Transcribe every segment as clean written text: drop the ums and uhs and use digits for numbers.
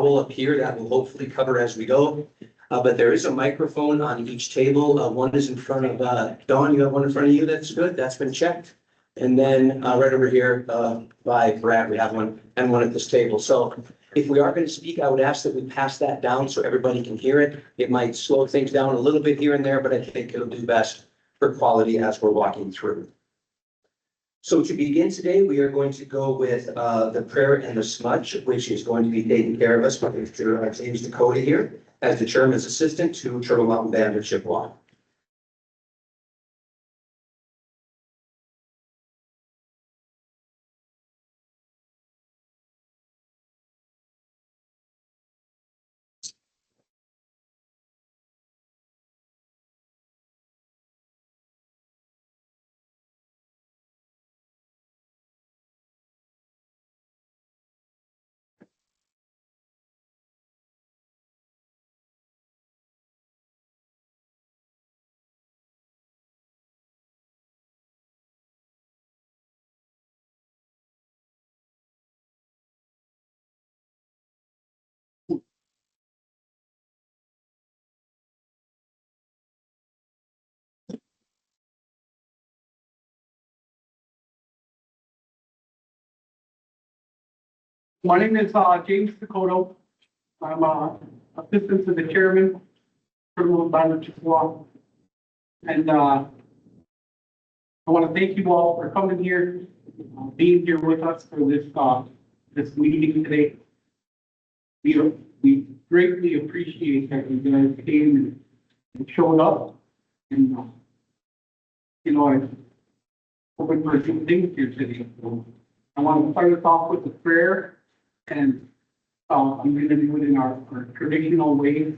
towel up here that will hopefully cover as we go. But there is a microphone on each table. One is in front of, Dawn, you have one in front of you. That's good. That's been checked. And then right over here by Brad, we have one and one at this table. So if we are going to speak, I would ask that we pass that down so everybody can hear it. It might slow things down a little bit here and there, but I think it'll do best for quality as we're walking through. So to begin today, we are going to go with the prayer and the smudge, which is going to be taken care of us by Mr. James Dakota here as the chairman's assistant to Turtle Mountain Band of Chippewa. My name is James Dakota. I'm assistant to the chairman for the Band of Chippewa. And I want to thank you all for coming here, being here with us for this meeting today. We greatly appreciate that you guys came and showed up. And I'm hoping for good things here today. So I want to start us off with a prayer. And I'm going to do it in our traditional way.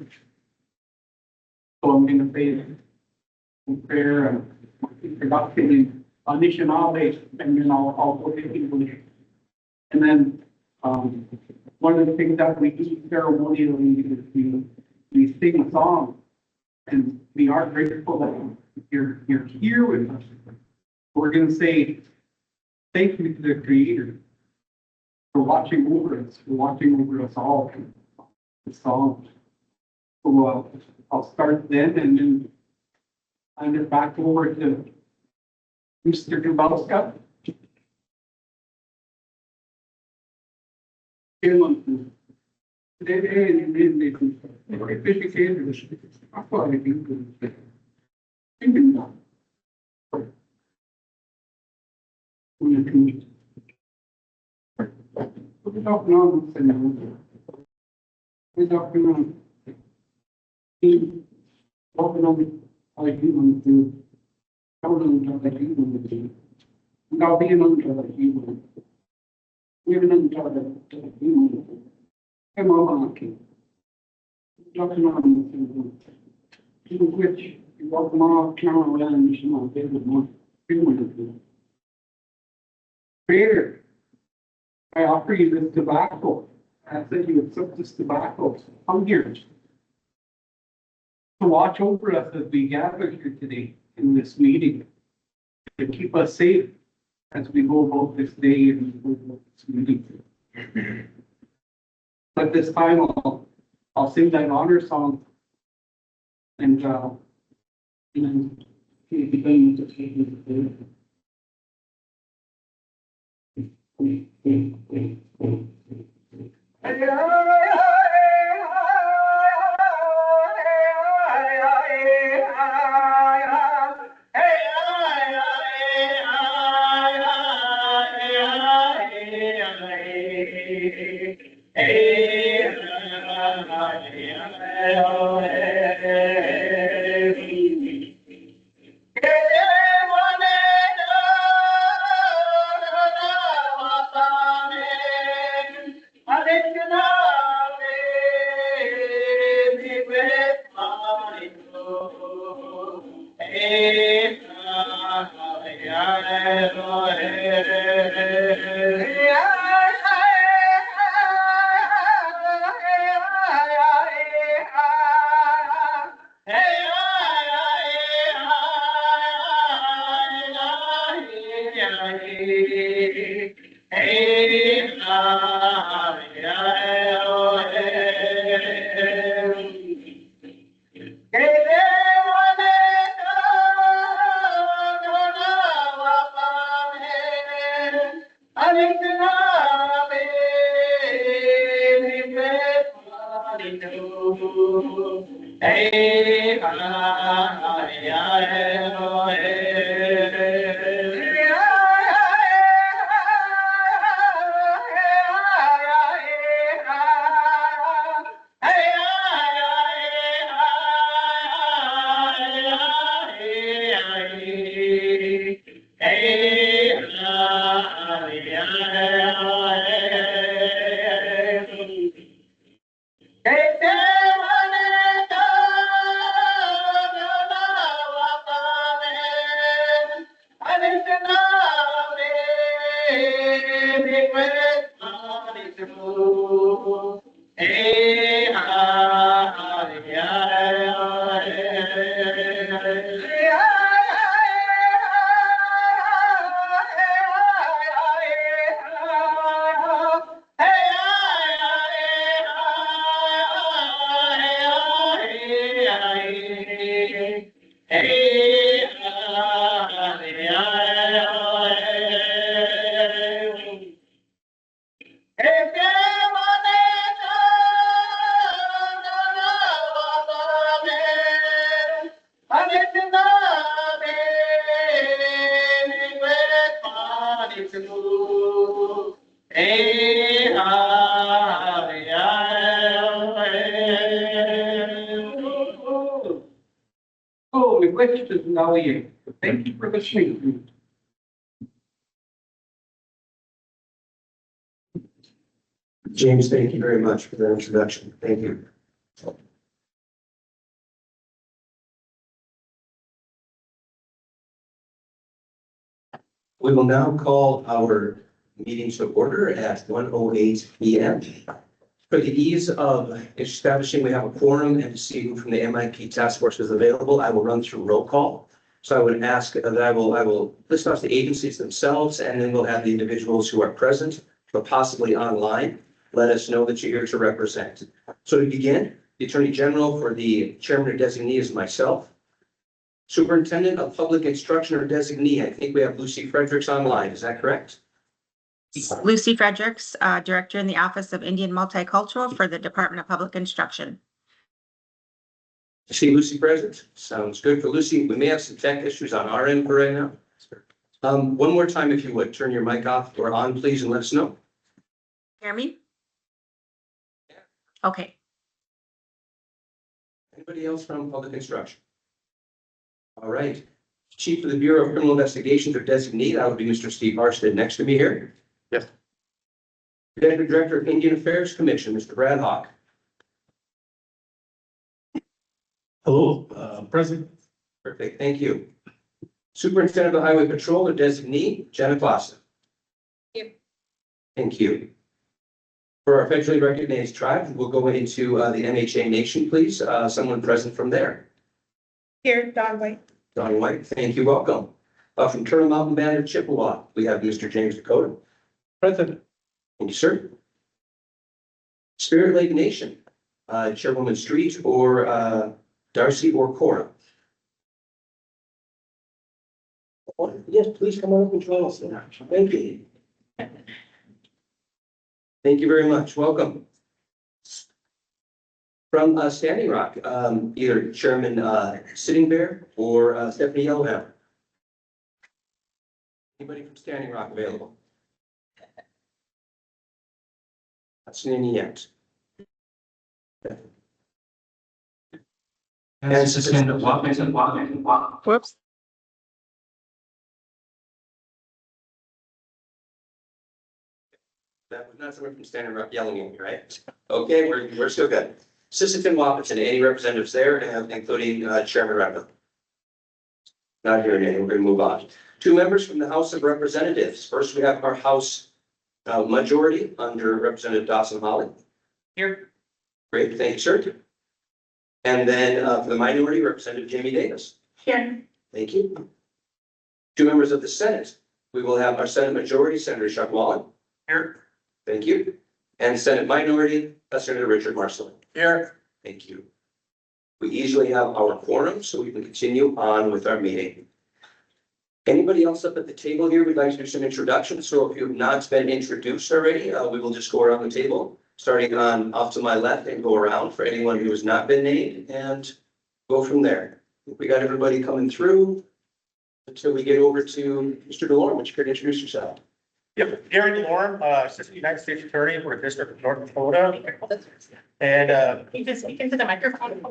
So I'm going to say a prayer and introduction in Anishinaabe, and then I'll go to English. And then one of the things that we do ceremonially is we sing a song, and we are grateful that you're here with us. We're going to say thank you to the Creator for watching over us all. The song. So I'll start then, and then hand it back over to Mr. Grabowska. Creator, I offer you this tobacco. I said you accept this tobacco. Come here to watch over us as we gather here today in this meeting, to keep us safe as we go about this day and this meeting. But this time I'll sing that honor song, and begin to take it. Oh, the question is now here. Thank you for listening. James, thank you very much for that introduction. Thank you. We will now call our meeting to order at 1:08 p.m. For the ease of establishing we have a quorum and to see who from the MIP task force is available, I will run through roll call. So I would ask that I will list off the agencies themselves, and then we'll have the individuals who are present, but possibly online. Let us know that you're here to represent. So to begin, the Attorney General for the chairman or designee is myself. Superintendent of Public Instruction or designee, I think we have Lucy Fredericks online. Is that correct? Lucy Fredericks, Director in the Office of Indian Multicultural for the Department of Public Instruction. I see Lucy present. Sounds good for Lucy. We may have some tech issues on our end for right now. One more time, if you would, turn your mic off or on, please, and let us know. Hear me? Okay. Anybody else from Public Instruction? All right. Chief of the Bureau of Criminal Investigations or designee, that would be Mr. Steve Harstead next to me here. Yes. Deputy Director of Indian Affairs Commission, Mr. Brad Hawk. Hello, President. Perfect, thank you. Superintendent of the Highway Patrol or designee, Jenna Clausen. Here. Thank you. For our federally recognized tribes, we'll go into the MHA Nation, please. Someone present from there. Here, Don White. Don White, thank you, welcome. From Turtle Mountain Band of Chippewa, we have Mr. James Dakota. President. Thank you, sir. Spirit Lake Nation, Chairwoman Street or Darcy or Cora. Yes, please come on up and join us. Thank you. Thank you very much. Welcome. From Standing Rock, either Chairman Sitting Bear or Stephanie Yellowhammer. Anybody from Standing Rock available? Not seen any yet. Whoops. That was not someone from Standing Rock yelling at me, right? Okay, we're still good. Sisseton Wapaton, any representatives there, including Chairman Randall? Not here today, we're gonna move on. Two members from the House of Representatives. First, we have our House majority under Representative Dawson Holly. Here. Great, thank you, sir. And then for the minority, Representative Jamie Davis. Here. Thank you. Two members of the Senate. We will have our Senate majority, Senator Chuck Wallen. Here. Thank you. And Senate minority, Senator Richard Marcelin. Here. Thank you. We easily have our quorum, so we can continue on with our meeting. Anybody else up at the table here? We'd like to do some introductions. So if you have not been introduced already, we will just go around the table, starting on off to my left and go around for anyone who has not been named. And Go from there. We got everybody coming through until we get over to Mr. DeLorme. Would you care to introduce yourself? Yep, Gary DeLorme, Assistant United States Attorney for the District of North Dakota. And, You can speak into the microphone.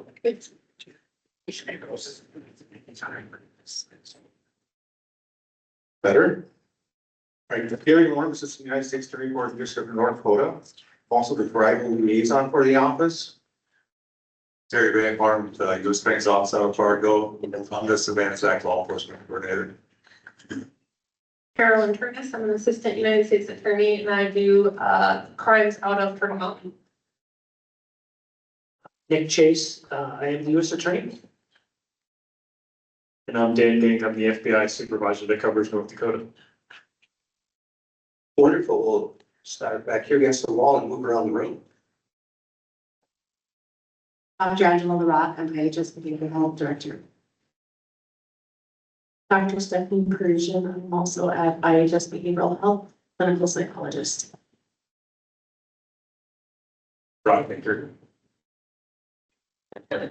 Better? All right, Gary DeLorme, Assistant United States Attorney for the District of North Dakota, also the tribal liaison for the office. Terry Van Farm, U.S. Bank's Office out of Fargo, I'm the Savannah Sac Law Enforcement Coordinator. Carolyn Turnus, I'm an assistant United States attorney and I do crimes out of Turtle Mountain. Nick Chase, I am the U.S. Attorney. And I'm Dan Gang, I'm the FBI supervisor that covers North Dakota. Wonderful. We'll start back here against the wall and move around the room. I'm Angela LaRock, I'm IHS Behavioral Health Director. Dr. Stephanie Parisian, I'm also at IHS Behavioral Health, clinical psychologist. Right, thank you. I'm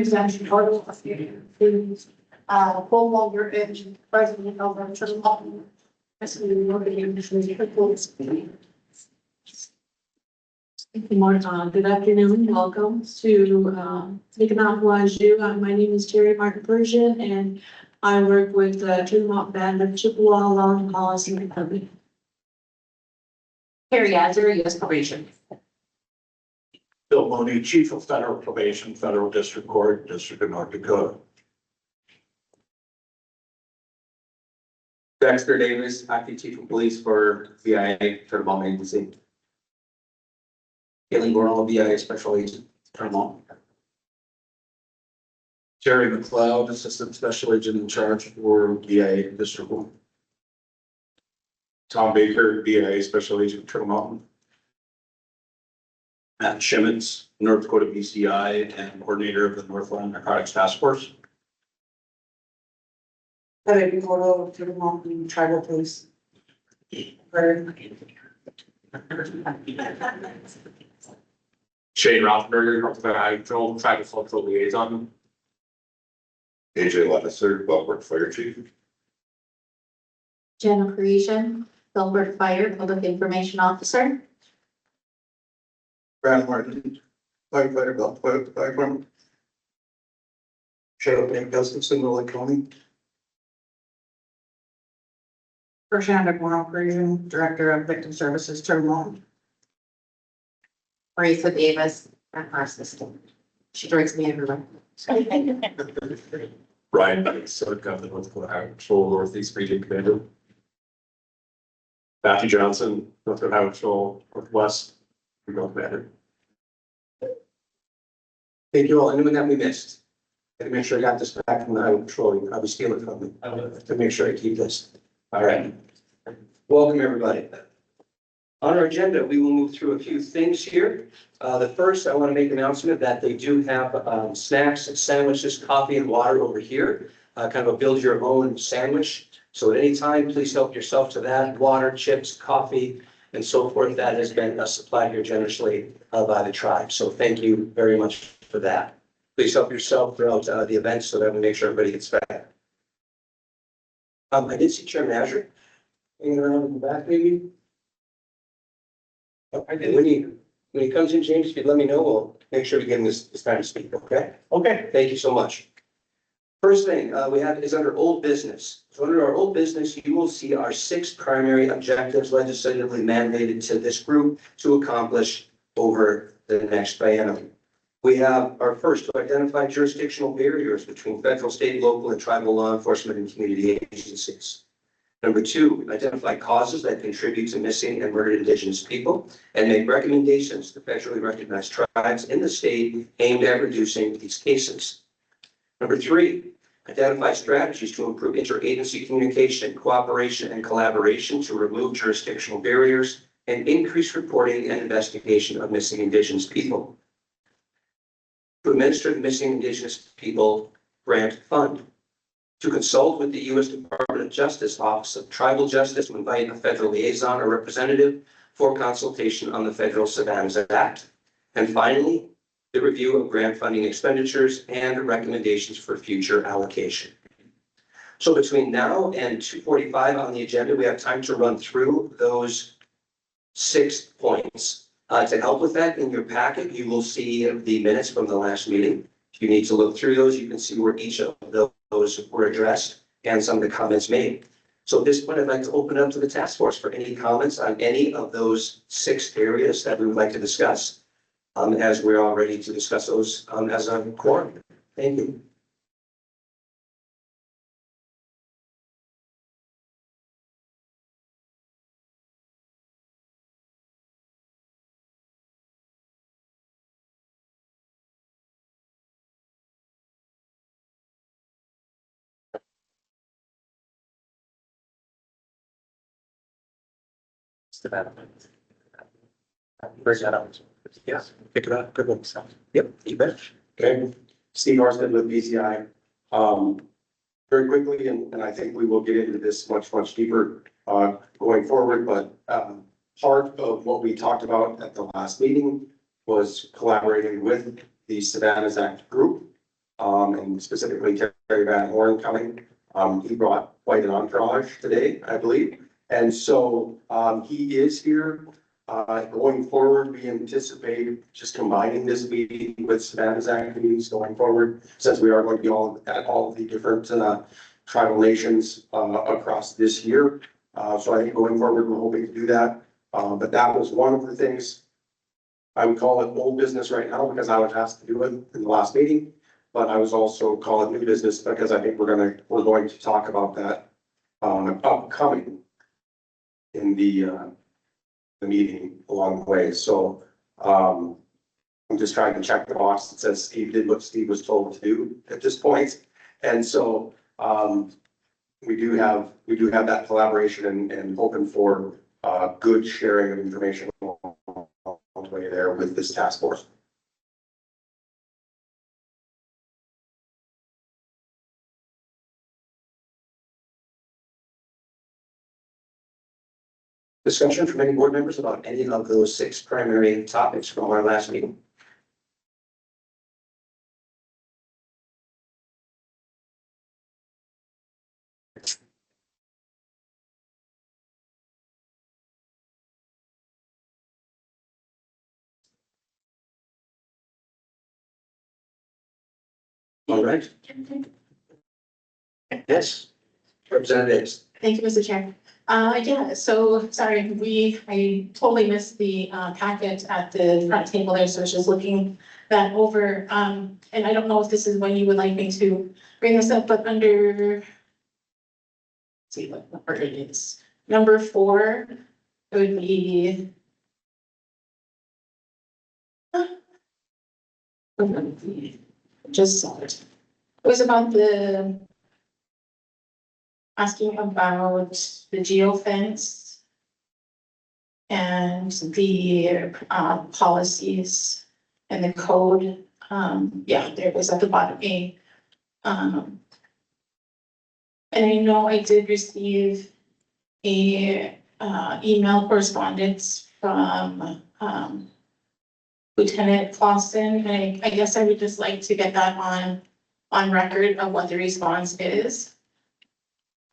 Zach Carter, full longer and president of our Turtle Mountain. Good afternoon, welcome to Take an Aqua Zoo. My name is Terry Martin Persian and I work with Turtle Mountain Band of Chippewa Law and Policy Department. Carrie Azar, U.S. Probation. Bill Loney, Chief of Federal Probation, Federal District Court, District of North Dakota. Dexter Davis, Acting Chief of Police for VIA, Turtle Mountain Agency. Kaylee Borrell, VIA Special Agent, Turtle Mountain. Jerry McLeod, Assistant Special Agent in charge for VIA District 1. Tom Baker, VIA Special Agent, Turtle Mountain. Matt Shimmons, North Dakota BCI and Coordinator of the Northland Narcotics Task Force. Heather Dakota, Turtle Mountain Tribal Police. Shane Rothenberger, North Dakota Tribal Cultural Liaison. AJ Lennisser, Belfort Fire Chief. Jenna Parisian, Belfort Fire Public Information Officer. Brad Martin, firefighter, Belfort Fire Department. Sheriff Nick Gustafson, Lake County. Prashanda Parisian, Director of Victim Services, Turtle Mountain. Marisa Davis, our assistant. She directs me everywhere. Ryan, Southern Governor, North Dakota Highway Patrol, Northeast Region Commander. Matthew Johnson, North Dakota Highway Patrol, Northwest Regional Commander. Thank you all. Anyone that we missed? Gotta make sure I got this back from the Highway Patrol. You probably steal it from me. To make sure I keep this. All right. Welcome, everybody. On our agenda, we will move through a few things here. The first, I want to make an announcement that they do have snacks, sandwiches, coffee, and water over here. Kind of a build your own sandwich. So at any time, please help yourself to that. Water, chips, coffee, and so forth. That has been supplied here generously by the tribe. So thank you very much for that. Please help yourself throughout the event so that we make sure everybody gets fed. I did see Chairman Azure hanging around in the back, maybe. When he comes in, James, if you'd let me know, we'll make sure we give him this time to speak, okay? okay, Thank you so much. First thing we have is under old business. So under our old business, you will see our 6 primary objectives legislatively mandated to this group to accomplish over the next biennium. We have our first to identify jurisdictional barriers between federal, state, local, and tribal law enforcement and community agencies. Number 2, identify causes that contribute to missing and murdered Indigenous people and make recommendations to federally recognized tribes in the state aimed at reducing these cases. Number 3, identify strategies to improve interagency communication, cooperation, and collaboration to remove jurisdictional barriers and increase reporting and investigation of missing Indigenous people. To administer the Missing Indigenous People Grant Fund. To consult with the U.S. Department of Justice Office of Tribal Justice to invite a federal liaison or representative for consultation on the Federal Savannahs Act. And finally, the review of grant funding expenditures, and recommendations for future allocation. So between now and 2:45 on the agenda, we have time to run through those 6 points. To help with that, in your packet, you will see the minutes from the last meeting. If you need to look through those, you can see where each of those were addressed and some of the comments made. So at this point, I'd like to open up to the task force for any comments on any of those 6 areas that we would like to discuss, as we're all ready to discuss those as a quorum. Thank you. Bring that up. Yeah, pick it up. Good one. Yep, you bet. Okay, Steve Marsden with BCI. Very quickly, and I think we will get into this much deeper going forward, but part of what we talked about at the last meeting was collaborating with the Savannah's Act group, and specifically Terry Van Horn coming. He brought quite an entourage today, I believe. And so he is here. Going forward, we anticipate just combining this meeting with Savannah's Act meetings going forward, since we are going to be all at all of the different tribal nations across this year. So I think going forward, we're hoping to do that. But that was one of the things I would call it old business right now because I was asked to do it in the last meeting. But I was also call it new business because I think we're going to talk about that upcoming in the meeting along the way. So I'm just trying to check the box that says Steve did what Steve was told to do at this point. And so we do have that collaboration and hoping for good sharing of information along the way there with this task force. Discussion from any board members about any of those 6 primary topics from our last meeting. All right. Yes, representatives. Thank you, Mr. Chair. Yeah, so sorry, I totally missed the packet at the front table there, so I was just looking that over. And I don't know if this is when you would like me to bring this up, but under, let's see what number it is. Number 4, it would be just saw it. It was about asking about the geofence and the policies and the code. Yeah, there was at the bottom A. And I know I did receive a email correspondence from Lieutenant Clausen, and I guess I would just like to get that on record of what the response is.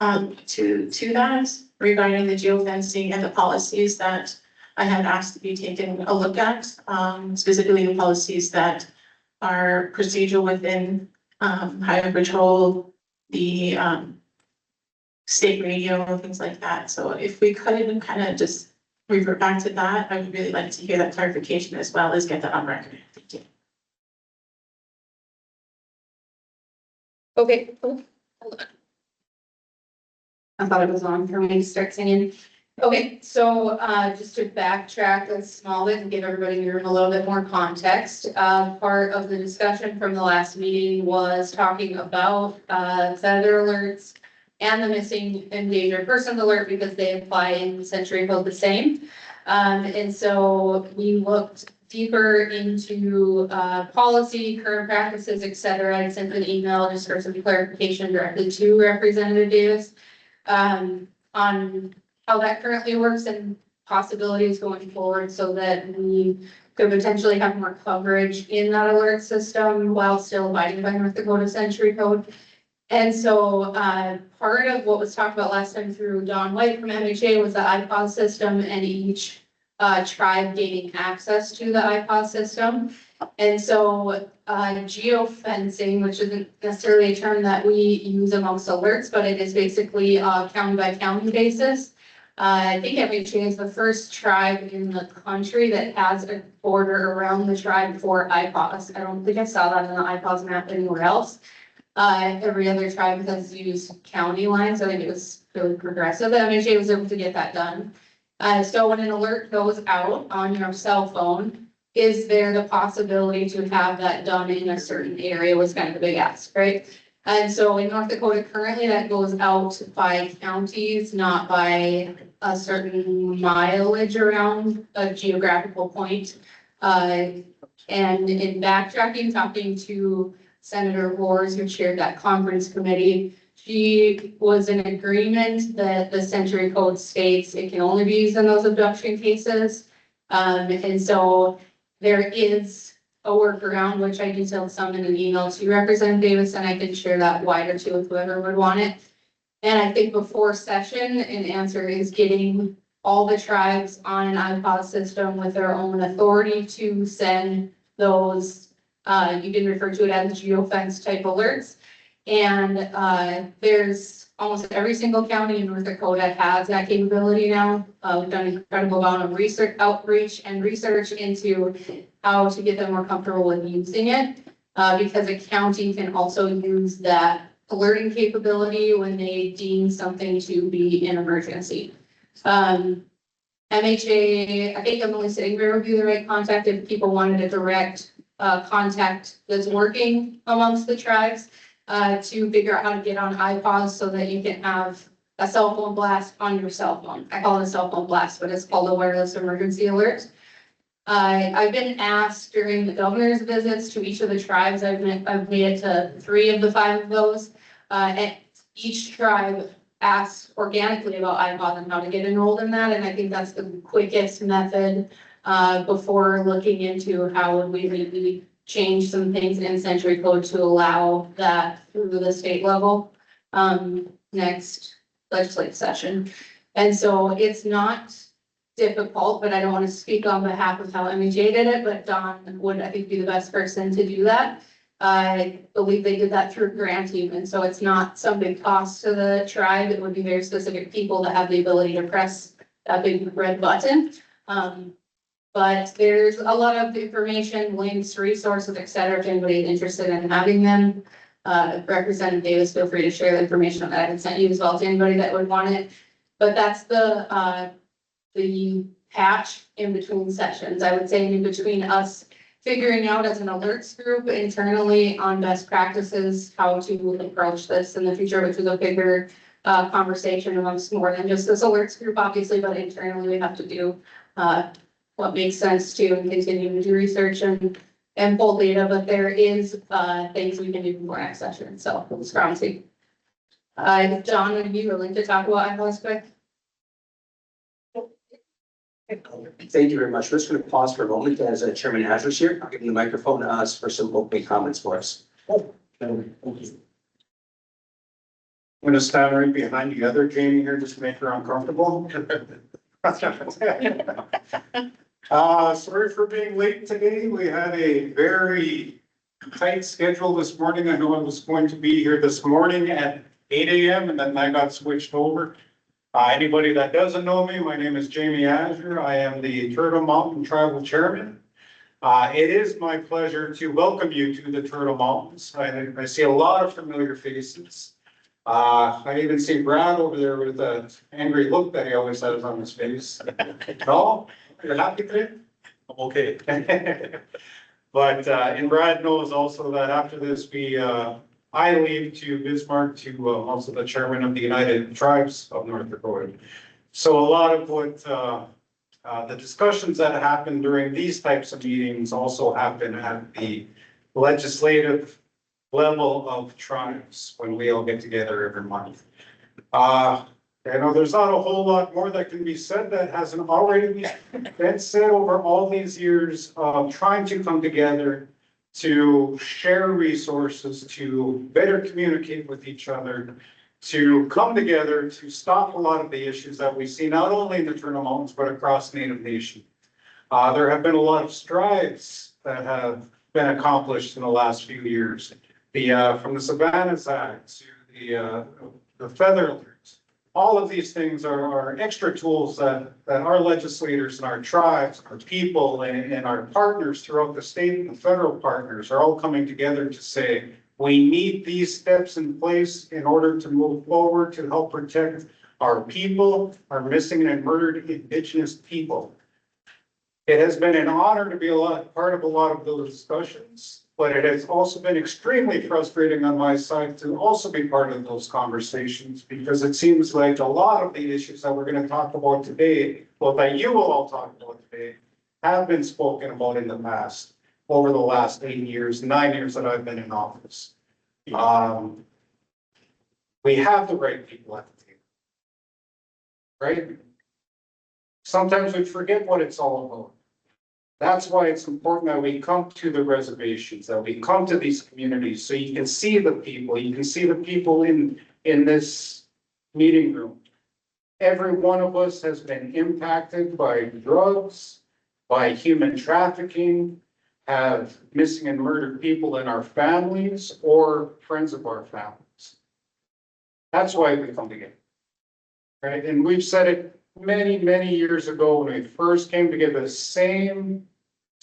To that regarding the geofencing and the policies that I had asked to be taken a look at, specifically the policies that are procedural within Highway Patrol, the state radio, things like that. So if we could kind of just revert back to that, I would really like to hear that clarification as well as get that on record. Thank you. Okay. Oh, hold on. I thought it was on for me to start singing. Okay, so just to backtrack a small bit and give everybody in the room a little bit more context. Part of the discussion from the last meeting was talking about feather alerts and the missing endangered person alert because they apply in Century Code the same. And so we looked deeper into policy, current practices, et cetera. I sent an email just for some clarification directly to Representative Davis on how that currently works in possibilities going forward so that we could potentially have more coverage in that alert system while still abiding by North Dakota Century Code. And so, part of what was talked about last time through Don White from MHA was the iPod system and each tribe gaining access to the iPod system. And so, geofencing, which isn't necessarily a term that we use amongst alerts, but it is basically county by county basis. I think MHA is the first tribe in the country that has a border around the tribe for iPods. I don't think I saw that in the iPods map anywhere else. Every other tribe has used county lines. I think it was really progressive. The MHA was able to get that done. So when an alert goes out on your cell phone, is there the possibility to have that done in a certain area was kind of the big ask, right? And so in North Dakota, currently that goes out by counties, not by a certain mileage around a geographical point. And in backtracking, talking to Senator Wars, who chaired that conference committee, she was in agreement that the Century Code states it can only be used in those abduction cases. And so there is a workaround, which I detailed some in an email to Representative Davis, and I can share that wider too with whoever would want it. And I think before session, an answer is getting all the tribes on an iPod system with their own authority to send those, you can refer to it as geofence type alerts. And there's almost every single county in North Dakota has that capability now. We've done an incredible amount of research, outreach and research into how to get them more comfortable with using it. Because a county can also use that alerting capability when they deem something to be an emergency. MHA, I think Emily Sittingberg would be the right contact if people wanted a direct contact that's working amongst the tribes to figure out how to get on iPods so that you can have a cell phone blast on your cell phone. I call it a cell phone blast, but it's called a wireless emergency alert. I've been asked during the governor's visits to each of the tribes. I've made it to 3 of the 5 of those. And each tribe asks organically about iPod and how to get enrolled in that. And I think that's the quickest method before looking into how would we maybe change some things in Century Code to allow that through the state level next legislative session. And so it's not difficult, but I don't want to speak on behalf of how MHA did it, but Don would, I think, be the best person to do that. I believe they did that through grant even, so it's not some big cost to the tribe. It would be very specific people that have the ability to press that big red button. But there's a lot of information, links, resources, et cetera, if anybody is interested in having them. Representative Davis, feel free to share the information that I had sent you as well to anybody that would want it. But that's the patch in between sessions. I would say in between us figuring out as an alerts group internally on best practices, how to approach this in the future, which is a bigger conversation amongst more than just this alerts group, obviously, but internally we have to do what makes sense to and continue to do research and pull data, but there is things we can do before next session, so it's promising. John, would you willing to talk about iPods quick? Thank you very much. We're just going to pause for a moment as Chairman Azar's here. I'll give him the microphone to us for some opening comments for us. I'm gonna stand right behind the other Jamie here just to make her uncomfortable. Sorry for being late today. We had a very tight schedule this morning. I know I was going to be here this morning at 8 a.m. and then I got switched over. Anybody that doesn't know me, my name is Jamie Azar. I am the Turtle Mountain Tribal Chairman. It is my pleasure to welcome you to the Turtle Mountains. I see a lot of familiar faces. I even see Brad over there with the angry look that he always has on his face. No, you're happy today? I'm okay. But, and Brad knows also that after this, I leave to Bismarck to also the chairman of the United Tribes of North Dakota. So a lot of what the discussions that happen during these types of meetings also happen at the legislative level of tribes when we all get together every month. You know, there's not a whole lot more that can be said that hasn't already been said over all these years of trying to come together to share resources, to better communicate with each other, to come together to stop a lot of the issues that we see, not only in the Turtle Mountains, but across Native Nation. There have been a lot of strides that have been accomplished in the last few years. From the Savannahs Act to the feather alerts. All of these things are extra tools that our legislators and our tribes, our people and our partners throughout the state and the federal partners are all coming together to say, we need these steps in place in order to move forward to help protect our people, our missing and murdered Indigenous people. It has been an honor to be part of a lot of those discussions, but it has also been extremely frustrating on my side to also be part of those conversations, because it seems like a lot of the issues that we're going to talk about today, well, that you will all talk about today, have been spoken about in the past, over the last 8 years, 9 years that I've been in office. We have the right people at the table, right? Sometimes we forget what it's all about. That's why it's important that we come to the reservations, that we come to these communities, so you can see the people, you can see the people in this meeting room. Every one of us has been impacted by drugs, by human trafficking, have missing and murdered people in our families or friends of our families. That's why we come together, right? And we've said it many, many years ago when we first came together, the same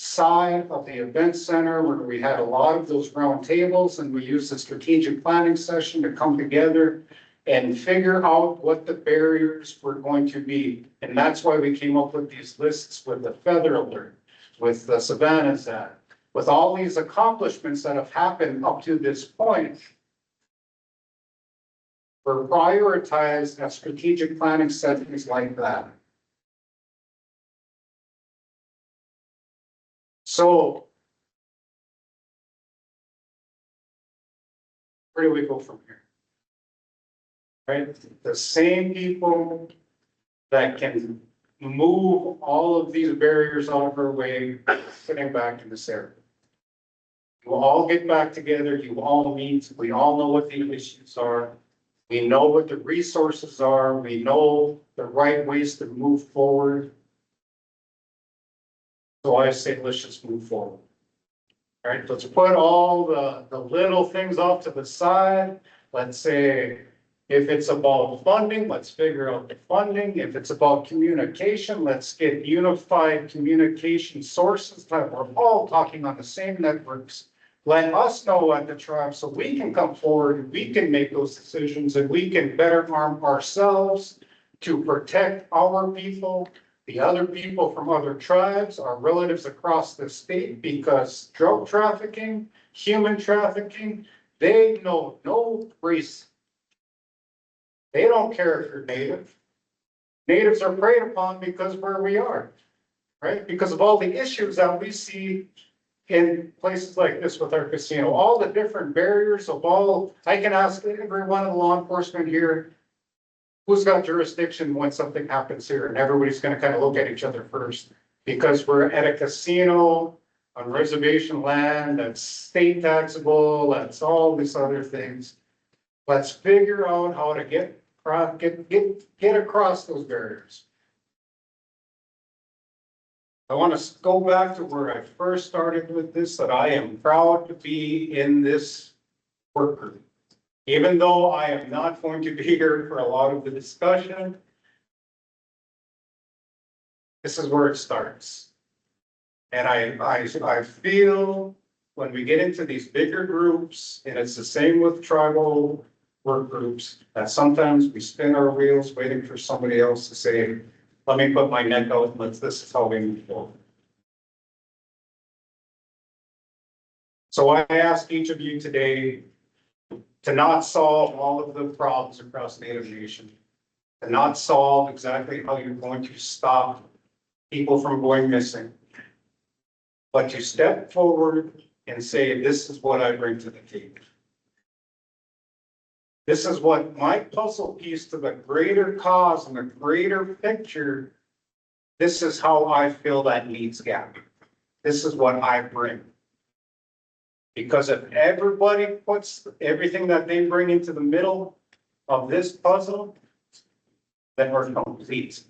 side of the event center where we had a lot of those round tables, and we used the strategic planning session to come together and figure out what the barriers were going to be. And that's why we came up with these lists with the feather alert, with the Savannahs Act, with all these accomplishments that have happened up to this point. Were prioritized at strategic planning settings like that. So where do we go from here? Right? The same people that can move all of these barriers out of our way, putting back in this area. You all get back together, you all meet, we all know what the issues are. We know what the resources are. We know the right ways to move forward. So I say, let's just move forward. All right, let's put all the little things off to the side. Let's say, if it's about funding, let's figure out the funding. If it's about communication, let's get unified communication sources that we're all talking on the same networks. Let us know at the tribe so we can come forward, we can make those decisions, and we can better arm ourselves to protect our people, the other people from other tribes, our relatives across the state, because drug trafficking, human trafficking, they know no race. They don't care if you're Native. Natives are preyed upon because of where we are, right? Because of all the issues that we see in places like this with our casino, all the different barriers of all, I can ask every one of the law enforcement here, who's got jurisdiction when something happens here? And everybody's gonna kind of look at each other first, because we're at a casino on reservation land, that's state taxable, that's all these other things. Let's figure out how to get across those barriers. I want to go back to where I first started with this, that I am proud to be in this work group. Even though I am not going to be here for a lot of the discussion, this is where it starts. And I feel when we get into these bigger groups, and it's the same with tribal work groups, that sometimes we spin our wheels waiting for somebody else to say, let me put my neck out, this is how we move forward. So I ask each of you today to not solve all of the problems across Native Nation, to not solve exactly how you're going to stop people from going missing, but to step forward and say, this is what I bring to the table. This is what my puzzle piece to the greater cause and the greater picture. This is how I fill that needs gap. This is what I bring. Because if everybody puts everything that they bring into the middle of this puzzle, then we're complete.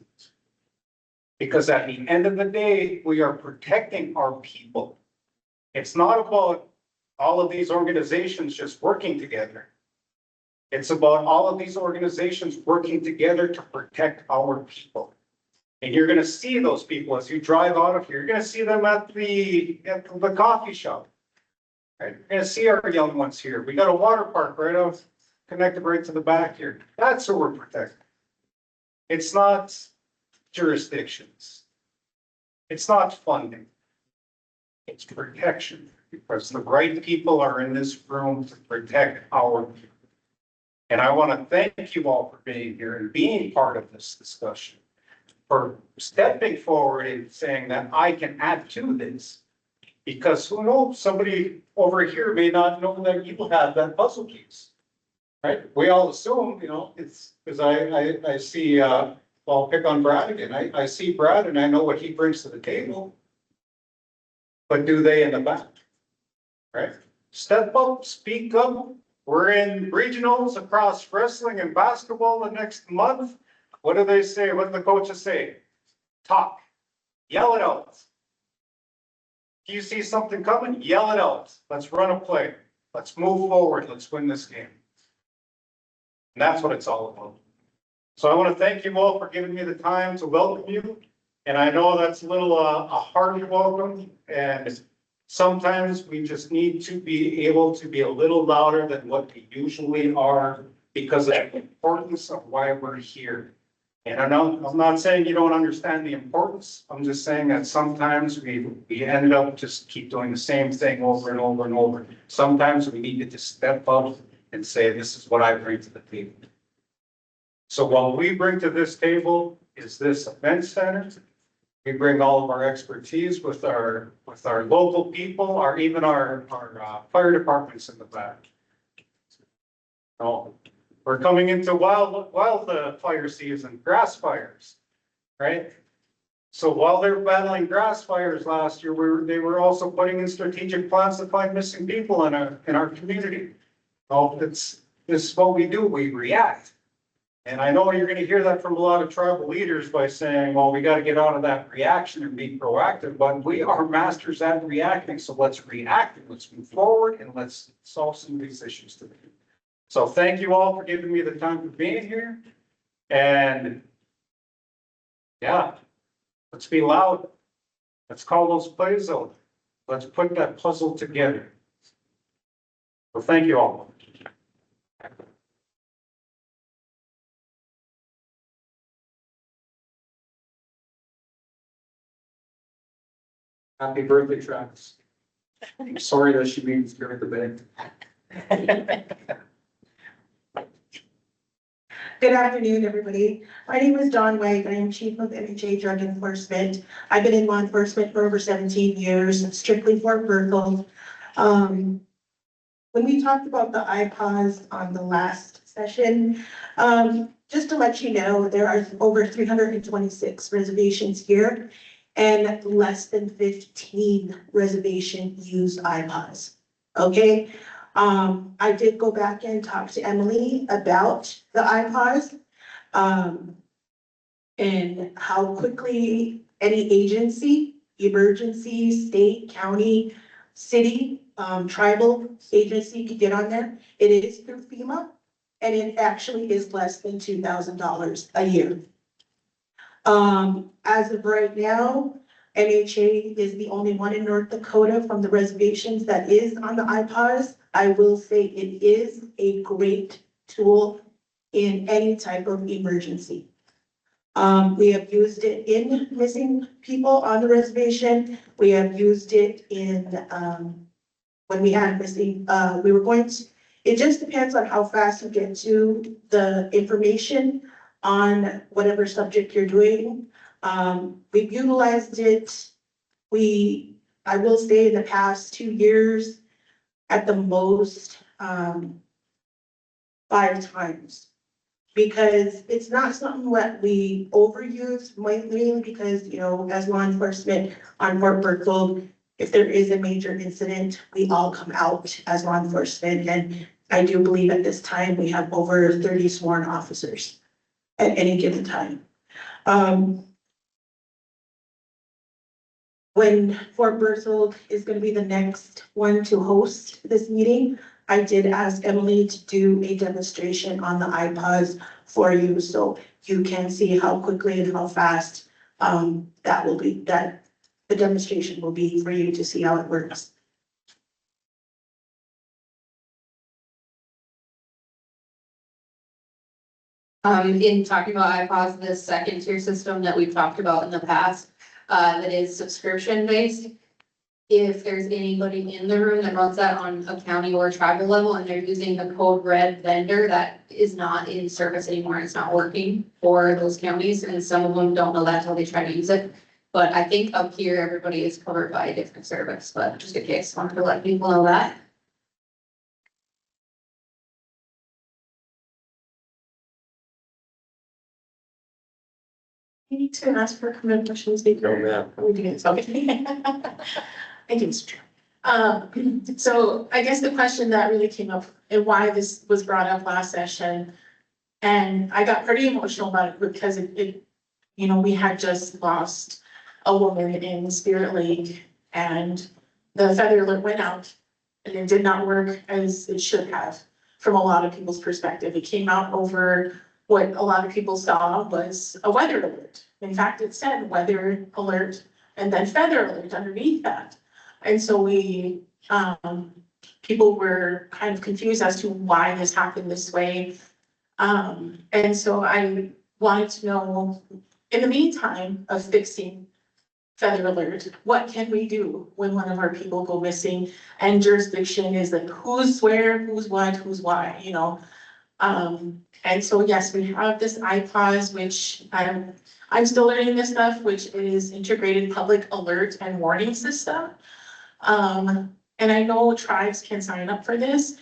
Because at the end of the day, we are protecting our people. It's not about all of these organizations just working together. It's about all of these organizations working together to protect our people. And you're gonna see those people as you drive out of here. You're gonna see them at the coffee shop. Right? You're gonna see our young ones here. We got a water park right out, connected right to the back here. That's who we're protecting. It's not jurisdictions. It's not funding. It's protection, because the right people are in this room to protect our people. And I want to thank you all for being here and being part of this discussion, for stepping forward and saying that I can add to this. Because who knows, somebody over here may not know that you have that puzzle piece. Right? We all assume, it's because I see, I'll pick on Brad again. I see Brad and I know what he brings to the table. But do they in the back? Right? Step up, speak up. We're in regionals across wrestling and basketball the next month. What do they say? What do the coaches say? Talk. Yell it out. If you see something coming, yell it out. Let's run a play. Let's move forward. Let's win this game. And that's what it's all about. So I want to thank you all for giving me the time to welcome you. And I know that's a little a hard welcome, and sometimes we just need to be able to be a little louder than what we usually are, because of the importance of why we're here. And I'm not saying you don't understand the importance. I'm just saying that sometimes we ended up just keep doing the same thing over and over and over. Sometimes we need to just step up and say, this is what I bring to the table. So what we bring to this table is this event center. We bring all of our expertise with our local people, even our fire departments in the back. Oh, we're coming into wild fire season, grass fires, right? So while they're battling grass fires last year, they were also putting in strategic plans to find missing people in our community. Oh, this is what we do. We react. And I know you're going to hear that from a lot of tribal leaders by saying, well, we got to get out of that reaction and be proactive, but we are masters at reacting. So let's react and let's move forward and let's solve some of these issues today. So thank you all for giving me the time for being here. And yeah, let's be loud. Let's call those plays out. Let's put that puzzle together. So thank you all. Happy birthday, Travis. I'm sorry that she means you're at the bed. Good afternoon, everybody. My name is Dawn White. I am Chief of MHA Drug Enforcement. I've been in law enforcement for over 17 years, strictly Fort Berthold. When we talked about the IPAWS on the last session, just to let you know, there are over 326 reservations here, and less than 15 reservations use IPAWS. Okay. I did go back and talk to Emily about the IPAWS, and how quickly any agency, emergency, state, county, city, tribal agency could get on there. It is through FEMA, and it actually is less than $2,000 a year. As of right now, MHA is the only one in North Dakota from the reservations that is on the IPAWS. I will say it is a great tool in any type of emergency. We have used it in missing people on the reservation. We have used it in, when we had missing, it just depends on how fast you get to the information on whatever subject you're doing. We've utilized it. I will say in the past 2 years, at the most, 5 times. Because it's not something that we overuse, mainly because, you know, as law enforcement on Fort Berthold, if there is a major incident, we all come out as law enforcement. And I do believe at this time, we have over 30 sworn officers at any given time. When Fort Berthold is gonna be the next one to host this meeting, I did ask Emily to do a demonstration on the iPods for you, so you can see how quickly and how fast that the demonstration will be for you to see how it works. In talking about iPods, the second tier system that we've talked about in the past, that is subscription based. If there's anybody in the room that runs that on a county or tribal level and they're using a code red vendor that is not in service anymore, it's not working for those counties, and some of them don't know that until they try to use it. But I think up here, everybody is covered by a different service, but just in case, I wanted to let people know that. You need to ask for commission speaker. No, ma'am. We do this, okay. Thank you, Mr. Chair. So I guess the question that really came up and why this was brought up last session, and I got pretty emotional about it because it, you know, we had just lost a woman in Spirit Lake and the feather alert went out and it did not work as it should have from a lot of people's perspective. It came out over what a lot of people saw was a weather alert. In fact, it said weather alert and then feather alert underneath that. And so we, people were kind of confused as to why this happened this way. And so I wanted to know, in the meantime of fixing feather alert, what can we do when one of our people go missing? And jurisdiction is like who's where, who's what, who's why, you know? And so, yes, we have this iPause, which I'm still learning this stuff, which is integrated public alert and warning system. And I know tribes can sign up for this,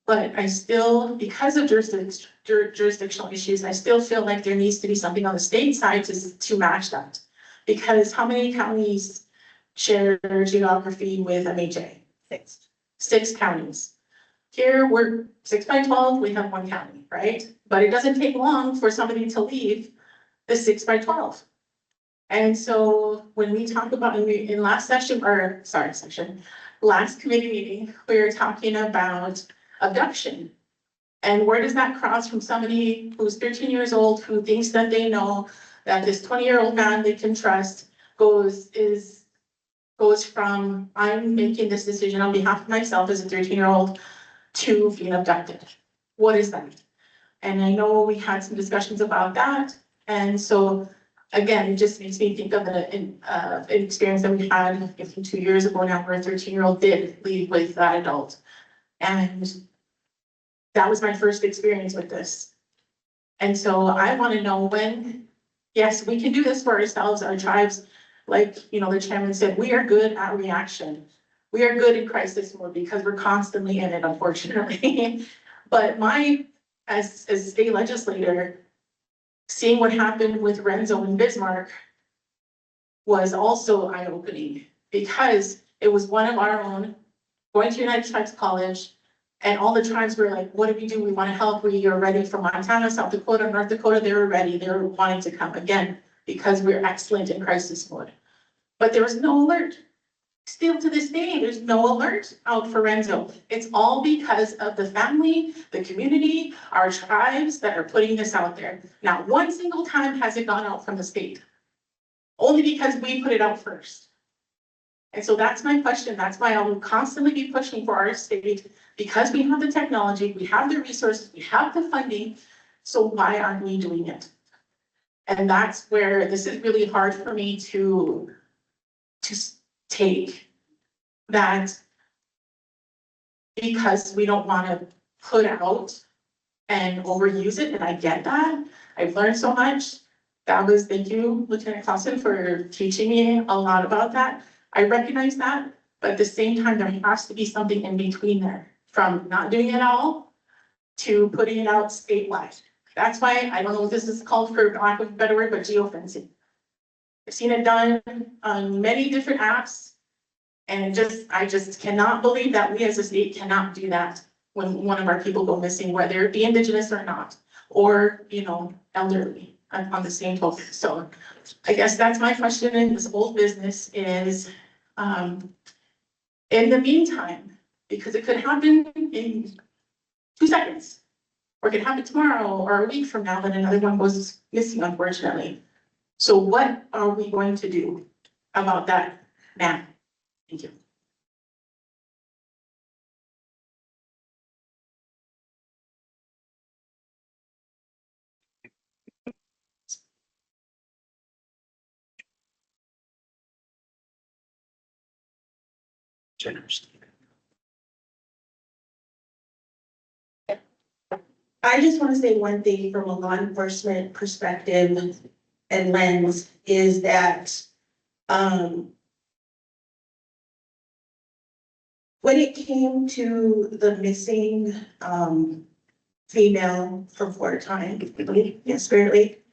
but I still, because of jurisdictional issues, I still feel like there needs to be something on the state side to match that. Because how many counties share geography with MHA? 6 counties. Here, we're 6 by 12, we have 1 county, right? But it doesn't take long for somebody to leave the 6 by 12. And so when we talk about in last session, last committee meeting, we were talking about abduction. And where does that cross from somebody who's 13 years old, who thinks that they know that this 20-year-old man they can trust goes from, I'm making this decision on behalf of myself as a 13-year-old to being abducted. What is that? And I know we had some discussions about that. And so again, it just makes me think of an experience that we had, I think 2 years ago now, where a 13-year-old did leave with that adult. And that was my first experience with this. And so I want to know when, yes, we can do this for ourselves, our tribes, like, you know, the chairman said, we are good at reaction. We are good in crisis mode because we're constantly in it, unfortunately. But as a state legislator, seeing what happened with Renzo and Bismarck was also eye-opening because it was one of our own going to United Tribes College, and all the tribes were like, what do we do? We want to help. We are ready for Montana, South Dakota, North Dakota. They were ready. They were wanting to come again because we're excellent in crisis mode. But there was no alert. Still to this day, there's no alert out for Renzo. It's all because of the family, the community, our tribes that are putting this out there. Not one single time has it gone out from the state. Only because we put it out first. And so that's my question. That's why I will constantly be pushing for our state, because we have the technology, we have the resources, we have the funding. So why aren't we doing it? And that's where this is really hard for me to take that, because we don't want to put out and overuse it. And I get that. I've learned so much. Thank you, Lieutenant Clausen, for teaching me a lot about that. I recognize that, but at the same time, there has to be something in between there, from not doing it all to putting it out statewide. That's why, I don't know if this is called for lack of a better word, but geofencing. I've seen it done on many different apps. And I just cannot believe that we as a state cannot do that when one of our people go missing, whether it be Indigenous or not, or, you know, elderly on the same token. So I guess that's my question in this whole business is, in the meantime, because it could happen in 2 seconds, or it could happen tomorrow or a week from now, then another one goes missing, unfortunately. So what are we going to do about that now? Thank you. Generous. I just want to say one thing from a law enforcement perspective and lens is that, when it came to the missing, female from Fort Time, yes, Spirit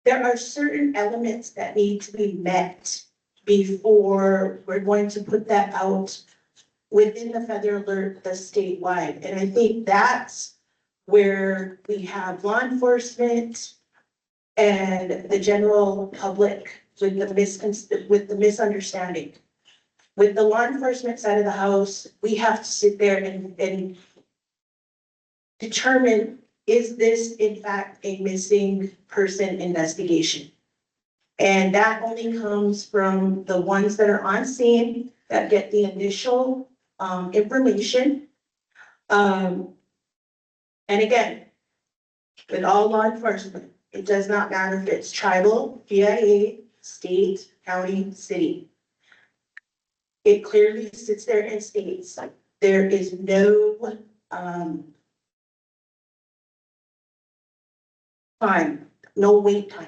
there are certain elements that need to be met before we're going to put that out within the Feather Alert, the statewide. And I think that's where we have law enforcement and the general public with the misunderstanding. With the law enforcement side of the house, we have to sit there and determine, is this in fact a missing person investigation? And that only comes from the ones that are on scene that get the initial information. And again, with all law enforcement, it does not matter if it's tribal, PIA, state, county, city. It clearly sits there and states there is no time, no wait time.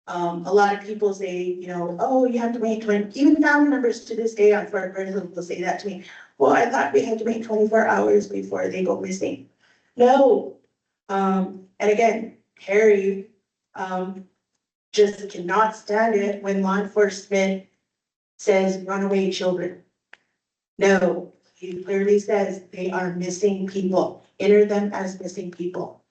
A lot of people say, you know, oh, you have to wait 20, even family members to this day on Fort Berthold will say that to me. Well, I thought we had to wait 24 hours before they go missing. No. And again, Harry just cannot stand it when law enforcement says runaway children. No, he clearly says they are missing people. Enter them as missing people.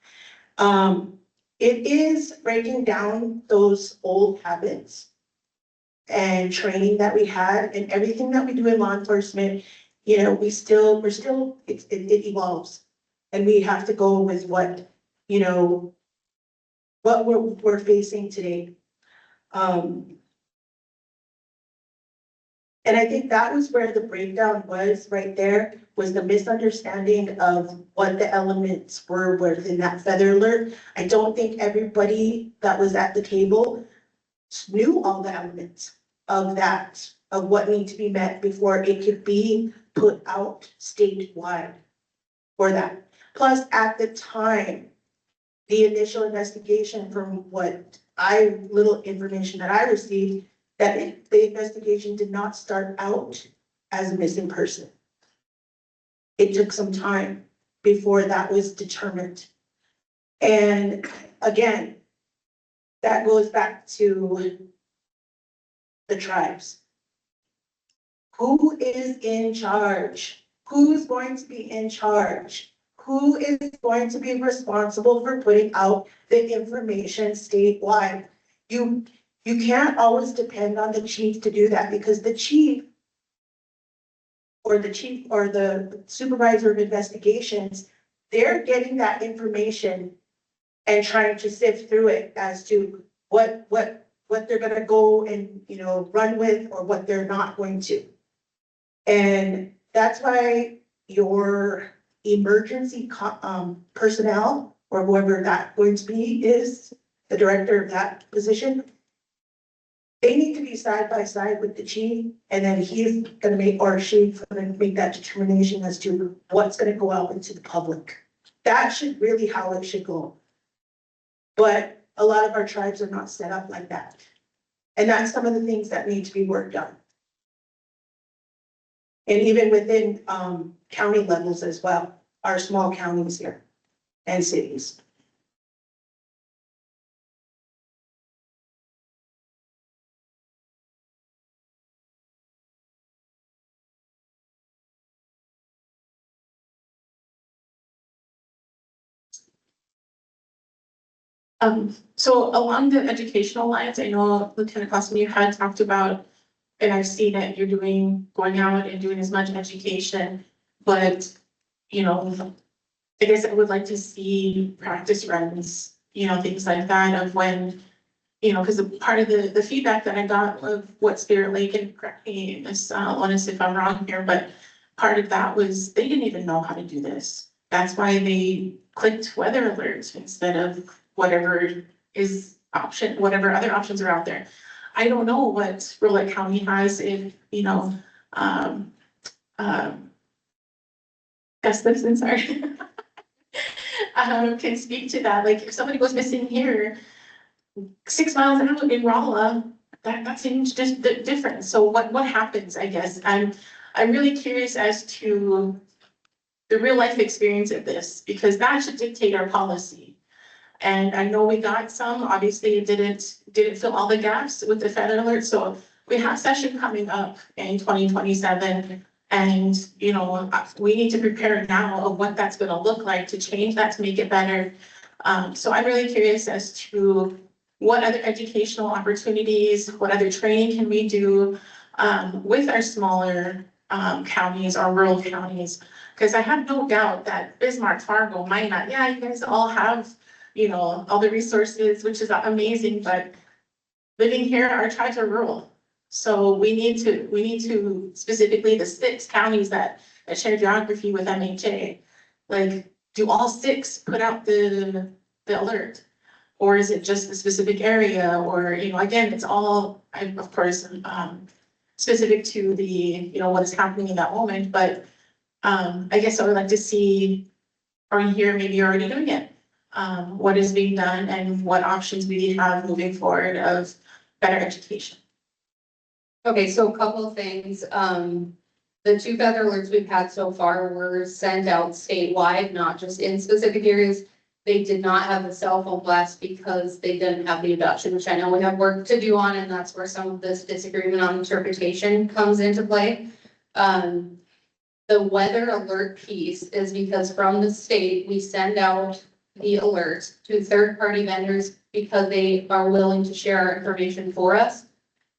It is breaking down those old habits and training that we had and everything that we do in law enforcement. You know, we're still, it evolves. And we have to go with what, you know, what we're facing today. And I think that was where the breakdown was right there, was the misunderstanding of what the elements were within that Feather Alert. I don't think everybody that was at the table knew all the elements of that, of what need to be met before it could be put out statewide for that. Plus, at the time, the initial investigation from little information that I received, that the investigation did not start out as a missing person. It took some time before that was determined. And again, that goes back to the tribes. Who is in charge? Who's going to be in charge? Who is going to be responsible for putting out the information statewide? You can't always depend on the chief to do that, because the chief or the supervisor of investigations, they're getting that information and trying to sift through it as to what they're gonna go and, you know, run with, or what they're not going to. And that's why your emergency personnel, or whoever that's going to be is the director of that position, they need to be side by side with the chief, and then he's gonna make, or she's gonna make that determination as to what's gonna go out into the public. That should really how it should go. But a lot of our tribes are not set up like that. And that's some of the things that need to be worked on. And even within county levels as well, our small counties here and cities. So along the educational lines, I know Lieutenant Clausen, you had talked about, and I've seen that you're going out and doing as much education, but, you know, I guess I would like to see practice runs, you know, things like that of when, you know, because part of the feedback that I got of what Spirit Lake, and correct me, Ms. Lennis, if I'm wrong here, but part of that was they didn't even know how to do this. That's why they clicked weather alerts instead of whatever is option, whatever other options are out there. I don't know what Rolette County has if, you know, Gus, sorry. Can speak to that, like if somebody goes missing here, 6 miles out in Rolla, that seems just different. So what happens, I guess? I'm really curious as to the real life experience of this, because that should dictate our policy. And I know we got some, obviously it didn't fill all the gaps with the feather alert, so we have session coming up in 2027. And, you know, we need to prepare now of what that's gonna look like to change that, to make it better. So I'm really curious as to what other educational opportunities, what other training can we do with our smaller counties, our rural counties? Because I have no doubt that Bismarck, Fargo, Minot, yeah, you guys all have, you know, all the resources, which is amazing, but living here, our tribes are rural. So we need to specifically the 6 counties that share geography with MHA, like, do all 6 put out the alert? Or is it just the specific area? Or, you know, again, it's all, of course, specific to the, you know, what is happening in that moment, but I guess I would like to see, or hear, maybe you're already doing it. What is being done and what options we have moving forward of better education. Okay, so a couple of things. The 2 feather alerts we've had so far were sent out statewide, not just in specific areas. They did not have the cell phone blast because they didn't have the adoption, which I know we have work to do on, and that's where some of this disagreement on interpretation comes into play. The weather alert piece is because from the state, we send out the alert to third-party vendors because they are willing to share our information for us.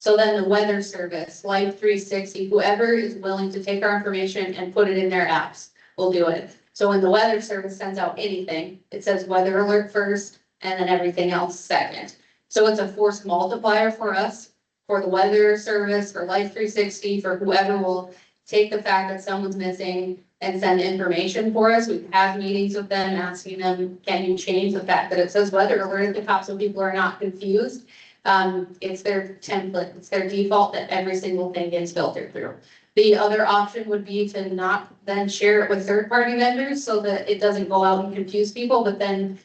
So then the weather service, Life 360, whoever is willing to take our information and put it in their apps will do it. So when the weather service sends out anything, it says weather alert first and then everything else second. So it's a force multiplier for us, for the weather service, for Life 360, for whoever will take the fact that someone's missing and send information for us. We've had meetings with them, asking them, can you change the fact that it says weather alert at the top so people are not confused? It's their template, it's their default that every single thing gets filtered through. The other option would be to not then share it with third-party vendors so that it doesn't go out and confuse people, but then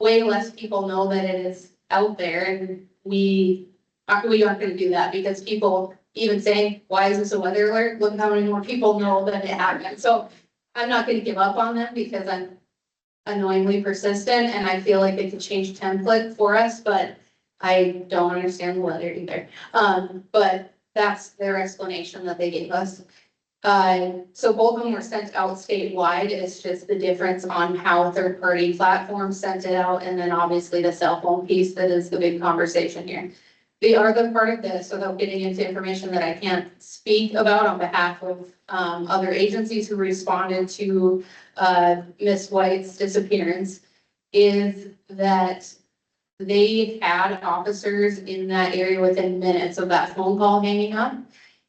way less people know that it is out there, and we aren't gonna do that because people even saying, why is this a weather alert? Look how many more people know that it happened. So I'm not gonna give up on them because I'm annoyingly persistent and I feel like they could change template for us, but I don't understand the weather either. But that's their explanation that they gave us. So both of them were sent out statewide. It's just the difference on how third-party platforms sent it out, and then obviously the cell phone piece that is the big conversation here. The other part of this, without getting into information that I can't speak about on behalf of other agencies who responded to Miss White's disappearance, is that they had officers in that area within minutes of that phone call hanging up.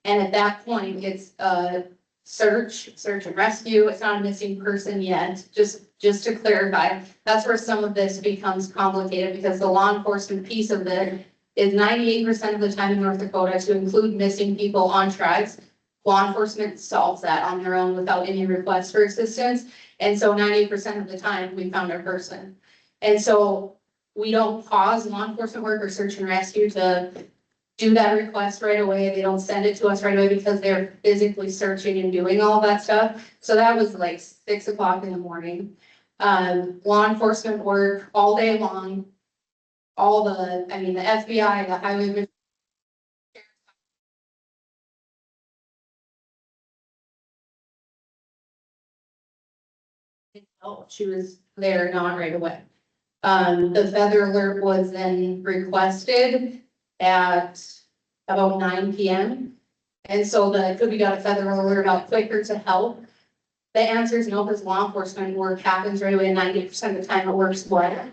And at that point, it's a search and rescue. It's not a missing person yet. Just to clarify, that's where some of this becomes complicated because the law enforcement piece of it is 98% of the time in North Dakota to include missing people on tribes. Law enforcement solves that on their own without any request for assistance. And so 98% of the time we found our person. And so we don't pause law enforcement work or search and rescue to do that request right away. They don't send it to us right away because they're physically searching and doing all that stuff. So that was like 6 o'clock in the morning. Law enforcement work all day long. All the, I mean, the FBI, the highway. Oh, she was there not right away. The feather alert was then requested at about 9 p.m. And so could we got a feather alert out quicker to help? The answer is no, because law enforcement work happens right away, and 90% of the time it works well.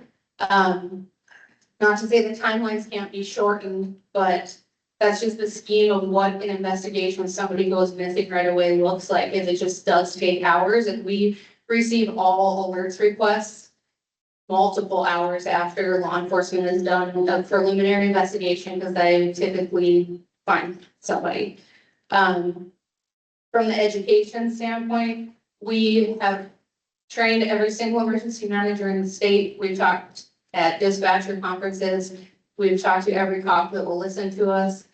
Not to say the timelines can't be shortened, but that's just the scheme of what an investigation when somebody goes missing right away looks like, is it just does take hours, and we receive all alerts requests multiple hours after law enforcement has done a preliminary investigation, because they typically find somebody. From the education standpoint, we have trained every single emergency manager in the state. We've talked at dispatcher conferences. We've talked to every cop that will listen to us.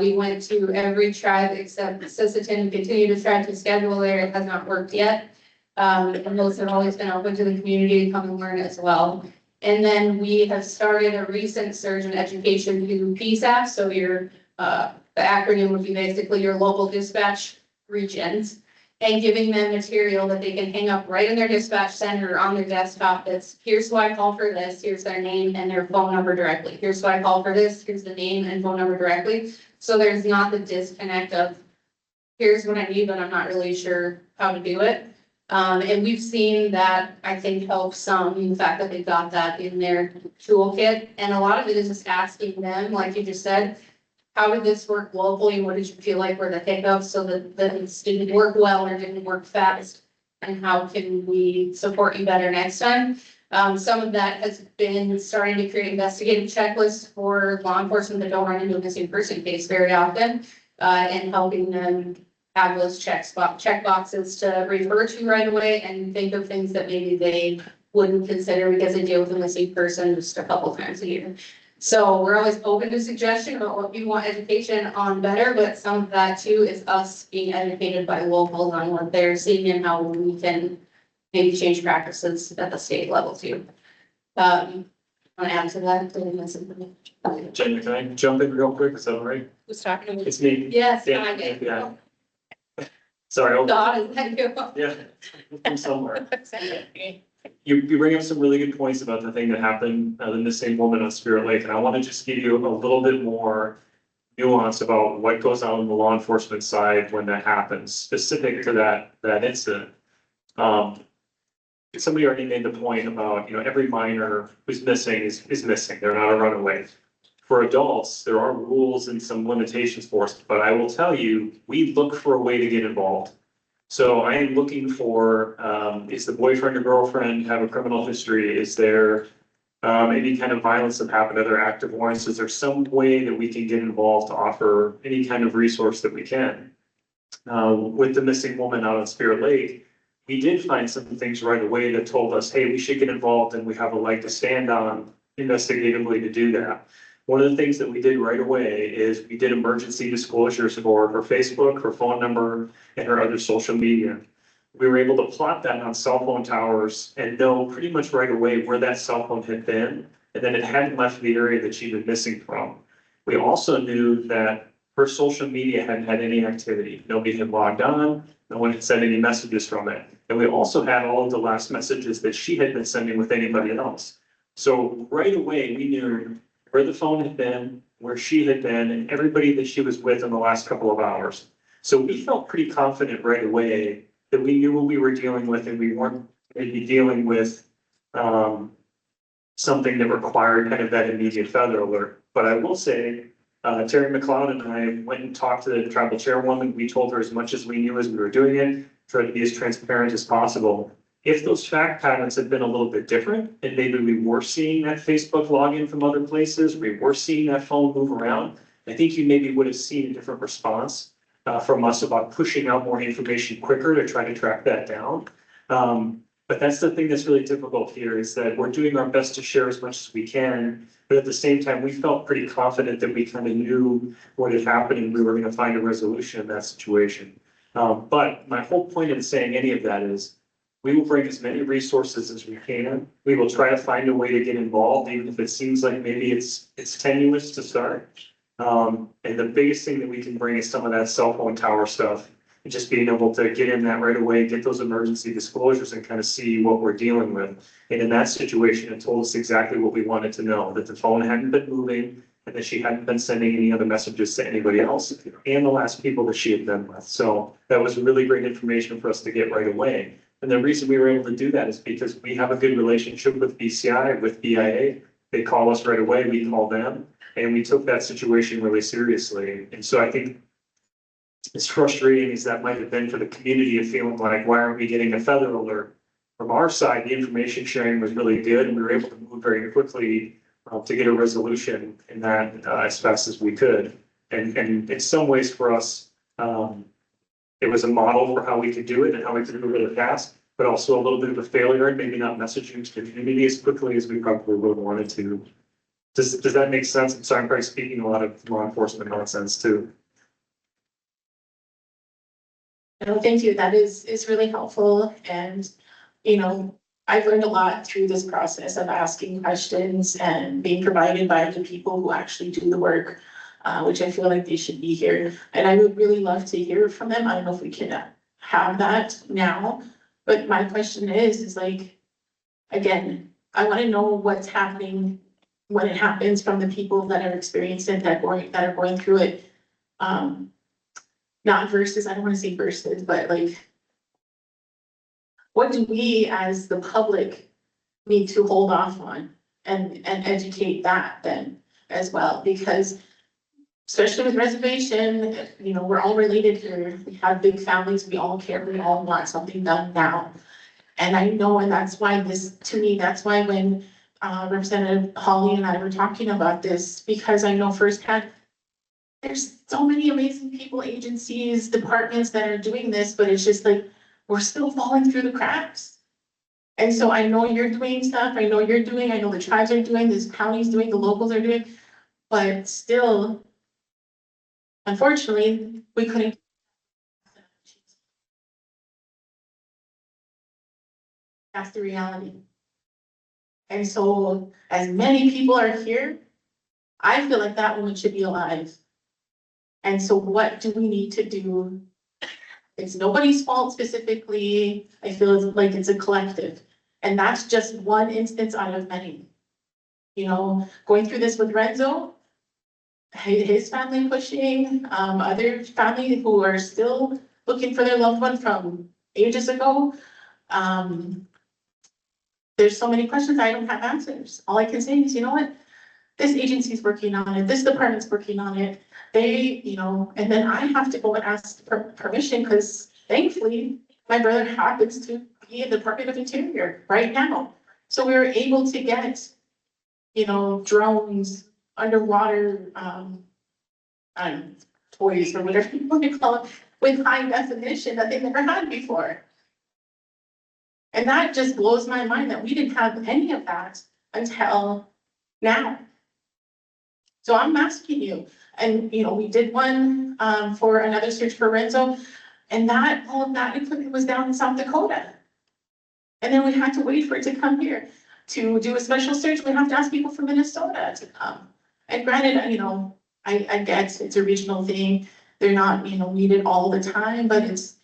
We went to every tribe except Sisseton, continue to try to schedule there. It has not worked yet. And those have always been open to the community to come and learn as well. And then we have started a recent surge in education through PSAP. So your, the acronym would be basically your local dispatch regions, and giving them material that they can hang up right in their dispatch center or on their desktop. That's, here's who I call for this, here's their name and their phone number directly. Here's who I call for this, here's the name and phone number directly. So there's not the disconnect of, here's what I need, but I'm not really sure how to do it. And we've seen that, I think, help some, the fact that they got that in their toolkit. And a lot of it is just asking them, like you just said, how did this work locally? What did you feel like were the hiccups so that this didn't work well or didn't work fast? And how can we support you better next time? Some of that has been starting to create investigative checklists for law enforcement that don't run into a missing person case very often, and helping them have those check boxes to refer to right away and think of things that maybe they wouldn't consider because they deal with a missing person just a couple times a year. So we're always open to suggestion about what you want education on better, but some of that too is us being educated by locals on what they're seeing and how we can maybe change practices at the state level too. Want to add to that? Did I miss something? Jen, can I jump in real quick? Is that all right? Who's talking to me? It's me. Yes, Yeah, I did. yeah. Sorry. God, is that you? Yeah, from somewhere. You bring up some really good points about the thing that happened, the missing woman on Spirit Lake, and I want to just give you a little bit more nuance about what goes on the law enforcement side when that happens, specific to that incident. Somebody already made the point about, every minor who's missing is missing. They're not a runaway. For adults, there are rules and some limitations for us, but I will tell you, we look for a way to get involved. So I am looking for, is the boyfriend or girlfriend have a criminal history? Is there any kind of violence that happened? Are there active warrants? Is there some way that we can get involved to offer any kind of resource that we can? With the missing woman out on Spirit Lake, we did find some things right away that told us, hey, we should get involved and we have a leg to stand on investigatively to do that. One of the things that we did right away is we did emergency disclosures for her Facebook, her phone number, and her other social media. We were able to plot that on cell phone towers and know pretty much right away where that cell phone had been, and then it hadn't left the area that she'd been missing from. We also knew that her social media hadn't had any activity. Nobody had logged on, no one had sent any messages from it. And we also had all of the last messages that she had been sending with anybody else. So right away, we knew where the phone had been, where she had been, and everybody that she was with in the last couple of hours. So we felt pretty confident right away that we knew what we were dealing with and we weren't maybe dealing with something that required kind of that immediate feather alert. But I will say, Terry McLeod and I went and talked to the tribal chairwoman. We told her as much as we knew as we were doing it, tried to be as transparent as possible. If those fact patterns had been a little bit different, and maybe we were seeing that Facebook login from other places, we were seeing that phone move around, I think you maybe would have seen a different response from us about pushing out more information quicker to try to track that down. But that's the thing that's really difficult here is that we're doing our best to share as much as we can. But at the same time, we felt pretty confident that we kind of knew what had happened and we were gonna find a resolution in that situation. But my whole point in saying any of that is we will bring as many resources as we can. We will try to find a way to get involved, even if it seems like maybe it's tenuous to start. And the biggest thing that we can bring is some of that cell phone tower stuff. And just being able to get in that right away, get those emergency disclosures and kind of see what we're dealing with. And in that situation, it told us exactly what we wanted to know, that the phone hadn't been moving and that she hadn't been sending any other messages to anybody else and the last people that she had been with. So that was really great information for us to get right away. And the reason we were able to do that is because we have a good relationship with BCI, with BIA. They call us right away, we call them, and we took that situation really seriously. And so I think as frustrating as that might have been for the community of feeling like, why aren't we getting a feather alert? From our side, the information sharing was really good and we were able to move very quickly to get a resolution in that as fast as we could. And in some ways for us, it was a model for how we could do it and how we could do it really fast, but also a little bit of a failure and maybe not messaging to the community as quickly as we probably would have wanted to. Does that make sense? I'm sorry, I'm probably speaking a lot of law enforcement nonsense too. No, thank you. That is really helpful. And, you know, I've learned a lot through this process of asking questions and being provided by the people who actually do the work, which I feel like they should be here. And I would really love to hear from them. I don't know if we can have that now, but my question is like, again, I want to know what's happening when it happens from the people that are experiencing it, that are going through it. Not versus, I don't want to say versus, but like, what do we as the public need to hold off on and educate that then as well? Because especially with reservation, you know, we're all related here. We have big families, we all care, we all want something done now. And I know, and that's why this, to me, that's why when Representative Holly and I were talking about this, because I know firsthand, there's so many amazing people, agencies, departments that are doing this, but it's just like, we're still falling through the cracks. And so I know you're doing stuff, I know you're doing, I know the tribes are doing, this county's doing, the locals are doing, but still, unfortunately, we couldn't. That's the reality. And so as many people are here, I feel like that woman should be alive. And so what do we need to do? It's nobody's fault specifically. I feel like it's a collective. And that's just one instance out of many. You know, going through this with Renzo, his family pushing, other family who are still looking for their loved one from ages ago. There's so many questions I don't have answers. All I can say is, you know what? This agency's working on it, this department's working on it. They, you know, and then I have to go and ask permission because thankfully my brother happens to be in the Department of Interior right now. So we were able to get, you know, drones, underwater, toys or whatever you want to call it, with high definition that they never had before. And that just blows my mind that we didn't have any of that until now. So I'm asking you, and you know, we did one for another search for Renzo, and that all of that equipment was down in South Dakota. And then we had to wait for it to come here. To do a special search, we have to ask people from Minnesota to come. And granted, you know, I get it's a regional thing. They're not, you know, needed all the time, but it's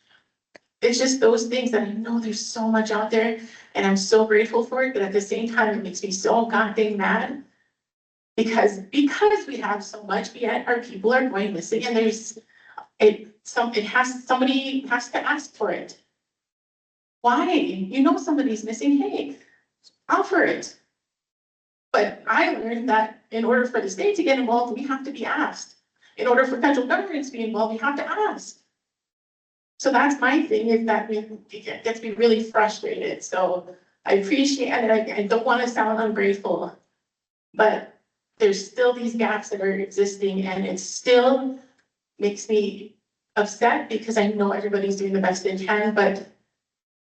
just those things that I know there's so much out there and I'm so grateful for it, but at the same time, it makes me so goddamn mad. Because we have so much, yet our people are going missing and there's somebody has to ask for it. Why? You know somebody's missing, hey, offer it. But I learned that in order for the state to get involved, we have to be asked. In order for federal government to be involved, we have to ask. So that's my thing, is that it gets me really frustrated. So I appreciate it. I don't want to sound ungrateful, but there's still these gaps that are existing and it still makes me upset because I know everybody's doing the best they can, but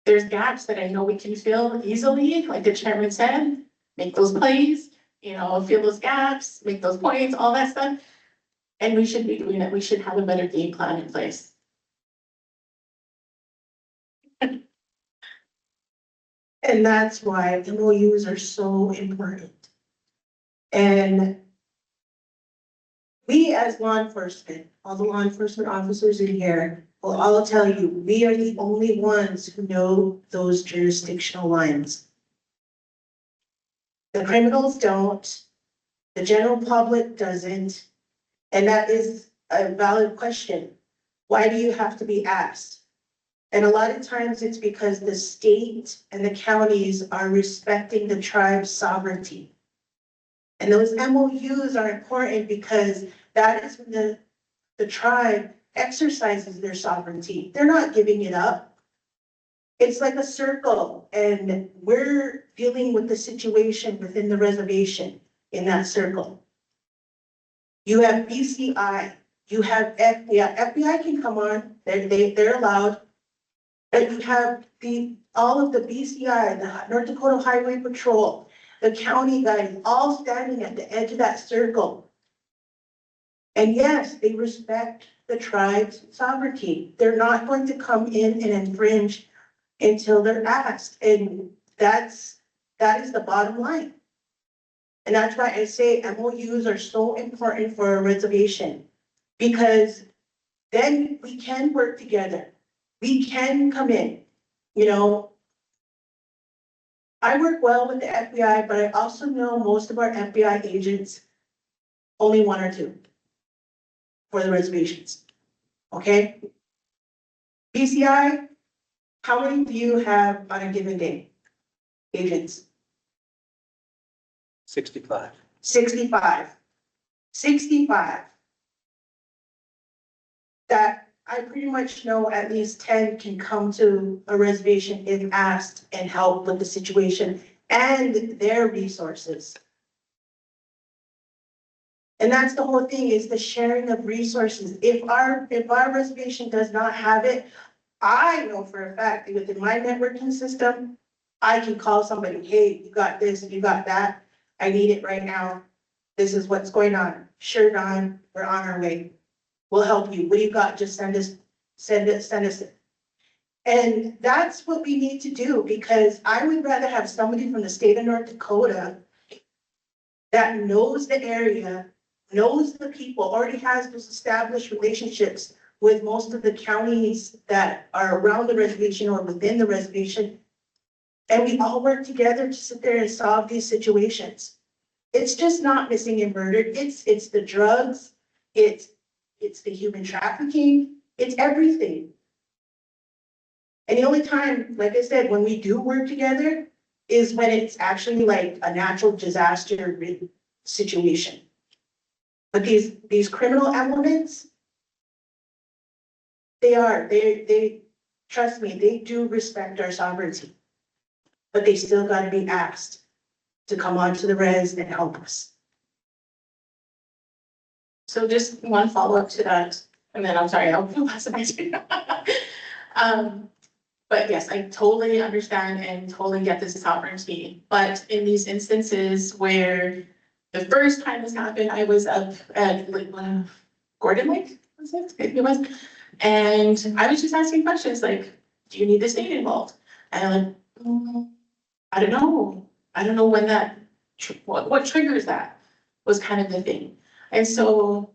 there's gaps that I know we can fill easily, like the chairman said, make those plays, you know, fill those gaps, make those points, all that stuff. And we should be doing it. We should have a better game plan in place. And that's why MOUs are so important. And we as law enforcement, all the law enforcement officers in here, will all tell you, we are the only ones who know those jurisdictional lines. The criminals don't, the general public doesn't, and that is a valid question. Why do you have to be asked? And a lot of times it's because the state and the counties are respecting the tribe's sovereignty. And those MOUs are important because that is when the tribe exercises their sovereignty. They're not giving it up. It's like a circle, and we're dealing with the situation within the reservation in that circle. You have BCI, you have FBI. FBI can come on, they're allowed. And you have all of the BCI, the North Dakota Highway Patrol, the county guys, all standing at the edge of that circle. And yes, they respect the tribe's sovereignty. They're not going to come in and infringe until they're asked. And that is the bottom line. And that's why I say MOUs are so important for a reservation, because then we can work together. We can come in, you know. I work well with the FBI, but I also know most of our FBI agents, only one or two for the reservations, okay? BCI, how many do you have on a given day? Agents? 65. 65. 65. That I pretty much know at least 10 can come to a reservation if asked and help with the situation and their resources. And that's the whole thing, is the sharing of resources. If our reservation does not have it, I know for a fact that within my networking system, I can call somebody, hey, you got this, you got that. I need it right now. This is what's going on. Sure, Don, we're on our way. We'll help you. What do you got? Just send us it. And that's what we need to do, because I would rather have somebody from the state of North Dakota that knows the area, knows the people, already has those established relationships with most of the counties that are around the reservation or within the reservation. And we all work together to sit there and solve these situations. It's just not missing and murdered. It's the drugs, it's the human trafficking, it's everything. And the only time, like I said, when we do work together is when it's actually like a natural disaster situation. But these criminal elements, they trust me, they do respect our sovereignty. But they still gotta be asked to come onto the res and help us. So just one follow-up to that, and then I'm sorry, I'll pass it back to you. But yes, I totally understand and totally get this sovereignty. But in these instances where the first time this happened, I was up at Gordon Lake, was it? It was. And I was just asking questions like, do you need the state involved? And I'm like, I don't know. I don't know when that, what triggers that was kind of the thing. And so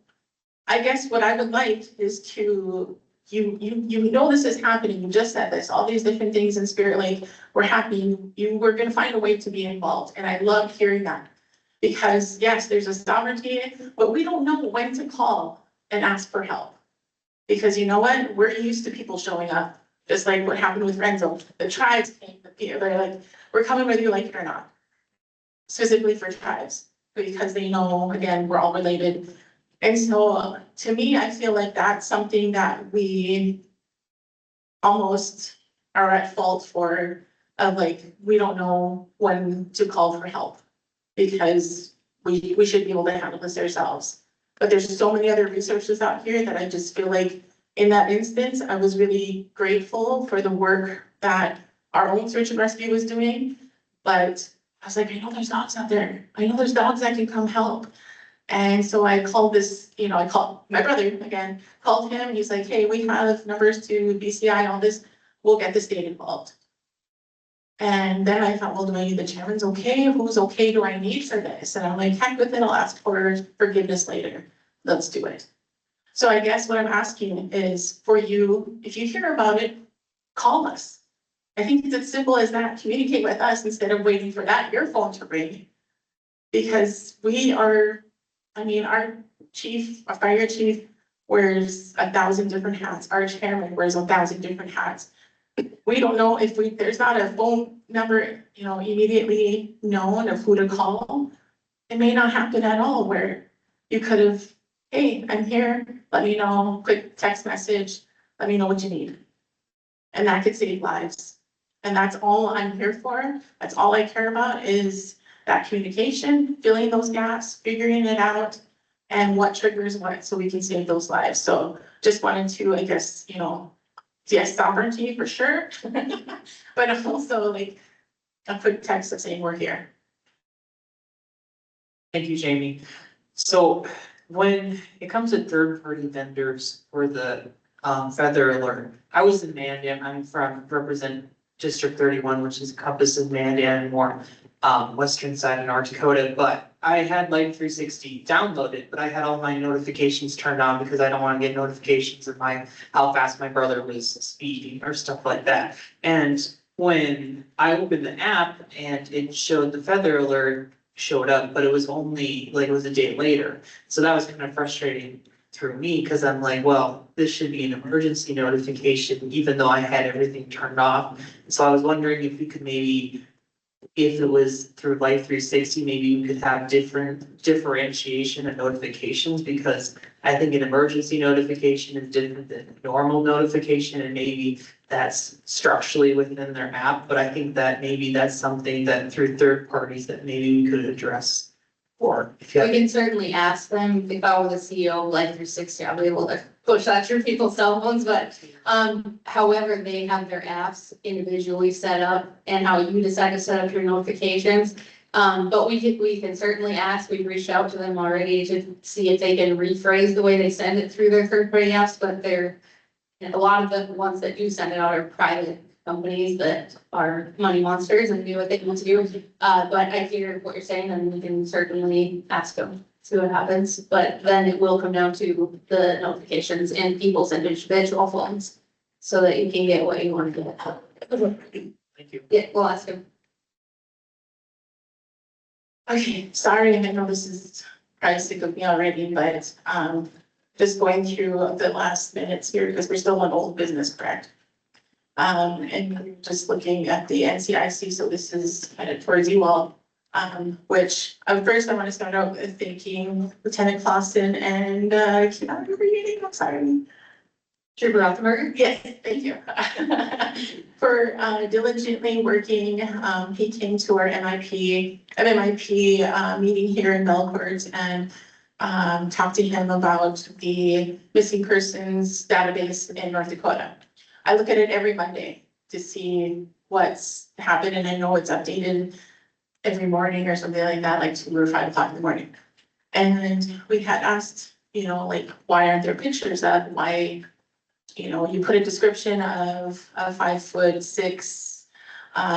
I guess what I would like is to, you know this is happening, you just said this, all these different things in Spirit Lake were happening, you were gonna find a way to be involved, and I love hearing that. Because yes, there's a sovereignty, but we don't know when to call and ask for help. Because you know what, we're used to people showing up, just like what happened with Renzo, the tribes came, they're like, we're coming whether you like it or not. Specifically for tribes, because they know, again, we're all related. And so to me, I feel like that's something that we almost are at fault for, of like, we don't know when to call for help. Because we should be able to handle this ourselves. But there's so many other resources out here that I just feel like in that instance, I was really grateful for the work that our own search and rescue was doing. But I was like, I know there's dogs out there. I know there's dogs that can come help. And so I called this, I called my brother again, called him. He's like, hey, we have numbers to BCI, all this. We'll get the state involved. And then I thought, well, do I need the chairman's okay? Who's okay do I need for this? And I'm like, heck with it, I'll ask for forgiveness later. Let's do it. So I guess what I'm asking is for you, if you hear about it, call us. I think it's as simple as that. Communicate with us instead of waiting for your phone to ring. Because we are, our chief, our fire chief wears 1,000 different hats. Our chairman wears 1,000 different hats. We don't know if there's not a phone number, immediately known of who to call. It may not happen at all where you could have, hey, I'm here, let me know, quick text message, let me know what you need. And that could save lives. And that's all I'm here for. That's all I care about is that communication, filling those gaps, figuring it out, and what triggers what so we can save those lives. So just wanted to, I guess, yes, sovereignty for sure, but also like a quick text of saying we're here. Thank you, Jamie. So when it comes to third-party vendors for the feather alert, I was in Mandan. I'm represent District 31, which is encompasses Mandan and more western side of North Dakota. But I had Life 360 downloaded, but I had all my notifications turned on because I don't want to get notifications of how fast my brother was speeding or stuff like that. And when I opened the app and it showed the feather alert showed up, but it was only like it was a day later. So that was kind of frustrating through me because I'm like, well, this should be an emergency notification, even though I had everything turned off. So I was wondering if we could maybe, if it was through Life 360, maybe we could have different differentiation and notifications, because I think an emergency notification is different than a normal notification, and maybe that's structurally within their app, but I think that maybe that's something that through third parties that maybe we could address. Or if you We have, can certainly ask them. If I were the CEO of Life 360, I'll be able to push that through people's cell phones, but however, they have their apps individually set up and how you decide to set up your notifications. But we can certainly ask. We've reached out to them already to see if they can rephrase the way they send it through their third-party apps, but a lot of the ones that do send it out are private companies that are money monsters and do what they want to do. But I hear what you're saying, and we can certainly ask them, see what happens. But then it will come down to the notifications in people's individual phones so that you can get what you want to get. thank you. Yeah, we'll ask them. Okay, sorry, I know this is probably sick of me already, but just going through the last minutes here because we're still on old business, correct? And just looking at the NCIC, so this is kind of towards you all. Which first I want to start out with thanking Lieutenant Clausen and I cannot remember your name, I'm sorry. Trooper Rothenberger? Yes, thank you. For diligently working. He came to our MIP meeting here in Belcourt and talked to him about the missing persons database in North Dakota. I look at it every Monday to see what's happened, and I know it's updated every morning or something like that, like 2 or 5 o'clock in the morning. And we had asked, like, why aren't there pictures up? Why, you put a description of a 5'6"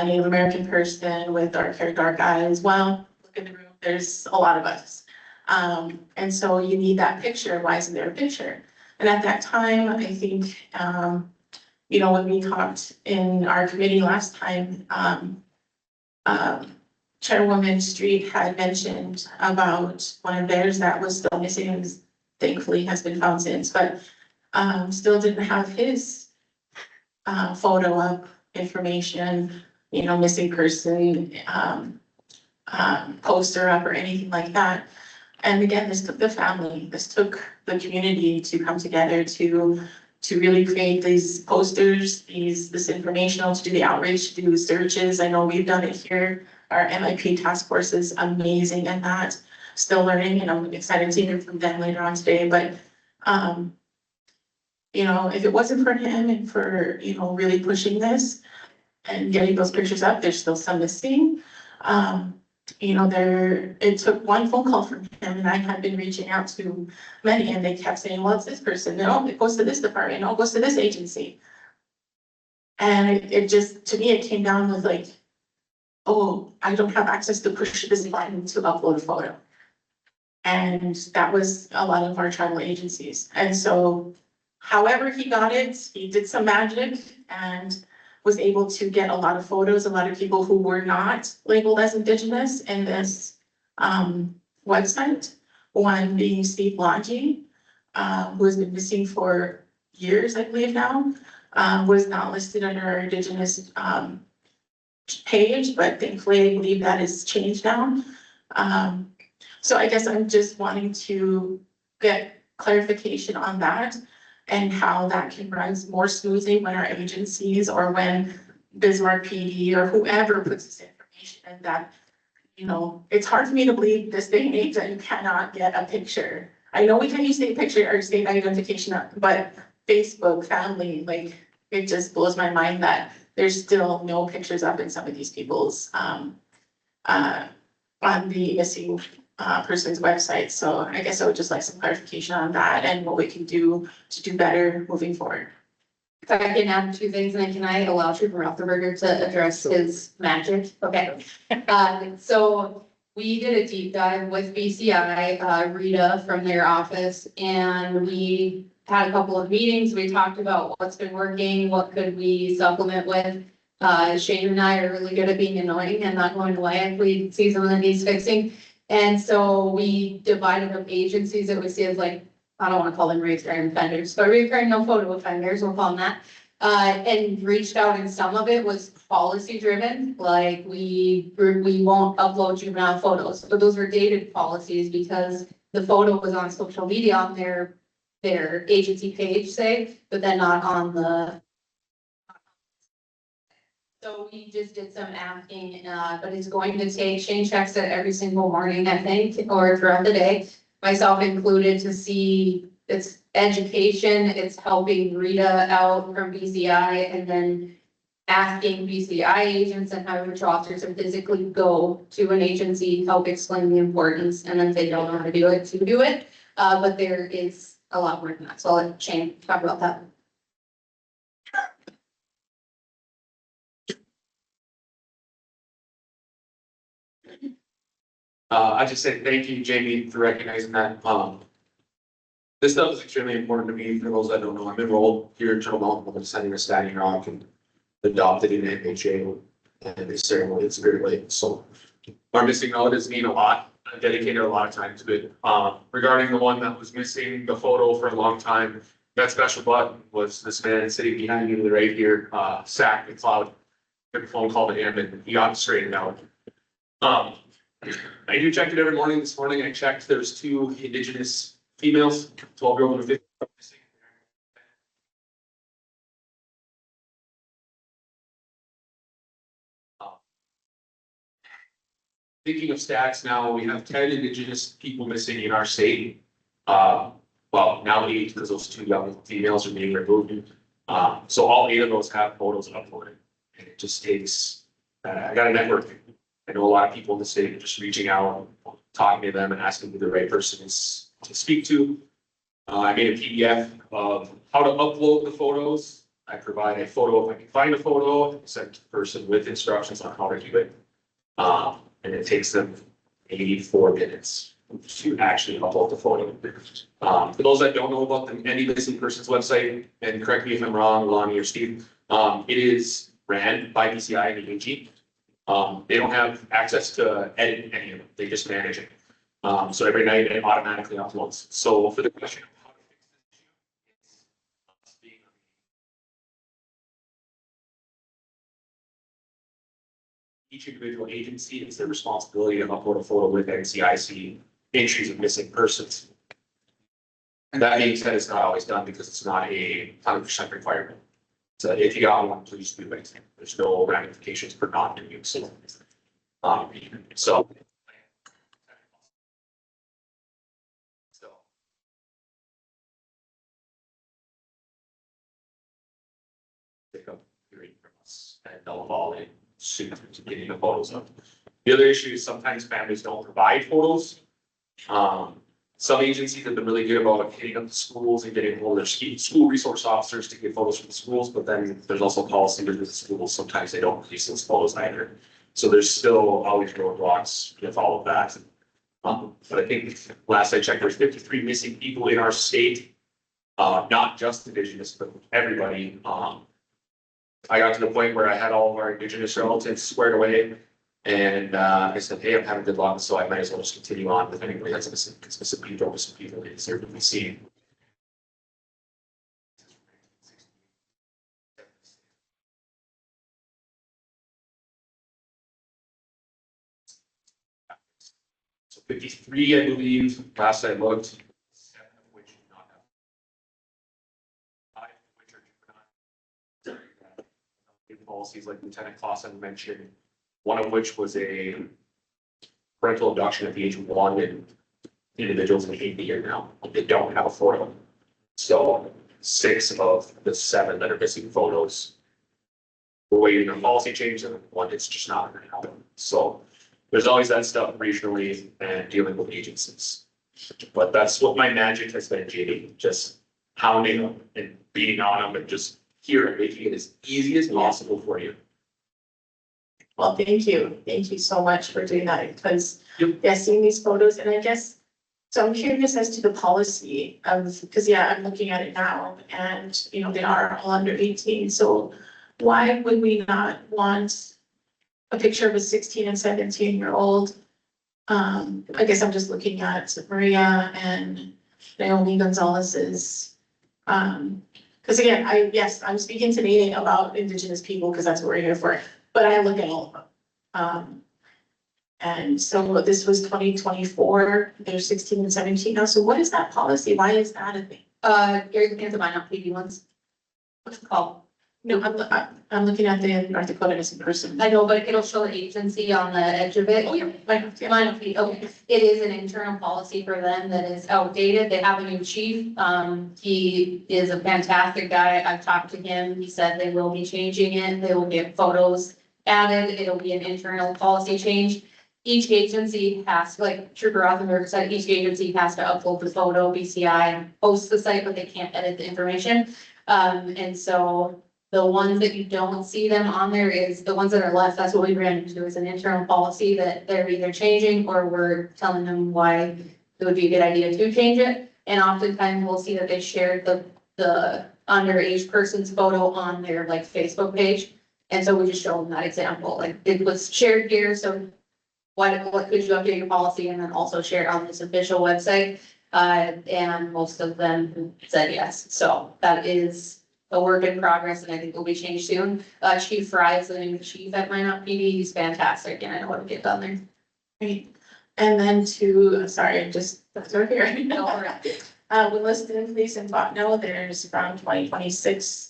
Native American person with dark hair, dark eyes. Well, look in the room, there's a lot of us. And so you need that picture. Why isn't there a picture? And at that time, I think, when we talked in our committee last time, Chairwoman Street had mentioned about one of theirs that was still missing, and thankfully has been found since, but still didn't have his photo up, information, missing person, poster up or anything like that. And again, this took the family, this took the community to come together to really create these posters, this informational, to do the outreach, to do searches. I know we've done it here. Our MIP task force is amazing at that, still learning, and I'm excited to hear from them later on today. But, if it wasn't for him and for, really pushing this, and getting those pictures up. There's still some missing. You know, it took one phone call from him, and I had been reaching out to many, and they kept saying, well, it's this person, no, it goes to this department, no, it goes to this agency. And it just, to me, it came down with like, oh, I don't have access to push this button to upload a photo. And that was a lot of our tribal agencies. And so however he got it, he did some magic and was able to get a lot of photos, a lot of people who were not labeled as Indigenous in this website. One being Steve Longy, who has been missing for years, I believe now, was not listed under our Indigenous page, but thankfully I believe that has changed now. So I guess I'm just wanting to get clarification on that and how that can run more smoothly when our agencies or when Bismarck PD or whoever puts this information in that, you know, it's hard for me to believe this day and age that you cannot get a picture. I know we can use state picture or state identification, but Facebook, family, like, it just blows my mind that there's still no pictures up in some of these people's, on the missing person's website. So I guess I would just like some clarification on that and what we can do to do better moving forward. If I can add two things, and then can I allow Trooper Rothenberger to address his magic? Okay. So we did a deep dive with BCI, Rita from their office, and we had a couple of meetings. We talked about what's been working, what could we supplement with. Shane and I are really good at being annoying and not going away if we see something that needs fixing. And so we divided up agencies that we see as like, I don't want to call them recurring offenders, but recurring no photo offenders, we'll call them that. And reached out, and some of it was policy driven, like we won't upload juvenile photos, but those were dated policies because the photo was on social media on their agency page, say, but then not on the. So we just did some asking, but it's going to take, Shane checks it every single morning, I think, or throughout the day, myself included, to see it's education, it's helping Rita out from BCI, and then asking BCI agents and highway patrol officers to physically go to an agency, help explain the importance, and then if they don't know how to do it, to do it. But there is a lot more than that, so I'll let Shane talk about that. I just say thank you, Jamie, for recognizing that. This stuff is extremely important to me. For those that don't know, I'm enrolled here in Turtle Mountain with Center of Standing Rock and adopted in MHA and this ceremony at Spirit Lake. So our missing relatives mean a lot. I dedicated a lot of time to it. Regarding the one that was missing the photo for a long time, that special button was this man sitting behind me right here, Zach McLeod. Took a phone call to him and he got it straightened out. I do check it every morning. This morning I checked, there's 2 Indigenous females, 12-year-old and 15-year-old missing. Thinking of stats now, we have 10 Indigenous people missing in our state. Well, now 8 because those 2 young females are being removed. So all 8 of those have photos uploaded. And it just takes, I got a network. I know a lot of people in the state just reaching out, talking to them and asking who the right person is to speak to. I made a PDF of how to upload the photos. I provide a photo if I can find a photo, send it to the person with instructions on how to do it. And it takes them 84 minutes to actually upload the photo. For those that don't know about the Any Missing Persons website, and correct me if I'm wrong, Lonnie or Steve, it is ran by BCI and the AG. They don't have access to edit any of them. They just manage it. So every night it automatically uploads. So for the question of how to fix this issue, it's us being each individual agency, it's their responsibility to upload a photo with NCIC entries of missing persons. And that being said, it's not always done because it's not a 100% requirement. So if you got one, please do it. There's no ramifications for not doing so. So. Pick up your months and they'll fall in soon to getting the photos up. The other issue is sometimes families don't provide photos. Some agencies have been really good about hitting up the schools and getting hold of their school resource officers to get photos from the schools, but then there's also policy with the schools. Sometimes they don't release those photos either. So there's still always roadblocks with all of that. But I think last I checked, there's 53 missing people in our state, not just Indigenous, but everybody. I got to the point where I had all of our Indigenous relatives squared away. And I said, hey, I'm having good luck, so I might as well just continue on with anybody that's specific people they deserve to be seen. So 53, I believe, last I looked, 7 of which do not have. 5 of which are juvenile. Policies like Lieutenant Clausen mentioned. One of which was a parental abduction at the age of 1, and individuals in the 8th year now, they don't have a photo. So 6 of the 7 that are missing photos. We're waiting on policy change, and 1 it's just not going to happen. So there's always that stuff regionally and dealing with agencies. But that's what my magic has been, JD, just hounding them and beating on them and just here and making it as easy as possible for you. Well, thank you. Thank you so much for doing that because, Yep. yeah, seeing these photos and I guess, so I'm curious as to the policy of, because yeah, I'm looking at it now and, you know, they are all under 18. So why would we not want a picture of a 16 and 17-year-old? I guess I'm just looking at Maria and Naomi Gonzalez's, because again, I'm speaking today about Indigenous people because that's what we're here for. But I look at all of them. And so this was 2024, they're 16 and 17 now. So what is that policy? Why is that a thing? You're looking at the minor PD ones. What's it called? No, I'm looking at the North Dakota missing person. I know, but it'll show the agency on the edge of it. Oh, yeah. Yeah. Minor PD, okay. It is an internal policy for them that is outdated. They have a new chief. He is a fantastic guy. I've talked to him. He said they will be changing it. They will get photos added. It'll be an internal policy change. Each agency has, like Trooper Rothenberg said, each agency has to upload the photo, BCI, and post the site, but they can't edit the information. And so the ones that you don't see them on there is the ones that are left. That's what we ran into is an internal policy that they're either changing or we're telling them why it would be a good idea to change it. And oftentimes we'll see that they shared the underage person's photo on their like Facebook page. And so we just show them that example, like it was shared here. So what could you update your policy and then also share it on this official website? And most of them said yes. So that is a work in progress and I think will be changed soon. Chief Fry is the new chief at Minot PD. He's fantastic and I know what to get done there. Great. And then sorry, that's over here. We listed police in Botno, there's around 2026.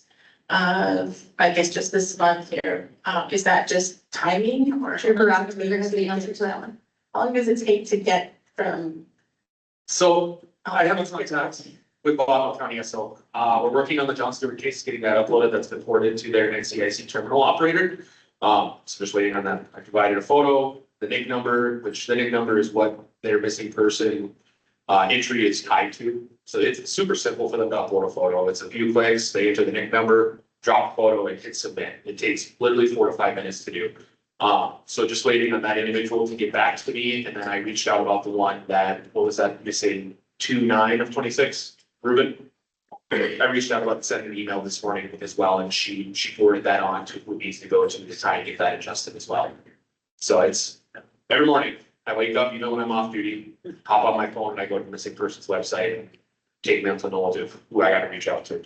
I guess just this month here. Is that just timing or? Trooper Rothenberg has the answer to that one. How long does it take to get from? So I have a contact with Bottle County SO. We're working on the John Stewart case, getting that uploaded. That's been forwarded to their NCIC terminal operator. So just waiting on that. I provided a photo, the NIC number, which the NIC number is what their missing person entry is tied to. So it's super simple for them to upload a photo. It's a few clicks, they enter the NIC number, drop a photo and hit submit. It takes literally 4 to 5 minutes to do. So just waiting on that individual to get back to me. And then I reached out about the one that, what was that missing 2/9 of 26, Ruben? I reached out about sending an email this morning as well, and she forwarded that on to who needs to go to try and get that adjusted as well. So it's every morning I wake up, you know, when I'm off duty, hop on my phone and I go to the missing person's website and take mental knowledge of who I got to reach out to.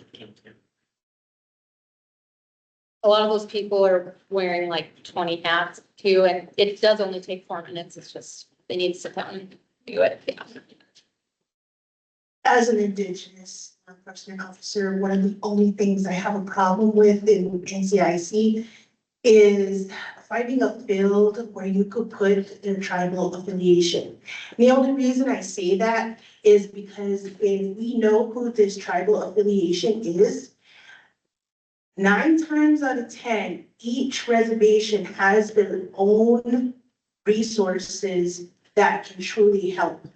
A lot of those people are wearing like 20 hats too, and it does only take 4 minutes. It's just, they need to sit down and do it. Yeah. As an Indigenous enforcement officer, one of the only things I have a problem with in NCIC is finding a field where you could put their tribal affiliation. The only reason I say that is because if we know who this tribal affiliation is, 9 times out of 10, each reservation has their own resources that can truly help.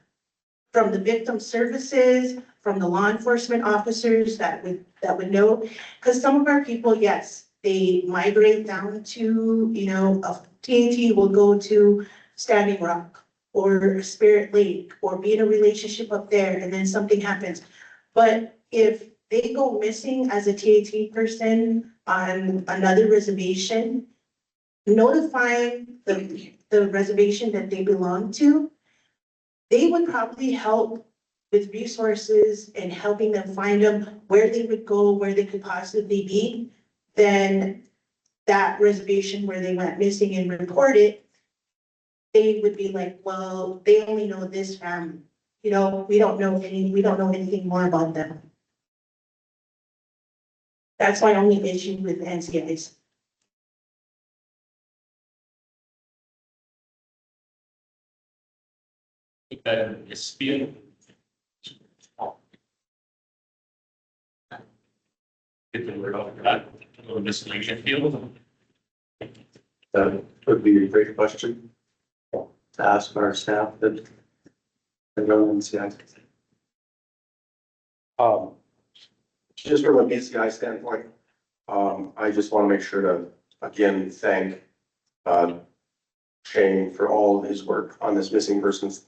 From the victim services, from the law enforcement officers that would know, because some of our people, yes, they migrate down to, a TAT will go to Standing Rock or Spirit Lake, or be in a relationship up there, and then something happens. But if they go missing as a TAT person on another reservation, notifying the reservation that they belong to, they would probably help with resources and helping them find them where they would go, where they could possibly be, than that reservation where they went missing and reported. They would be like, well, they only know this family. We don't know anything more about them. That's my only issue with NCIs. That is being. Get the word out that, this leadership field. That would be a great question to ask our staff that. Just from a BCI standpoint, I just want to make sure to, again, thank, Shane for all of his work on this missing persons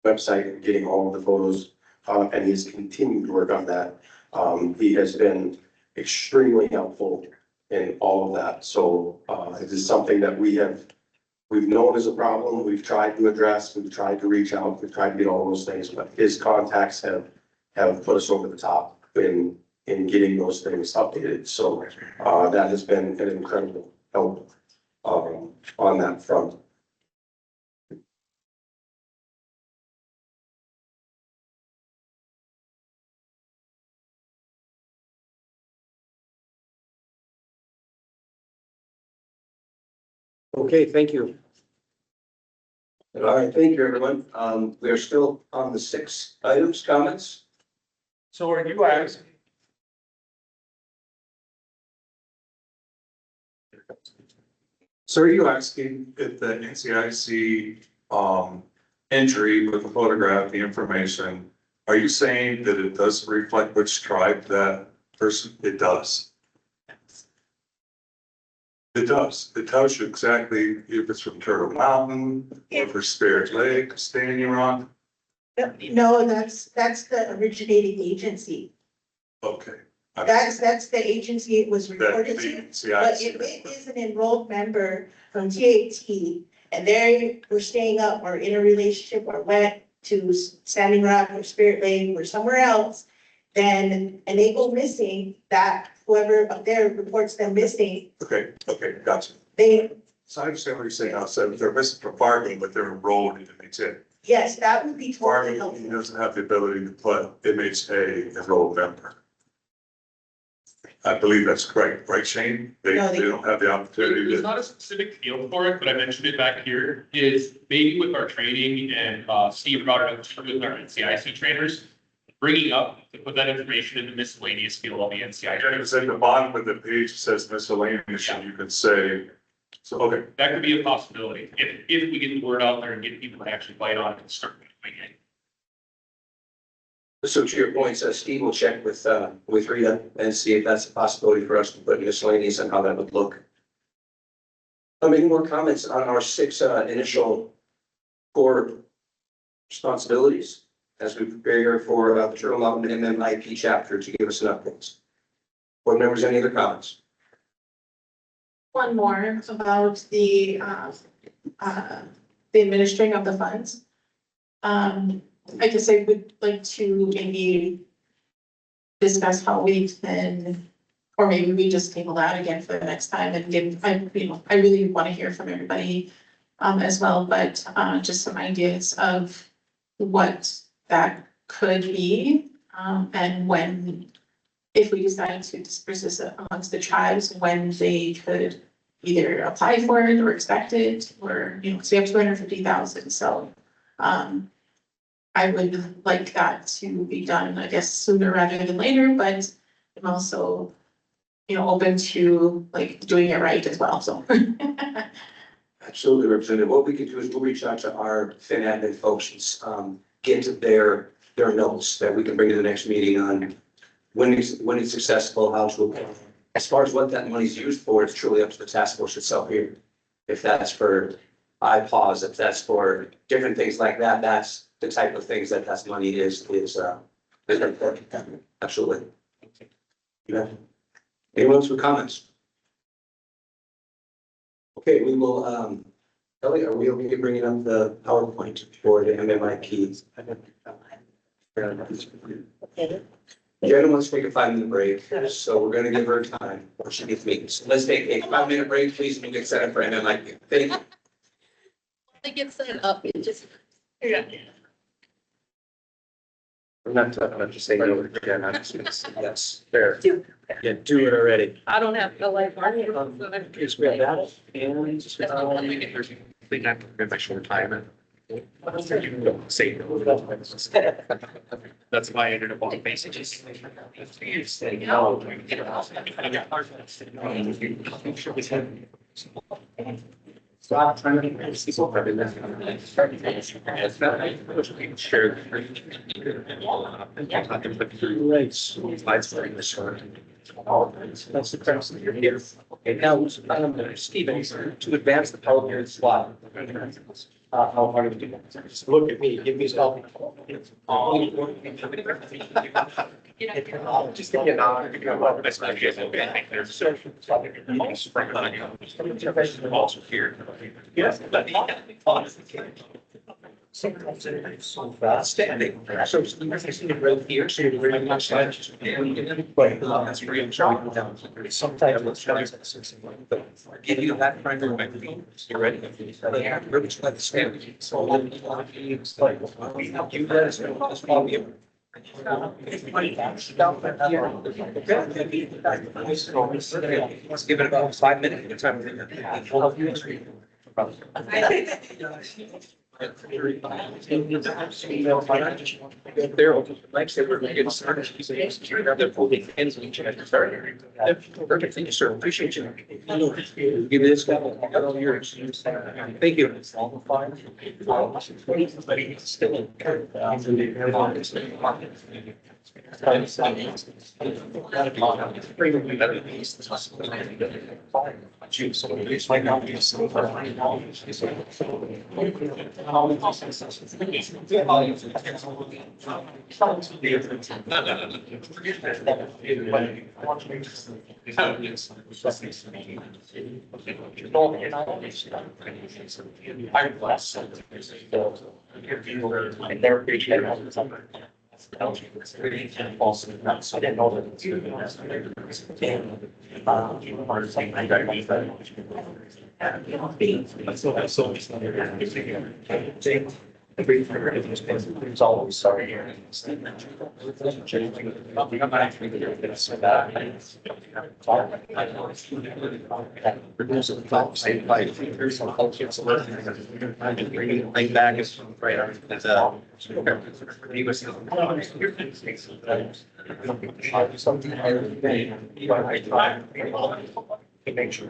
website and getting all of the photos, and he's continued to work on that. He has been extremely helpful in all of that. So, it is something that we've known is a problem. We've tried to address, we've tried to reach out, we've tried to get all those things, but his contacts have put us over the top in getting those things updated. So, that has been an incredible help, on that front. Okay, thank you. All right, thank you, everyone. We are still on the 6 items, comments. So are you asking? So are you asking if the NCIC, entry with the photograph, the information, are you saying that it does reflect which tribe that person? It does. It does. It tells you exactly if it's from Turtle Mountain, or for Spirit Lake, Standing Rock. No, that's the originating agency. Okay. That's the agency it was reported to. But if it is an enrolled member from TAT and they were staying up or in a relationship or went to Standing Rock or Spirit Lake or somewhere else, then, and they go missing, that whoever up there reports them missing, Okay, gotcha. So I understand what you're saying now. So if they're missing from farming, but they're enrolled in MHA. yes, that would be totally Farming, helpful. he doesn't have the ability to put MHA enrolled member. I believe that's correct, right, Shane? They don't have the opportunity There's to. not a specific field for it, but I mentioned it back here, is maybe with our training and, Steve brought it up too with our NCIC trainers, bringing up to put that information in the miscellaneous field on the NCIC. It's at the bottom of the page says miscellaneous, and you can say, so, okay. That could be a possibility, if we get the word out there and get people to actually bite on it and start doing it. So to your point, Steve will check with Rita and see if that's a possibility for us to put miscellaneous and how that would look. Any more comments on our 6 initial core responsibilities as we prepare for the Turtle Mountain MIP chapter to give us an update? Board members, any other comments? One more about the administering of the funds. I guess I would like to maybe discuss how we can, or maybe we just table that again for the next time and give, I really want to hear from everybody as well, but just some ideas of what that could be, and when, if we decide to disperse this amongst the tribes, when they could either apply for it or expect it, or, so we have 250,000, so I would like that to be done, I guess, sooner rather than later, but I'm also open to like doing it right as well, so. Absolutely, Representative. What we could do is we'll reach out to our FinAdmin folks, get their notes that we can bring to the next meeting on when it's accessible, how to apply. As far as what that money's used for, it's truly up to the task force itself here. If that's for iPause, if that's for different things like that, that's the type of things that money is important. Absolutely. Yeah. Anyone else with comments? Okay, we will, Ellie, are we okay bringing up the PowerPoint for the MMIP? Jenna wants to take a 5-minute break, so we're gonna give her time, or she gets me. So let's take a 5-minute break, please, and we'll get set up for MMIP. Thank you. To get set up, it just. Yeah. I'm not just saying no to Jen, I'm just gonna say yes. There. Yeah, do it already. I don't have to like. Case we have that, and. think I'm in my short time. Say no. That's why I ended up on messages. So I'm trying to get people probably left. Sure. Right. Slides for this one. That's the premise of your here. Okay, now, Stephen, to advance the PowerPoint slide. How hard to do that? Just look at me, give me some. Just give me a nod. Also here. Yes. Sometimes it's so fast standing. So you're right here, so you're very much. That's pretty down. Sometimes let's try to. Give you that primary. You're ready. Really try to stand. So you guys know this probably. Let's give it about 5 minutes. There, like I said, we're getting started. They're pulling pins and each other. Perfect. Thank you, sir. Appreciate you. Give me this guy. I got all yours. Thank you. Still in. I didn't know that. It's always sorry here. Back is right on. He was. Make sure.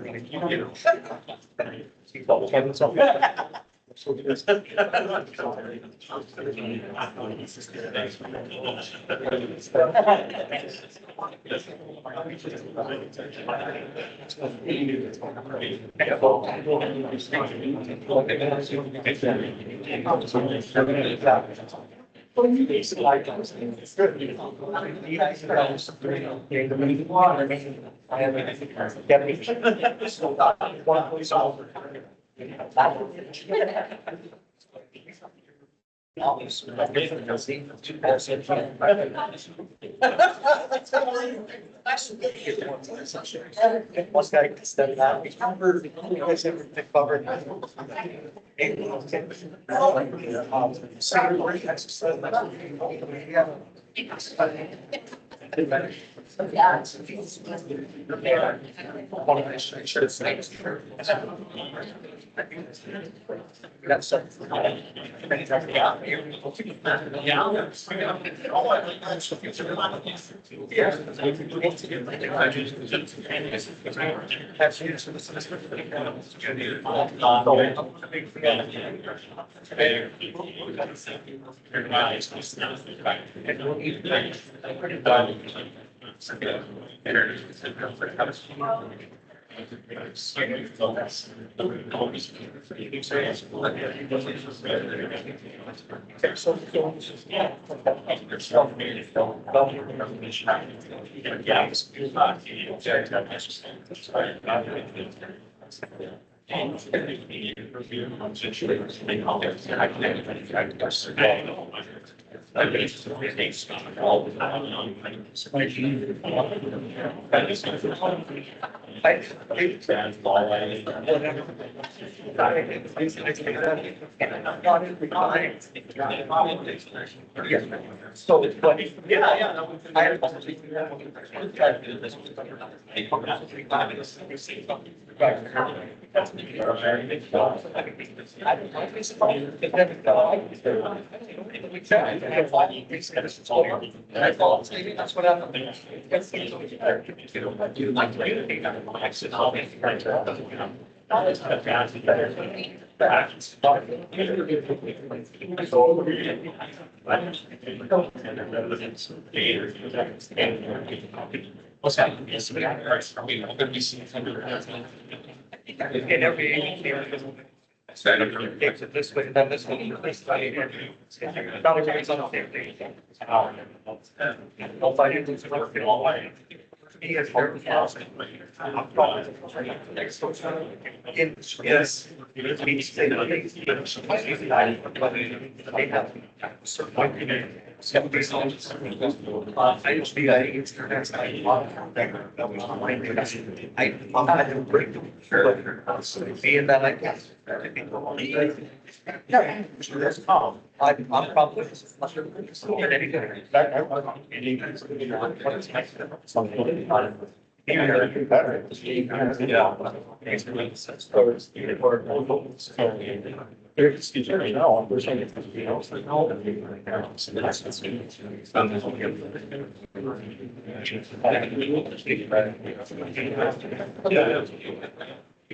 So it's funny. Yeah. That's what happened. What's happening? Yes, we are we going to be seeing some of in every takes it this way, then this way, this way. Probably takes on the same thing. Don't find it all way. He is very fast. Yes. I used to be like, it's the next time. Being that I guess. Yeah. I'm probably.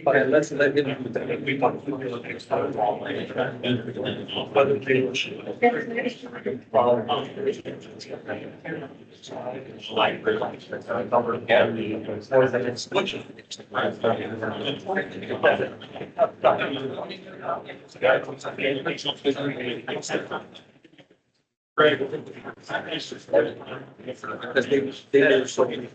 But let's let him. We talk to the next time. Whether they. Right. Because they are so many.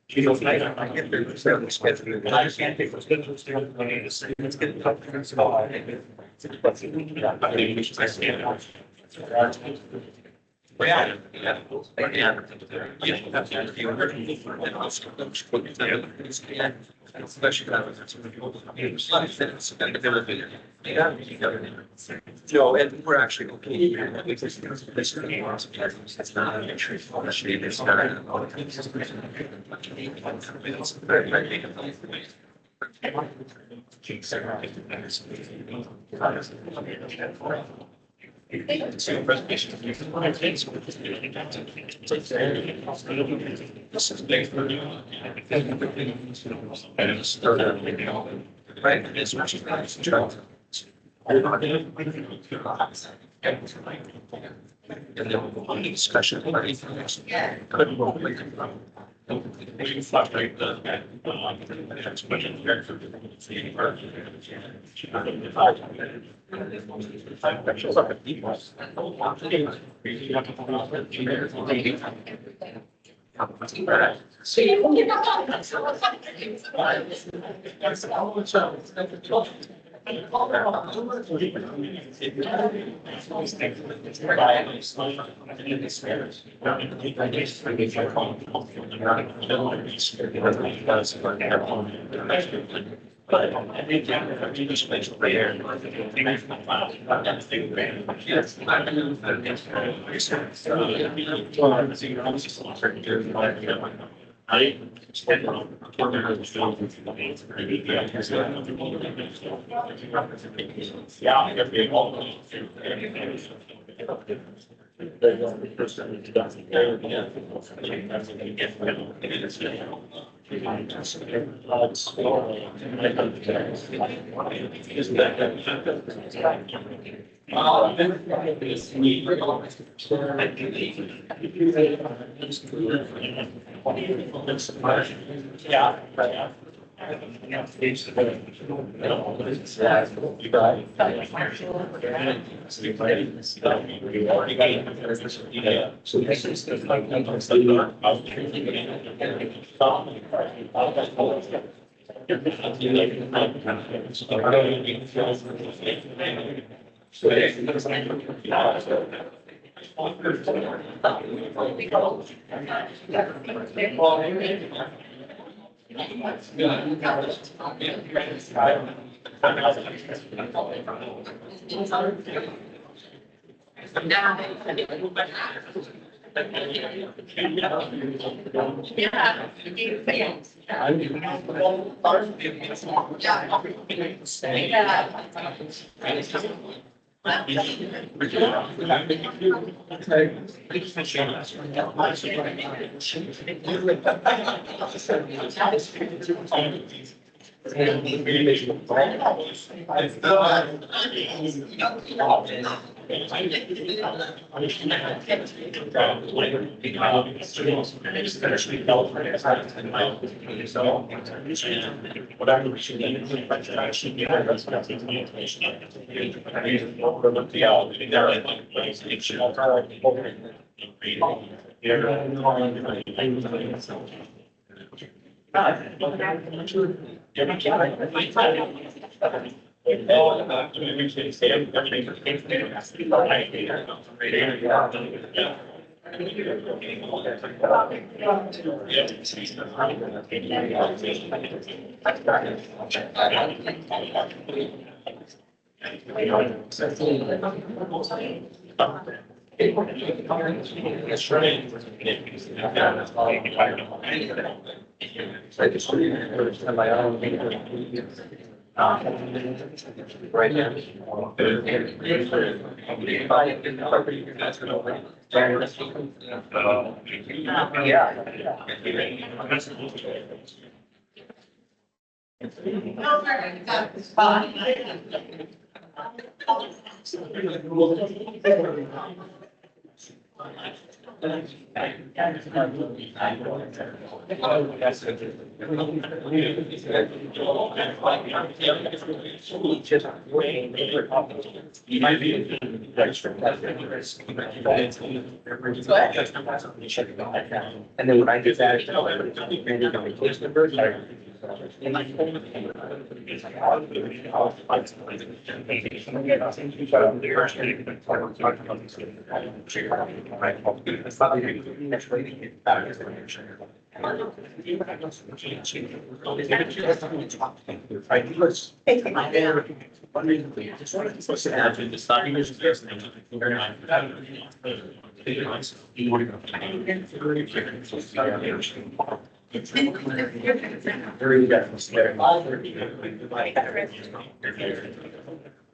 She goes, I get there, the schedule. I can't take those schedule. Let's get yeah. No, and we're actually okay. It's not an entry for it's not. Right, it's much and then we'll discussion. Frustrate the. But I think you just place it there. And then when I do that, maybe the case number.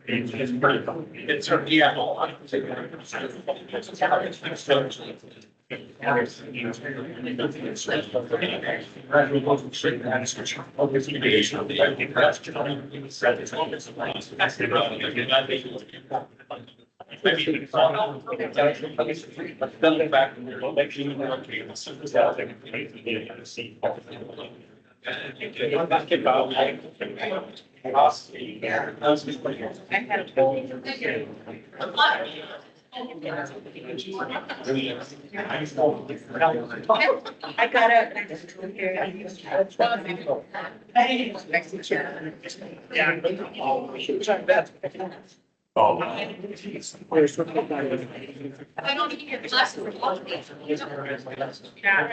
It's certainly, yeah. I got it. I just told you. Yeah. Oh. I don't need your glasses for all of these. Yeah,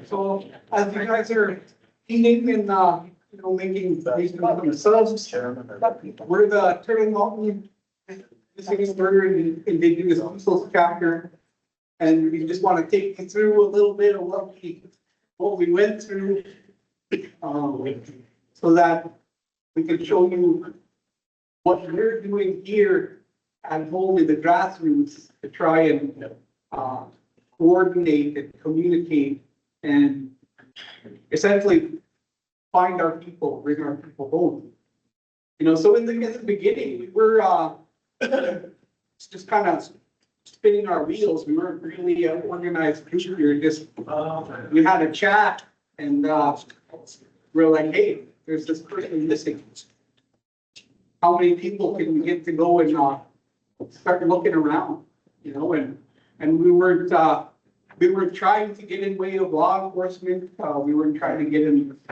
So as you guys are eating and, making subs, we're the Turtle Mountain Missing Murder and Indigenous Peoples chapter. And we just want to take you through a little bit of what we went through. So that we can show you what we're doing here at home in the grassroots to try and, coordinate and communicate and essentially find our people, bring our people home. So in the beginning, we were, just kind of spinning our wheels. We weren't really an organized group. We were just, we had a chat and, we're like, hey, there's this person missing. How many people can we get to go and, start looking around, and we weren't trying to get in way of law enforcement. We weren't trying to get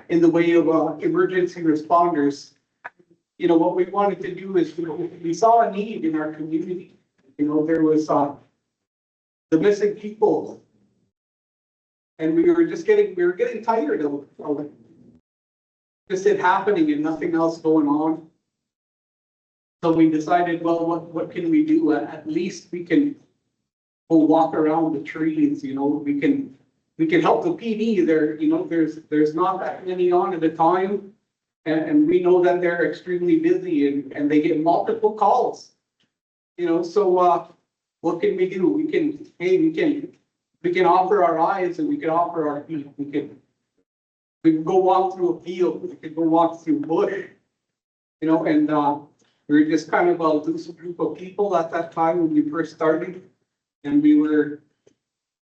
in the way of, emergency responders. What we wanted to do is we saw a need in our community. There was, the missing people. And we were getting tired of just it happening and nothing else going on. So we decided, well, what can we do? At least we can go walk around the trees, we can help the PD there, there's not that many on at a time. And we know that they're extremely busy and they get multiple calls. So what can we do? We can offer our eyes and we can offer our feet. We can go walk through a field, we can go walk through bush, and we were just kind of a loose group of people at that time when we first started. And we were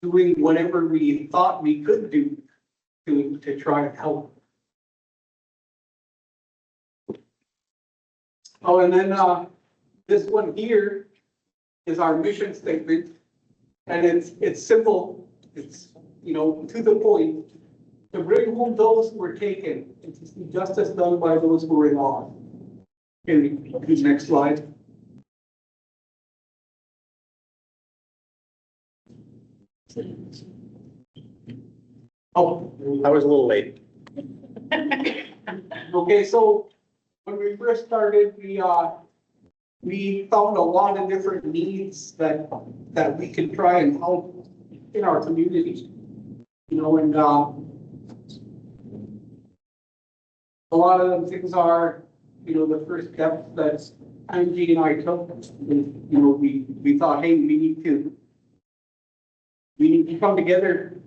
doing whatever we thought we could do to try and help. Oh, and then this one here is our mission statement. And it's simple. It's, to the point. To bring home those who were taken and to see justice done by those who were lost. Okay, next slide. Oh, I was a little late. okay, so when we first started, we found a lot of different needs that we can try and help in our community. And a lot of the things are, the first steps that Angie and I took. We thought, hey, we need to come together.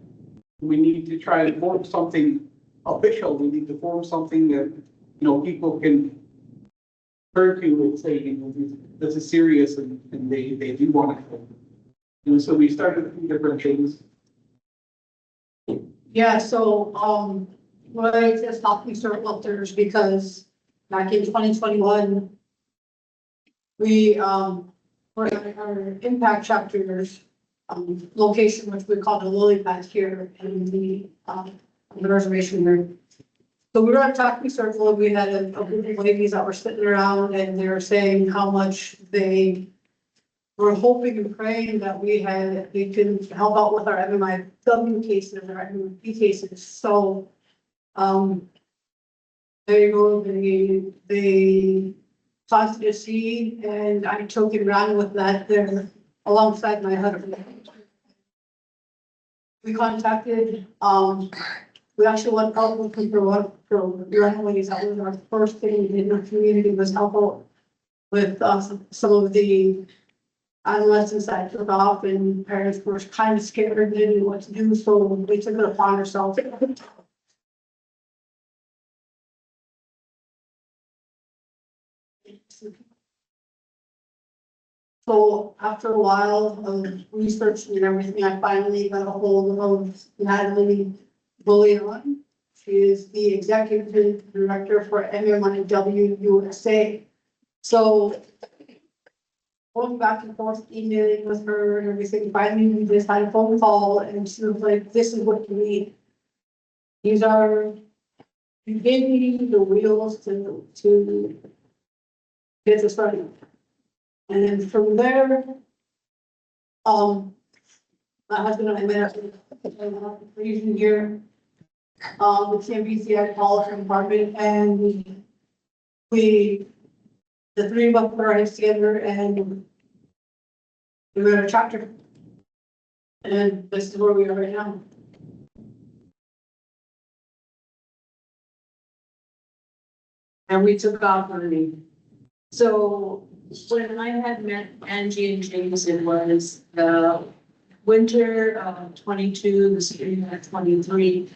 We need to try and form something official. We need to form something that, people can turn to and say, this is serious and they do want to. So we started a few different things. Yeah, so, what I just helped me start filters because back in 2021, we, were at our impact chapters, location, which we call the lily pad here in the reservation room. So we were at talking circle and we had a group of ladies that were sitting around and they were saying how much they were hoping and praying that we could help out with our MIPTF cases or MIP cases. So, they planted a seed and I took and ran with that there alongside my husband. We contacted, we actually went out looking for runaways. That was our first thing we did in our community was help out with some of the adolescents that took off and parents were kind of scared and didn't know what to do. So we took it upon ourselves. So after a while of researching and everything, I finally got a hold of Natalie Bullion. She is the executive director for MIPTF USA. So going back and forth, emailing with her and everything. Finally, we just had a phone call and she was like, this is what you need. These are, you gave me the wheels to get this running. And then from there, my husband and I met up with Asian year, with CMBCI Policy Department, and we, the three of us put our heads together and we wrote a chapter. And this is where we are right now. And we took off running. So when I had met Angie and James, it was the winter of 22, the spring of 23.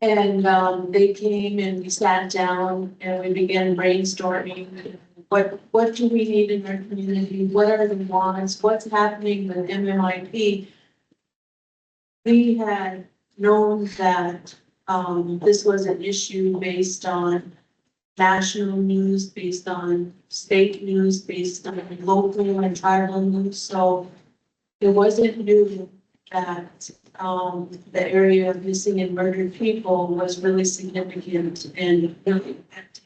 And they came and we sat down and we began brainstorming. What do we need in our community? What are the wants? What's happening with MMIP? We had known that this was an issue based on national news, based on state news, based on local and tribal news. So it wasn't new that the area of missing and murdered people was really significant and really impacting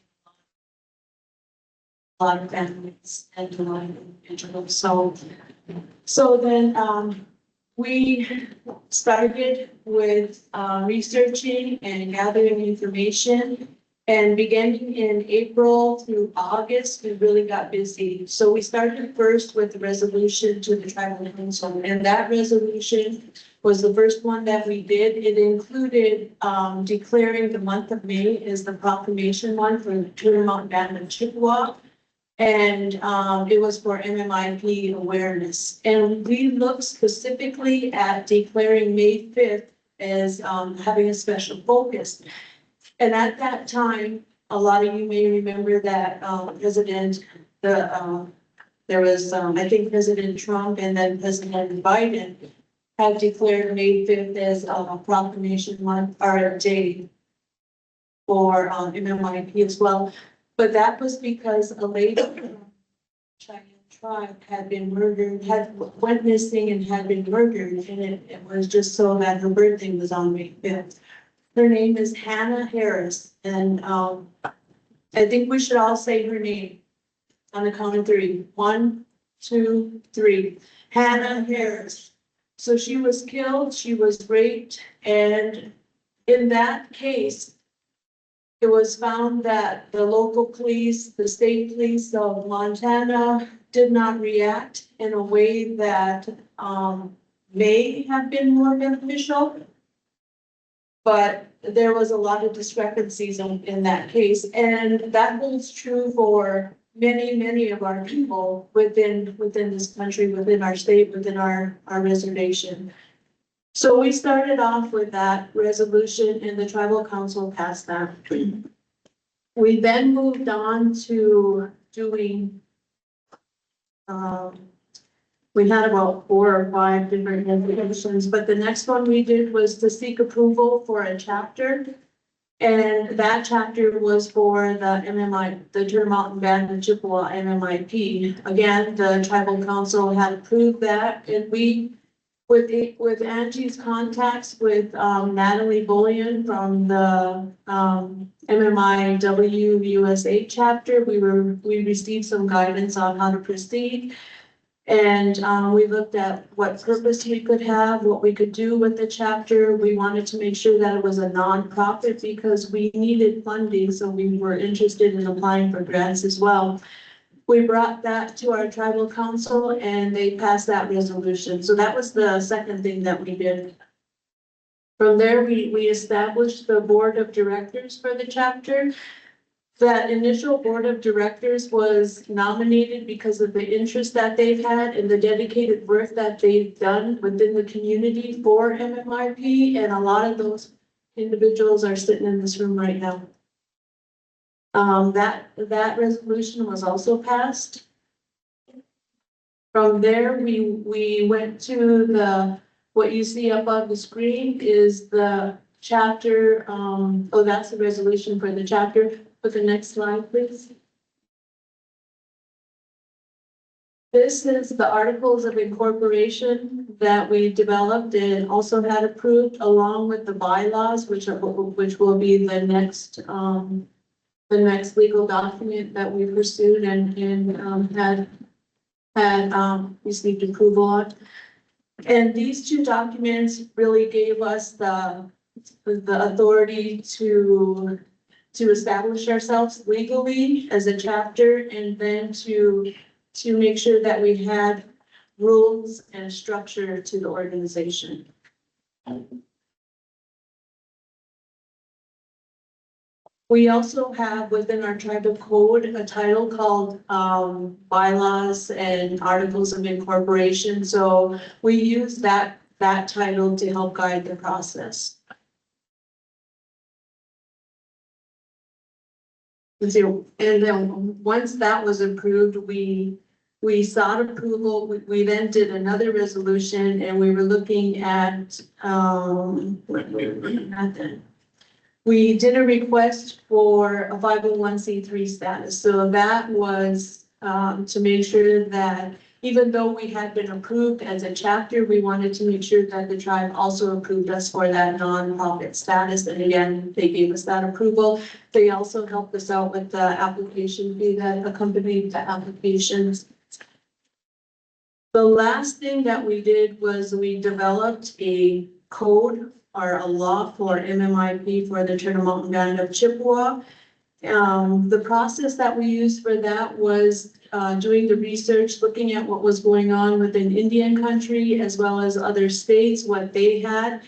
a lot of families and a lot of individuals. So then we started with researching and gathering information. And beginning in April through August, we really got busy. So we started first with the resolution to the tribal council, and that resolution was the first one that we did. It included declaring the month of May as the proclamation month for the Turtle Mountain Band of Chippewa. And it was for MMIP awareness. And we looked specifically at declaring May 5th as having a special focus. And at that time, a lot of you may remember that there was, I think President Trump and then President Biden had declared May 5th as a proclamation month or a day for MMIP as well. But that was because a lady from Cheyenne tribe had been murdered, went missing and had been murdered. And it was just so that her birthday was on May 5th. Her name is Hannah Harris, and I think we should all say her name on the count of 3. 1, 2, 3. Hannah Harris. So she was killed, she was raped, and in that case, it was found that the local police, the state police of Montana did not react in a way that may have been more beneficial. But there was a lot of discrepancies in that case, and that holds true for many of our people within this country, within our state, within our reservation. So we started off with that resolution and the tribal council passed that. We then moved on to doing, we had about 4 or 5 different resolutions, but the next one we did was to seek approval for a chapter. And that chapter was for the the Turtle Mountain Band of Chippewa MMIP. Again, the tribal council had approved that, and we, with Angie's contacts with Natalie Bullion from the MMIW USA chapter, we received some guidance on how to proceed. And we looked at what purpose we could have, what we could do with the chapter. We wanted to make sure that it was a nonprofit because we needed funding, so we were interested in applying for grants as well. We brought that to our tribal council and they passed that resolution. So that was the second thing that we did. From there, we established the board of directors for the chapter. That initial board of directors was nominated because of the interest that they've had and the dedicated work that they've done within the community for MMIP. And a lot of those individuals are sitting in this room right now. That resolution was also passed. From there, we went to what you see up on the screen is the chapter, oh, that's the resolution for the chapter. Put the next slide, please. This is the articles of incorporation that we developed and also had approved along with the bylaws, which will be the next legal document that we pursued and had received approval on. And these two documents really gave us the authority to establish ourselves legally as a chapter and then to make sure that we had rules and structure to the organization. We also have within our tribal code a title called bylaws and articles of incorporation. So we use that title to help guide the process. And then once that was approved, we sought approval. We then did another resolution and we were looking at, we did a request for a 501c3 status. So that was to make sure that even though we had been approved as a chapter, we wanted to make sure that the tribe also approved us for that nonprofit status. And again, they gave us that approval. They also helped us out with the application fee that accompanied the applications. The last thing that we did was we developed a code or a law for MMIP for the Turtle Mountain Band of Chippewa. The process that we used for that was doing the research, looking at what was going on within Indian country as well as other states, what they had.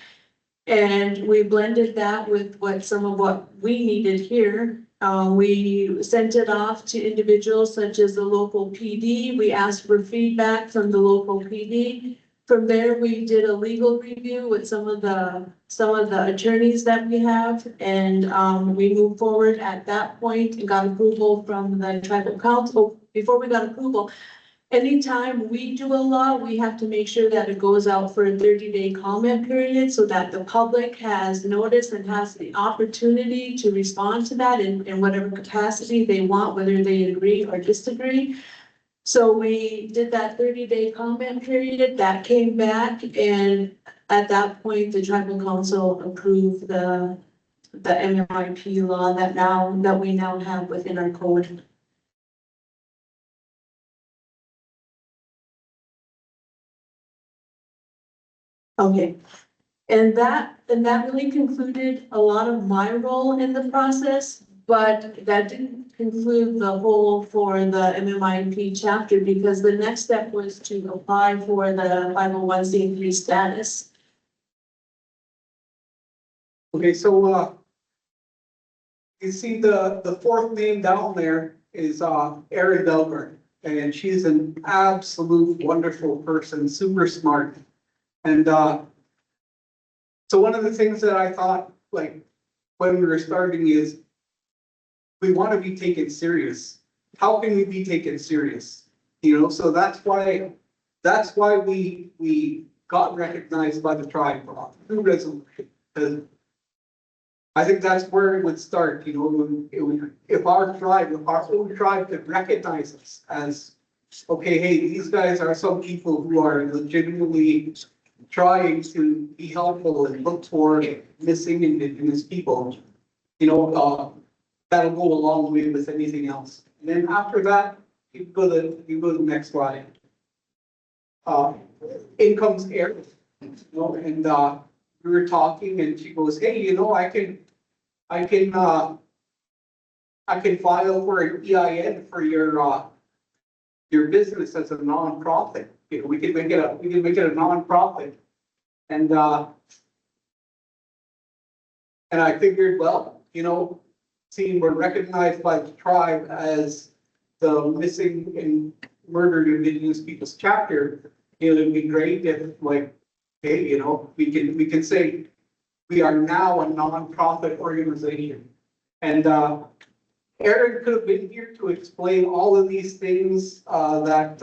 And we blended that with some of what we needed here. We sent it off to individuals such as the local PD. We asked for feedback from the local PD. From there, we did a legal review with some of the attorneys that we have, and we moved forward at that point and got approval from the tribal council. Before we got approval, anytime we do a law, we have to make sure that it goes out for a 30-day comment period so that the public has notice and has the opportunity to respond to that in whatever capacity they want, whether they agree or disagree. So we did that 30-day comment period, that came back, and at that point, the tribal council approved the MIP law that we now have within our code. Okay, and that really concluded a lot of my role in the process, but that didn't conclude the whole for the MMIP chapter because the next step was to apply for the 501c3 status. Okay, so you see the fourth name down there is Erin Delbert, and she's an absolute wonderful person, super smart. And so one of the things that I thought, like, when we were starting is we want to be taken serious. How can we be taken serious? You know, so that's why we got recognized by the tribe through resolution. Because I think that's where it would start, you know, if our own tribe could recognize us as, okay, hey, these guys are some people who are legitimately trying to be helpful and look for missing Indigenous people, you know, that'll go a long way with anything else. And then after that, you go to the next slide. In comes Erin, you know, and we were talking, and she goes, "Hey, you know, I can file for an EIN for your business as a nonprofit. You know, we can make it a nonprofit." And I figured, well, you know, seeing we're recognized by the tribe as the missing and murdered Indigenous peoples chapter, you know, it'd be great if, like, hey, you know, we can say we are now a nonprofit organization. And Erin could have been here to explain all of these things that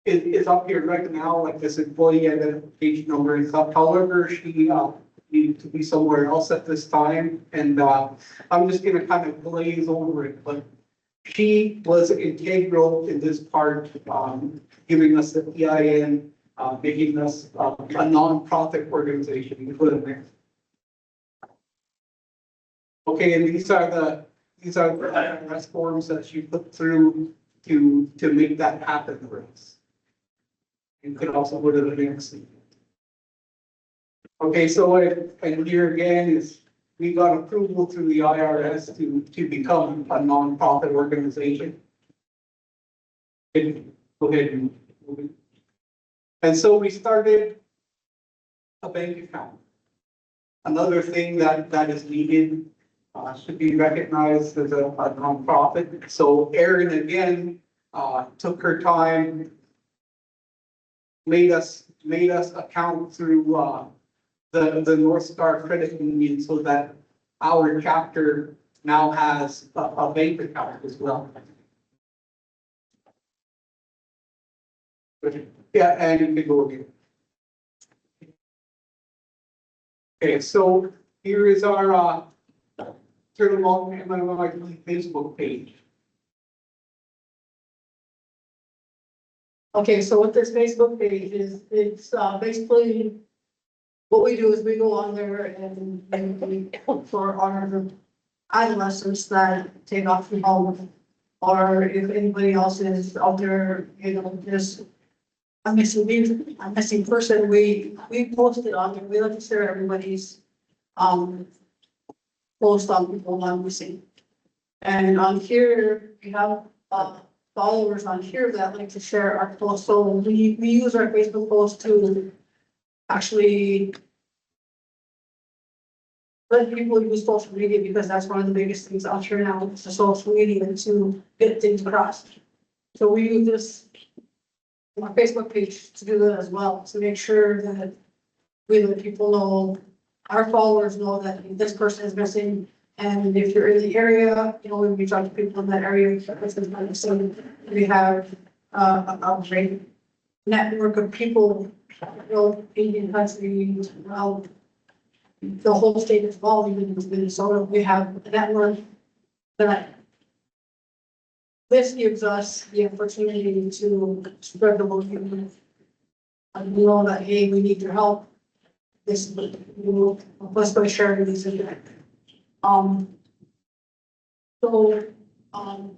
is up here right now, like this employee identification number and stuff. However, she needed to be somewhere else at this time, and I'm just gonna kind of glaze over it. But She was integral in this part, giving us the EIN, making us a nonprofit organization. You put it there. Okay, and these are the IRS forms that she put through to make that happen for us. You could also go to the next. Okay, so and here again is, we got approval through the IRS to become a nonprofit organization. Go ahead. And so we started a bank account. Another thing that is needed, should be recognized as a nonprofit. So Erin again, took her time, made us account through, the North Star Credit Union so that our chapter now has a bank account as well. Yeah, and you can go again. Okay, so here is our Turtle Mountain MIPTF Facebook page. Okay, so what this Facebook page is, it's basically, what we do is we go on there and we look for our adolescents that take off from home. Or if anybody else is out there, you know, just a missing person, we post it on there. We like to share everybody's post on people not missing. And on here, we have followers on here that like to share our posts. So we use our Facebook post to actually let people use social media, because that's one of the biggest things out here now, is the social media to get things across. So we use this, our Facebook page, to do that as well, to make sure that we let people know, our followers know that this person is missing. And if you're in the area, you know, we reach out to people in that area. So we have a great network of people, you know, Indian country, well, the whole state is involved, even in Minnesota. We have a network that this gives us the opportunity to spread the word. And we know that, hey, we need your help. This will help us by sharing these events.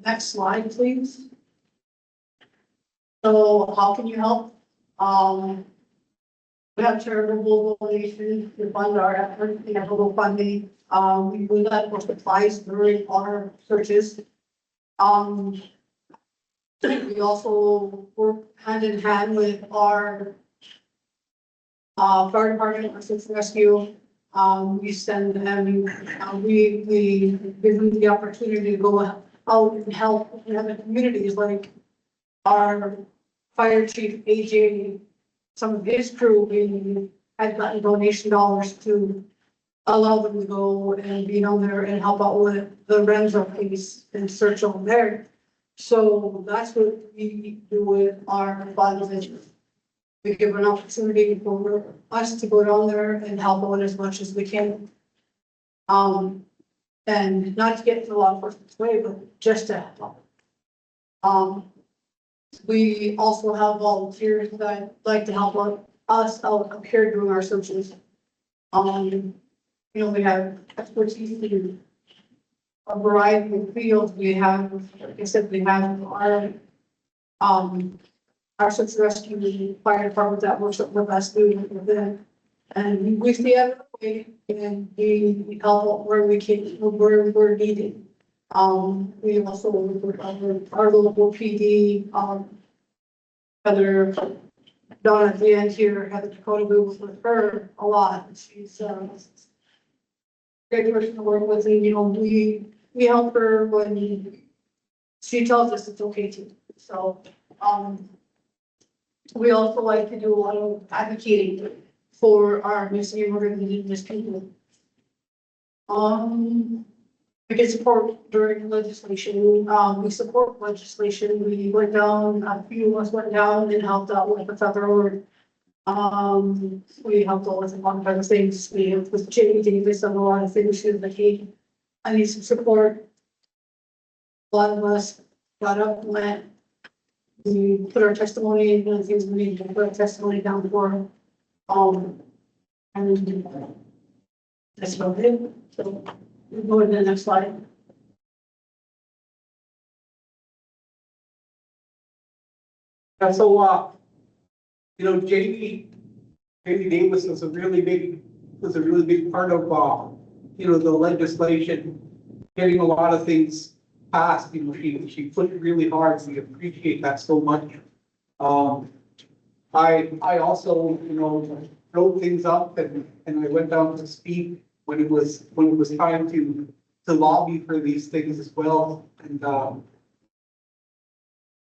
Next slide, please. So how can you help? We have charitable donations to fund our efforts. We have little funding. We let for supplies during our searches. We also work hand in hand with our fire department, our search and rescue. We send them, we give them the opportunity to go out and help in other communities, like our fire chief, AJ, some of his crew, we had gotten donation dollars to allow them to go and be on there and help out with the rental piece and search on there. So that's what we do with our funds. We give an opportunity for us to go down there and help out as much as we can. And not to get in the law enforcement's way, but just to help. We also have volunteers that like to help us out up here doing our searches. You know, we have expertise in a variety of fields. We have, like I said, we have our search and rescue fire department that works with us doing with them. And we stay out of the way and we help where we can, where we're needed. We also work with our local PD, Heather, Dawn at the end here, Heather Dakota, we work with her a lot. She's great person to work with, and you know, we help her when she tells us it's okay to. So, we also like to do a lot of advocating for our missing and murdered Indigenous people. We get support during legislation. We support legislation. We went down, a few of us went down and helped out with the federal. We helped out with a lot of other things. We helped with Jamie Davis on a lot of things. She was like, hey, I need some support. lot of us got up and went. We put our testimony in, the things we need to put our testimony down for, and that's about it. So, we'll go to the next slide. So, Jamie Davis was a really big part of, the legislation, getting a lot of things passed. She put it really hard. We appreciate that so much. I also, wrote things up and I went down to speak when it was time to lobby for these things as well. And,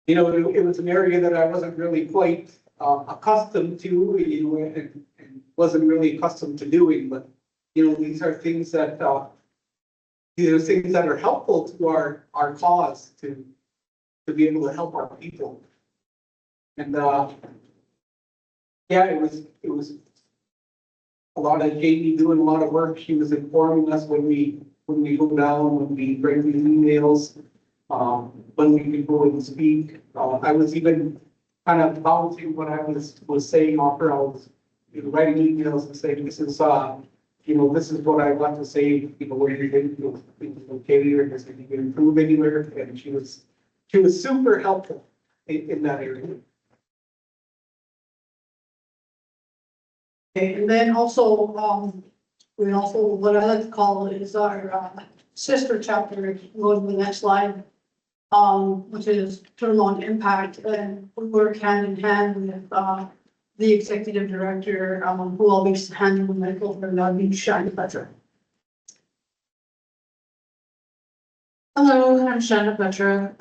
it was an area that I wasn't really quite accustomed to, and wasn't really accustomed to doing, but, these are things that, things that are helpful to our cause to be able to help our people. And, yeah, it was a lot of Jamie doing a lot of work. She was informing us when we go down, when we bring these emails, when we can go and speak. I was even kind of bouncing what I was saying after I was writing emails and saying, this is what I want to say, where you think it's okay, or does it need to improve anywhere? And she was super helpful in that area. And then also, what I like to call it is our sister chapter, go to the next slide, which is Turn on Impact, and we work hand in hand with the executive director, who will be handling the medical for that being Shani Petra. Hello, I'm Shanda Petra,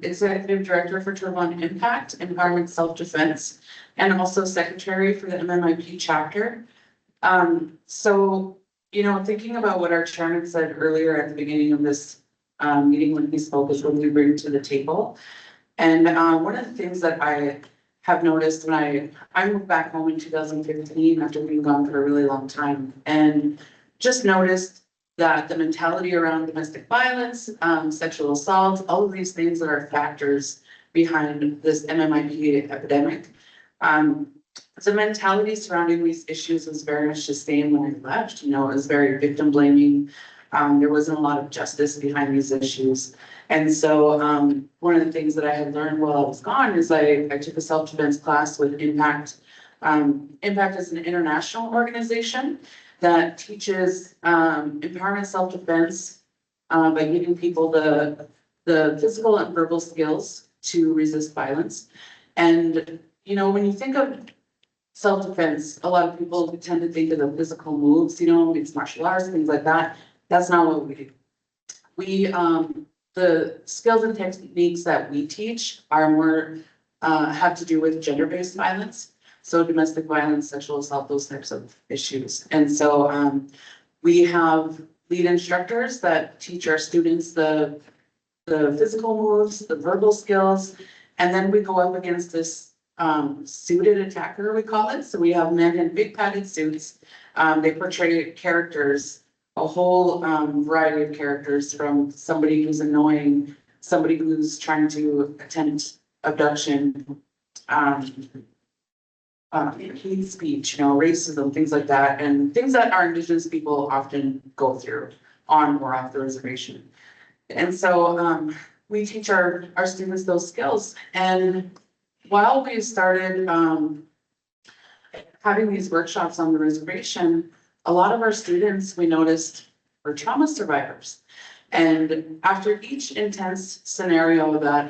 Executive Director for Turbine Impact, Environment Self-Defense, and also Secretary for the MMIP chapter. So, thinking about what our chairman said earlier at the beginning of this meeting when he spoke is what we bring to the table. And one of the things that I have noticed when I moved back home in 2015 after being gone for a really long time, and just noticed that the mentality around domestic violence, sexual assault, all of these things that are factors behind this MMIP epidemic. The mentality surrounding these issues was very much the same when I left. It was very victim blaming. There wasn't a lot of justice behind these issues. And so one of the things that I had learned while I was gone is I took a self-defense class with Impact. Impact is an international organization that teaches empowerment self-defense by giving people the physical and verbal skills to resist violence. And, when you think of self-defense, a lot of people tend to think of the physical moves, it's martial arts, things like that. That's not what we do. We, the skills and techniques that we teach are more, have to do with gender-based violence. So domestic violence, sexual assault, those types of issues. And so we have lead instructors that teach our students the physical moves, the verbal skills, and then we go up against this suited attacker, we call it. So we have men in big padded suits. They portray characters, a whole variety of characters, from somebody who's annoying, somebody who's trying to attempt abduction, hate speech, racism, things like that, and things that our Indigenous people often go through on or off the reservation. And so we teach our students those skills. And while we started having these workshops on the reservation, a lot of our students, we noticed, were trauma survivors. And after each intense scenario that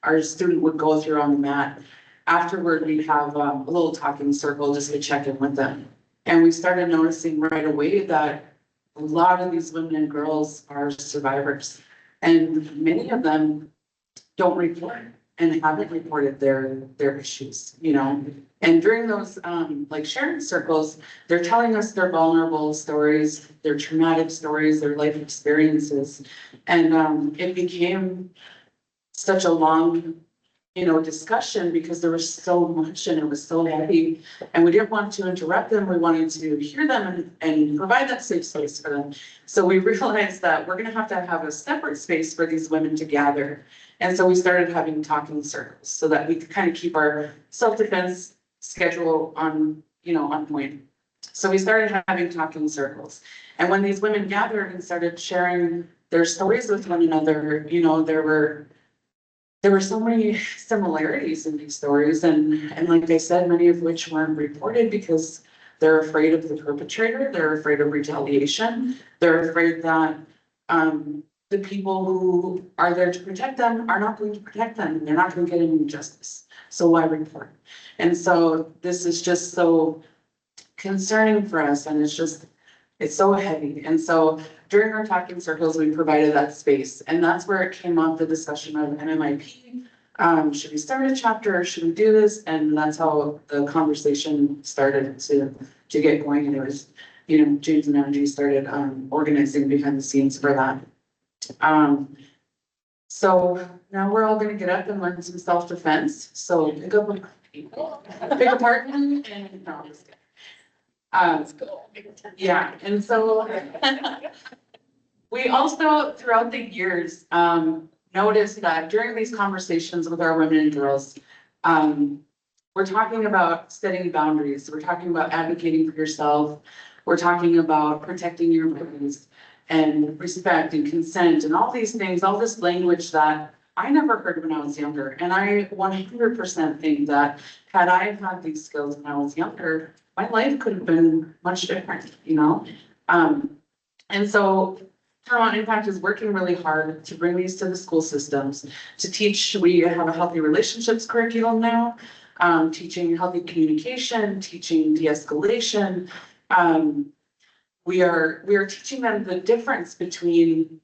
our student would go through on the mat, afterward, we'd have a little talking circle just to check in with them. And we started noticing right away that a lot of these women and girls are survivors. And many of them don't report and haven't reported their issues, And during those sharing circles, they're telling us their vulnerable stories, their traumatic stories, their life experiences. And it became such a long discussion because there was so much and it was so heavy. And we didn't want to interrupt them. We wanted to hear them and provide that safe space for them. So we realized that we're gonna have a separate space for these women to gather. And so we started having talking circles so that we could kind of keep our self-defense schedule on point. So we started having talking circles. And when these women gathered and started sharing their stories with one another, there were so many similarities in these stories, and like I said, many of which weren't reported because they're afraid of the perpetrator, they're afraid of retaliation, they're afraid that the people who are there to protect them are not going to protect them, and they're not going to get any justice. So why report? And so this is just so concerning for us, and it's so heavy. And so during our talking circles, we provided that space, and that's where it came up, the discussion of MMIP. Should we start a chapter or should we do this? And that's how the conversation started to get going. And it was, James and Angie started organizing behind the scenes for that. So now we're all gonna get up and learn some self-defense. So pick a partner and no, I'm just kidding. Yeah, and so we also, throughout the years, noticed that during these conversations with our women and girls, we're talking about setting boundaries. We're talking about advocating for yourself. We're talking about protecting your bodies and respect and consent and all these things, all this language that I never heard when I was younger. And I 100% think that had I had these skills when I was younger, my life could have been much different, And so Paramount Impact is working really hard to bring these to the school systems, to teach. We have a healthy relationships curriculum now, teaching healthy communication, teaching de-escalation. We are teaching them the difference between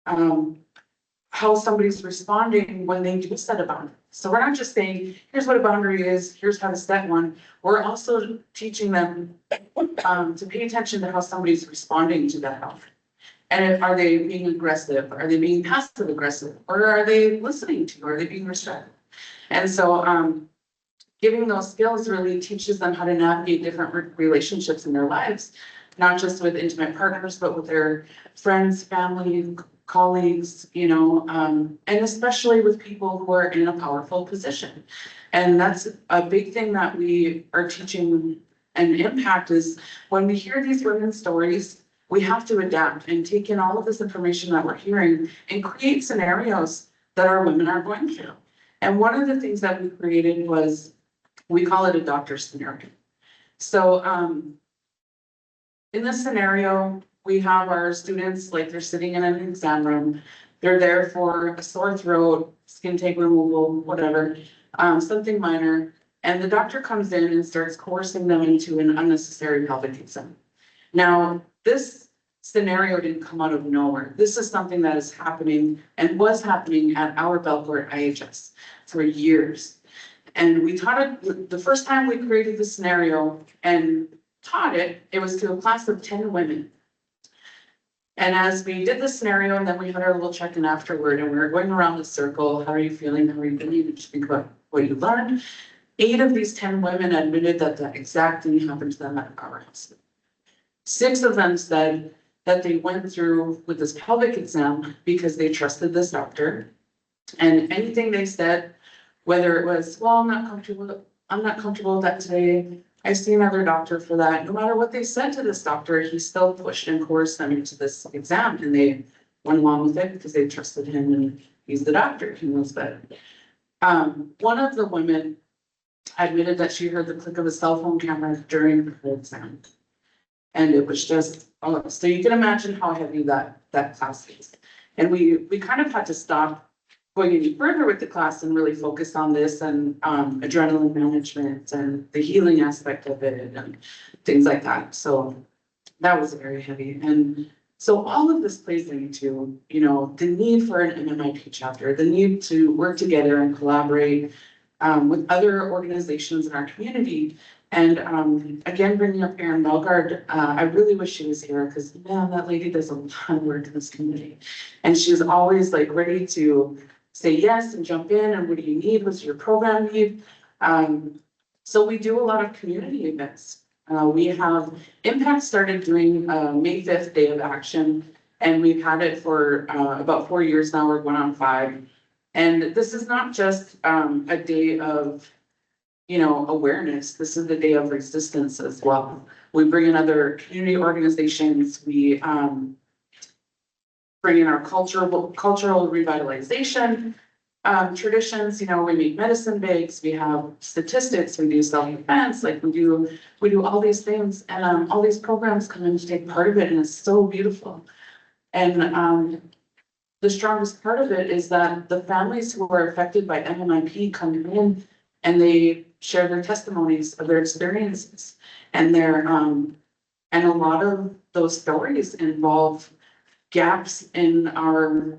how somebody's responding when they do set a boundary. So we're not just saying, here's what a boundary is, here's how to set one. We're also teaching them to pay attention to how somebody's responding to that boundary. And are they being aggressive? Are they being passive aggressive? Or are they listening to you? Are they being respectful? And so giving those skills really teaches them how to navigate different relationships in their lives, not just with intimate partners, but with their friends, family, colleagues, and especially with people who are in a powerful position. And that's a big thing that we are teaching and Impact is when we hear these women's stories, we have to adapt and take in all of this information that we're hearing and create scenarios that our women are going through. And one of the things that we created was, we call it a doctor scenario. So in this scenario, we have our students, like they're sitting in an exam room. They're there for a sore throat, skin take removal, whatever, something minor. And the doctor comes in and starts coercing them into an unnecessary pelvic exam. Now, this scenario didn't come out of nowhere. This is something that is happening and was happening at our Belcourt IHS for years. And we taught it, the first time we created the scenario and taught it, it was to a class of 10 women. And as we did the scenario, and then we had our little check-in afterward, and we were going around the circle, how are you feeling? How are you feeling? You think about what you learned. 8 of these 10 women admitted that the exact thing happened to them at our hospital. 6 of them said that they went through with this pelvic exam because they trusted this doctor. And anything they said, whether it was, well, I'm not comfortable with that today, I see another doctor for that. No matter what they said to this doctor, he still pushed and coerced them into this exam, and they went along with it because they trusted him and he's the doctor, he knows better. One of the women admitted that she heard the click of a cell phone camera during the exam. And it was just, oh, so you can imagine how heavy that class is. And we kind of had to stop going any further with the class and really focus on this and adrenaline management and the healing aspect of it and things like that. So that was very heavy. And so all of this plays into, the need for an MMIP chapter, the need to work together and collaborate with other organizations in our community. And again, bringing up Erin Melgard, I really wish she was here because, man, that lady does a lot of work in this community. And she's always like ready to say yes and jump in, and what do you need, what's your program need? So we do a lot of community events. We have, Impact started doing, May 5th Day of Action, and we've had it for, about 4 years now, we're going on 5. And this is not just, a day of, awareness, this is the day of resistance as well. We bring in other community organizations, we, bring in our cultural revitalization, traditions, we make medicine bags, we have statistics, we do self-defense, like we do all these things, and all these programs come in to take part of it, and it's so beautiful. And the strongest part of it is that the families who are affected by MMIP come in and they share their testimonies of their experiences, and and a lot of those stories involve gaps in our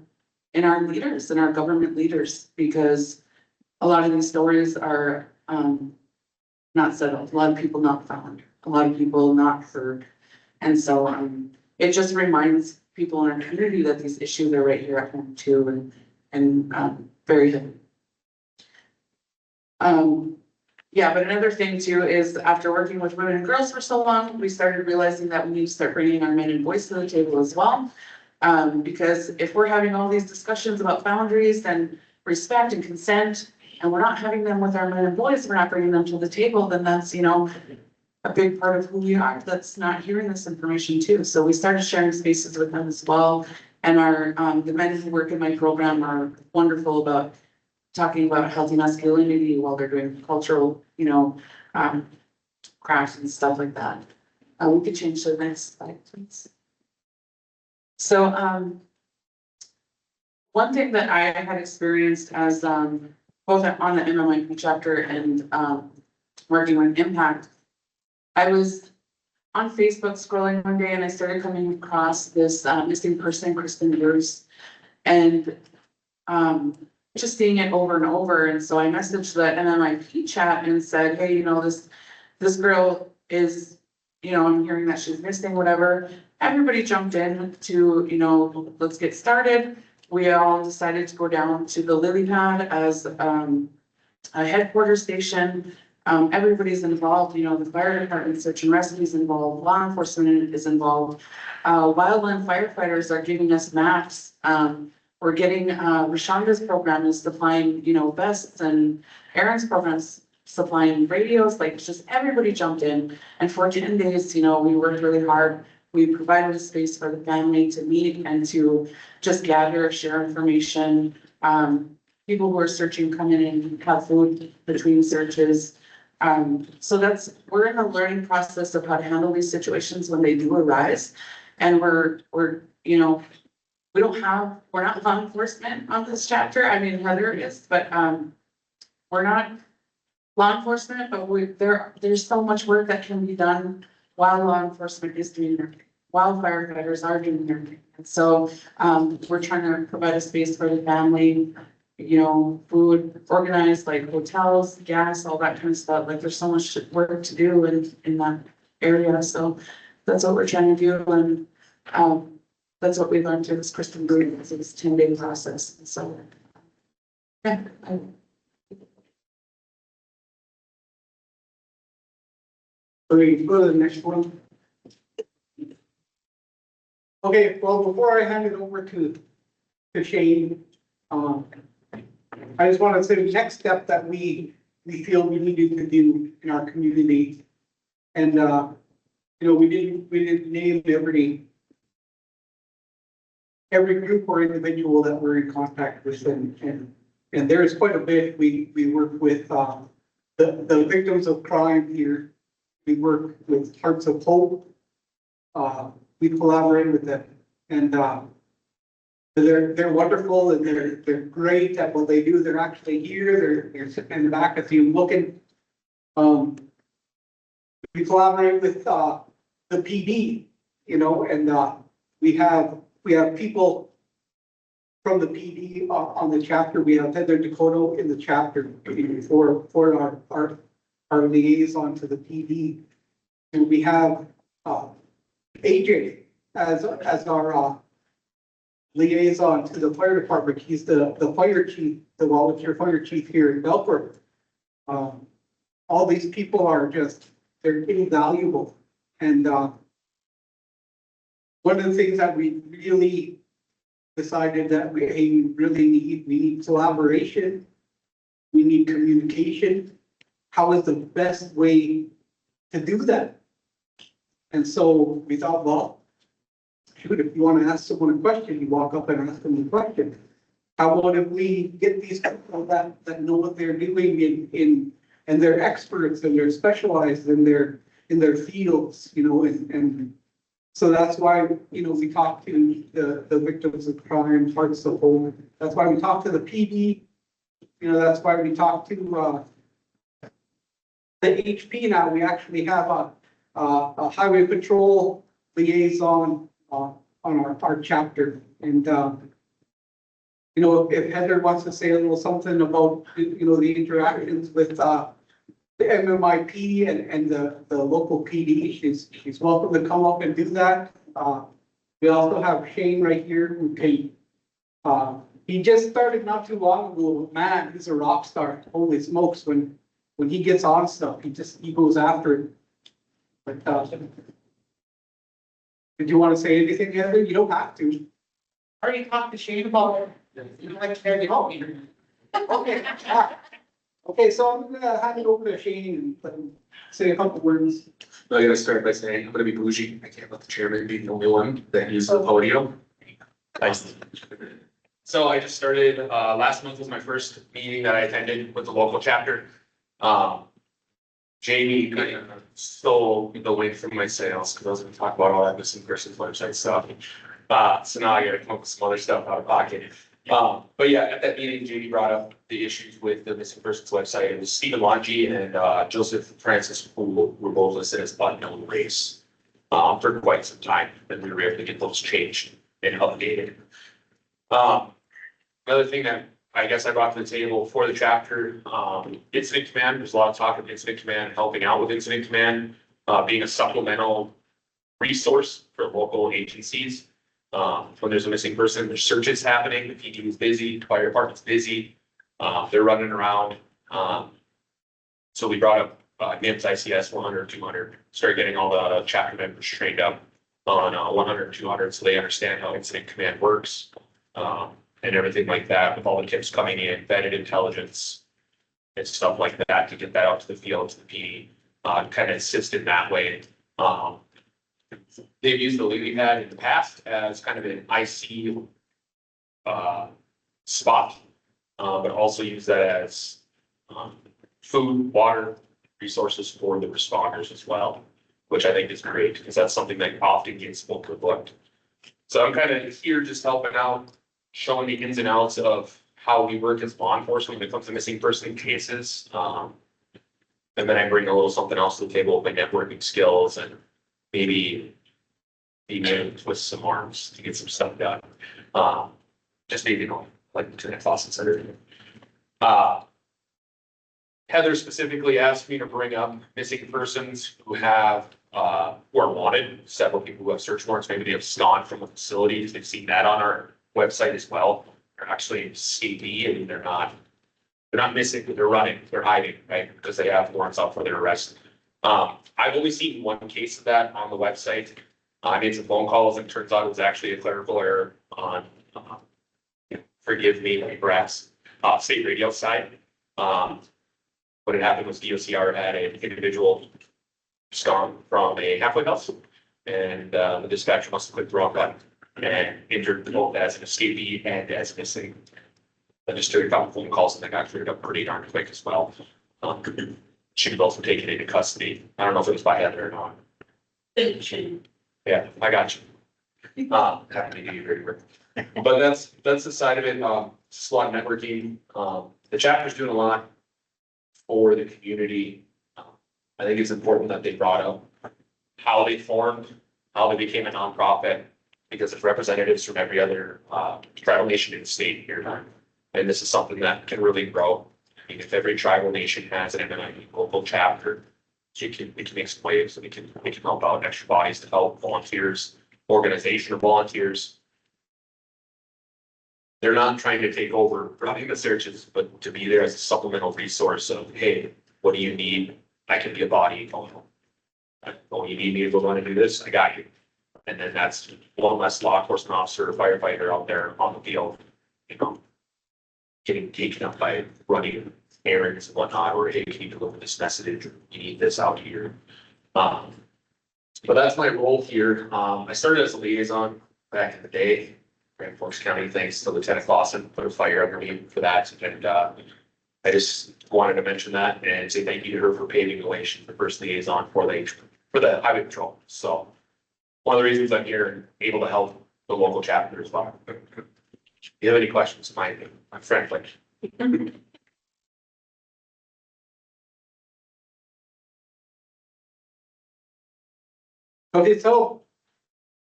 leaders, in our government leaders, because a lot of these stories are not settled, a lot of people not found, a lot of people not heard. And so it just reminds people in our community that these issues are right here at home too, and very heavy. Yeah, but another thing too is after working with women and girls for so long, we started realizing that we need to start bringing our men and boys to the table as well. Because if we're having all these discussions about boundaries and respect and consent, and we're not having them with our men and boys, we're not bringing them to the table, then that's, a big part of who we are that's not hearing this information too. So we started sharing spaces with them as well. And our, the men who work in my program are wonderful about talking about healthy masculinity while they're doing cultural, crafts and stuff like that. We could change to the next slide, please. So, one thing that I had experienced as, both on the MMIP chapter and, working with Impact, I was on Facebook scrolling one day and I started coming across this, missing person, Kristen Bruce, and, just seeing it over and over. And so I messaged the MMIP chat and said, hey, this girl is, I'm hearing that she's missing, whatever. Everybody jumped in to, let's get started. We all decided to go down to the lily pad as a headquarters station. Everybody's involved, the fire department, search and rescue is involved, law enforcement is involved. Wildland firefighters are giving us maps. We're getting, Rashonda's program is supplying, vests, and Aaron's program's supplying radios, like just everybody jumped in. And for 10 days, we worked really hard. We provided a space for the family to meet and to just gather, share information. People who are searching come in and have food between searches. So we're in a learning process of how to handle these situations when they do arise. And we're we're not law enforcement on this chapter. I mean, Heather is, but we're not law enforcement, but there's so much work that can be done while law enforcement is doing their thing, while firefighters are doing their thing. And so we're trying to provide a space for the family, food, organized like hotels, gas, all that kind of stuff. Like there's so much work to do in that area. So that's what we're trying to do. And that's what we learned through this Kristen Green, this 10-day process. And so, yeah. We go to the next one. Okay, well, before I hand it over to Shane, I just want to say the next step that we feel we needed to do in our community. And, we didn't name every group or individual that we're in contact with, and there's quite a bit. We work with the victims of crime here. We work with Hearts of Hope. We collaborate with them, and they're wonderful, and they're great at what they do. They're actually here. They're sitting in the back of you looking. We collaborate with the PD, and we have people from the PD on the chapter. We have Heather Dakota in the chapter for our liaison to the PD. And we have AJ as our liaison to the fire department. He's the fire chief, the volunteer fire chief here in Belfort. All these people are just, they're invaluable. And, one of the things that we really decided that we really need, we need collaboration. We need communication. How is the best way to do that? And so we thought, well, shoot, if you want to ask someone a question, you walk up and ask them a question. How about if we get these people that know what they're doing and they're experts and they're specialized in their fields, you know, and so that's why, you know, we talk to the victims of crime, Hearts of Hope. That's why we talk to the PD. You know, that's why we talk to the HP now. We actually have a highway patrol liaison on our chapter. And, you know, if Heather wants to say a little something about, you know, the interactions with the MMIP and the local PD, she's welcome to come up and do that. We also have Shane right here who can, he just started not too long ago. Man, he's a rock star. Holy smokes, when he gets on stuff, he goes after it. But, did you want to say anything, Heather? You don't have to. I already talked to Shane about it. You'd like to carry help me. Okay. Okay, so I'm gonna hand it over to Shane and let him say a couple words. I gotta start by saying, I'm gonna be bougie. I can't let the chairman be the only one that uses the podium. Nice. So I just started, last month was my first meeting that I attended with the local chapter. Jamie kind of stole the wind from my sails because I was gonna talk about all that missing persons website stuff. So now I gotta come up with some other stuff out of pocket. But yeah, at that meeting, Jamie brought up the issues with the missing persons website. It was Stephen Longi and Joseph Francis, who were both listed as unknown race for quite some time, and we were able to get those changed and updated. Another thing that I guess I brought to the table for the chapter, incident command. There's a lot of talk of incident command, helping out with incident command, being a supplemental resource for local agencies. When there's a missing person, there's searches happening, the PD is busy, the fire department's busy, they're running around. So we brought up NIMS ICS 100, 200, started getting all the chapter members trained up on 100, 200, so they understand how incident command works. And everything like that, with all the tips coming in, embedded intelligence and stuff like that, to get that out to the field, to the PD, kind of assist in that way. They've used the lily pad in the past as kind of an IC spot, but also use that as food, water, resources for the responders as well, which I think is great because that's something that often gets overlooked. So I'm kind of here just helping out, showing the ins and outs of how we work as law enforcement when it comes to missing person cases. And then I bring a little something else to the table, my networking skills and maybe being able to twist some arms to get some stuff done. Just maybe, you know, like Lieutenant Fawcett said. Heather specifically asked me to bring up missing persons who have, who are wanted, several people who have search warrants, maybe they have gone from the facilities, they've seen that on our website as well. They're actually escapee and they're not missing, but they're running, they're hiding, right? Because they have warrants out for their arrest. I've only seen one case of that on the website. I made some phone calls and it turns out it was actually a clerical error on, forgive me, my brass, state radio side. What had happened was DOCR had an individual gone from a halfway house and the dispatcher must have clicked the wrong button and injured both as an escapee and as missing. I just took a couple phone calls and they got cleared up pretty darn quick as well. She was also taken into custody. I don't know if it was by Heather or not. Yeah, I got you. Happy to do you very work. But that's the side of it. Just a lot of networking. The chapter's doing a lot for the community. I think it's important that they brought up how they formed, how they became a nonprofit, because it's representatives from every other tribal nation in the state here. And this is something that can really grow. I mean, if every tribal nation has an MMIP local chapter, we can make some waves and we can help out extra bodies to help volunteers, organization of volunteers. they're not trying to take over running the searches, but to be there as a supplemental resource of, hey, what do you need? I can be a body. Oh, you need me to go run and do this? I got you. And then that's one less law enforcement officer or firefighter out there on the field, you know, getting taken up by running errands and whatnot, or hey, can you deliver this message? Or you need this out here. But that's my role here. I started as a liaison back in the day. Grand Forks County, thanks to Lieutenant Clausen, put a fire under me for that. And I just wanted to mention that and say thank you to her for paving the way. She's the first liaison for the highway patrol. So one of the reasons I'm here and able to help the local chapter as well. If you have any questions, my friendly. Okay, so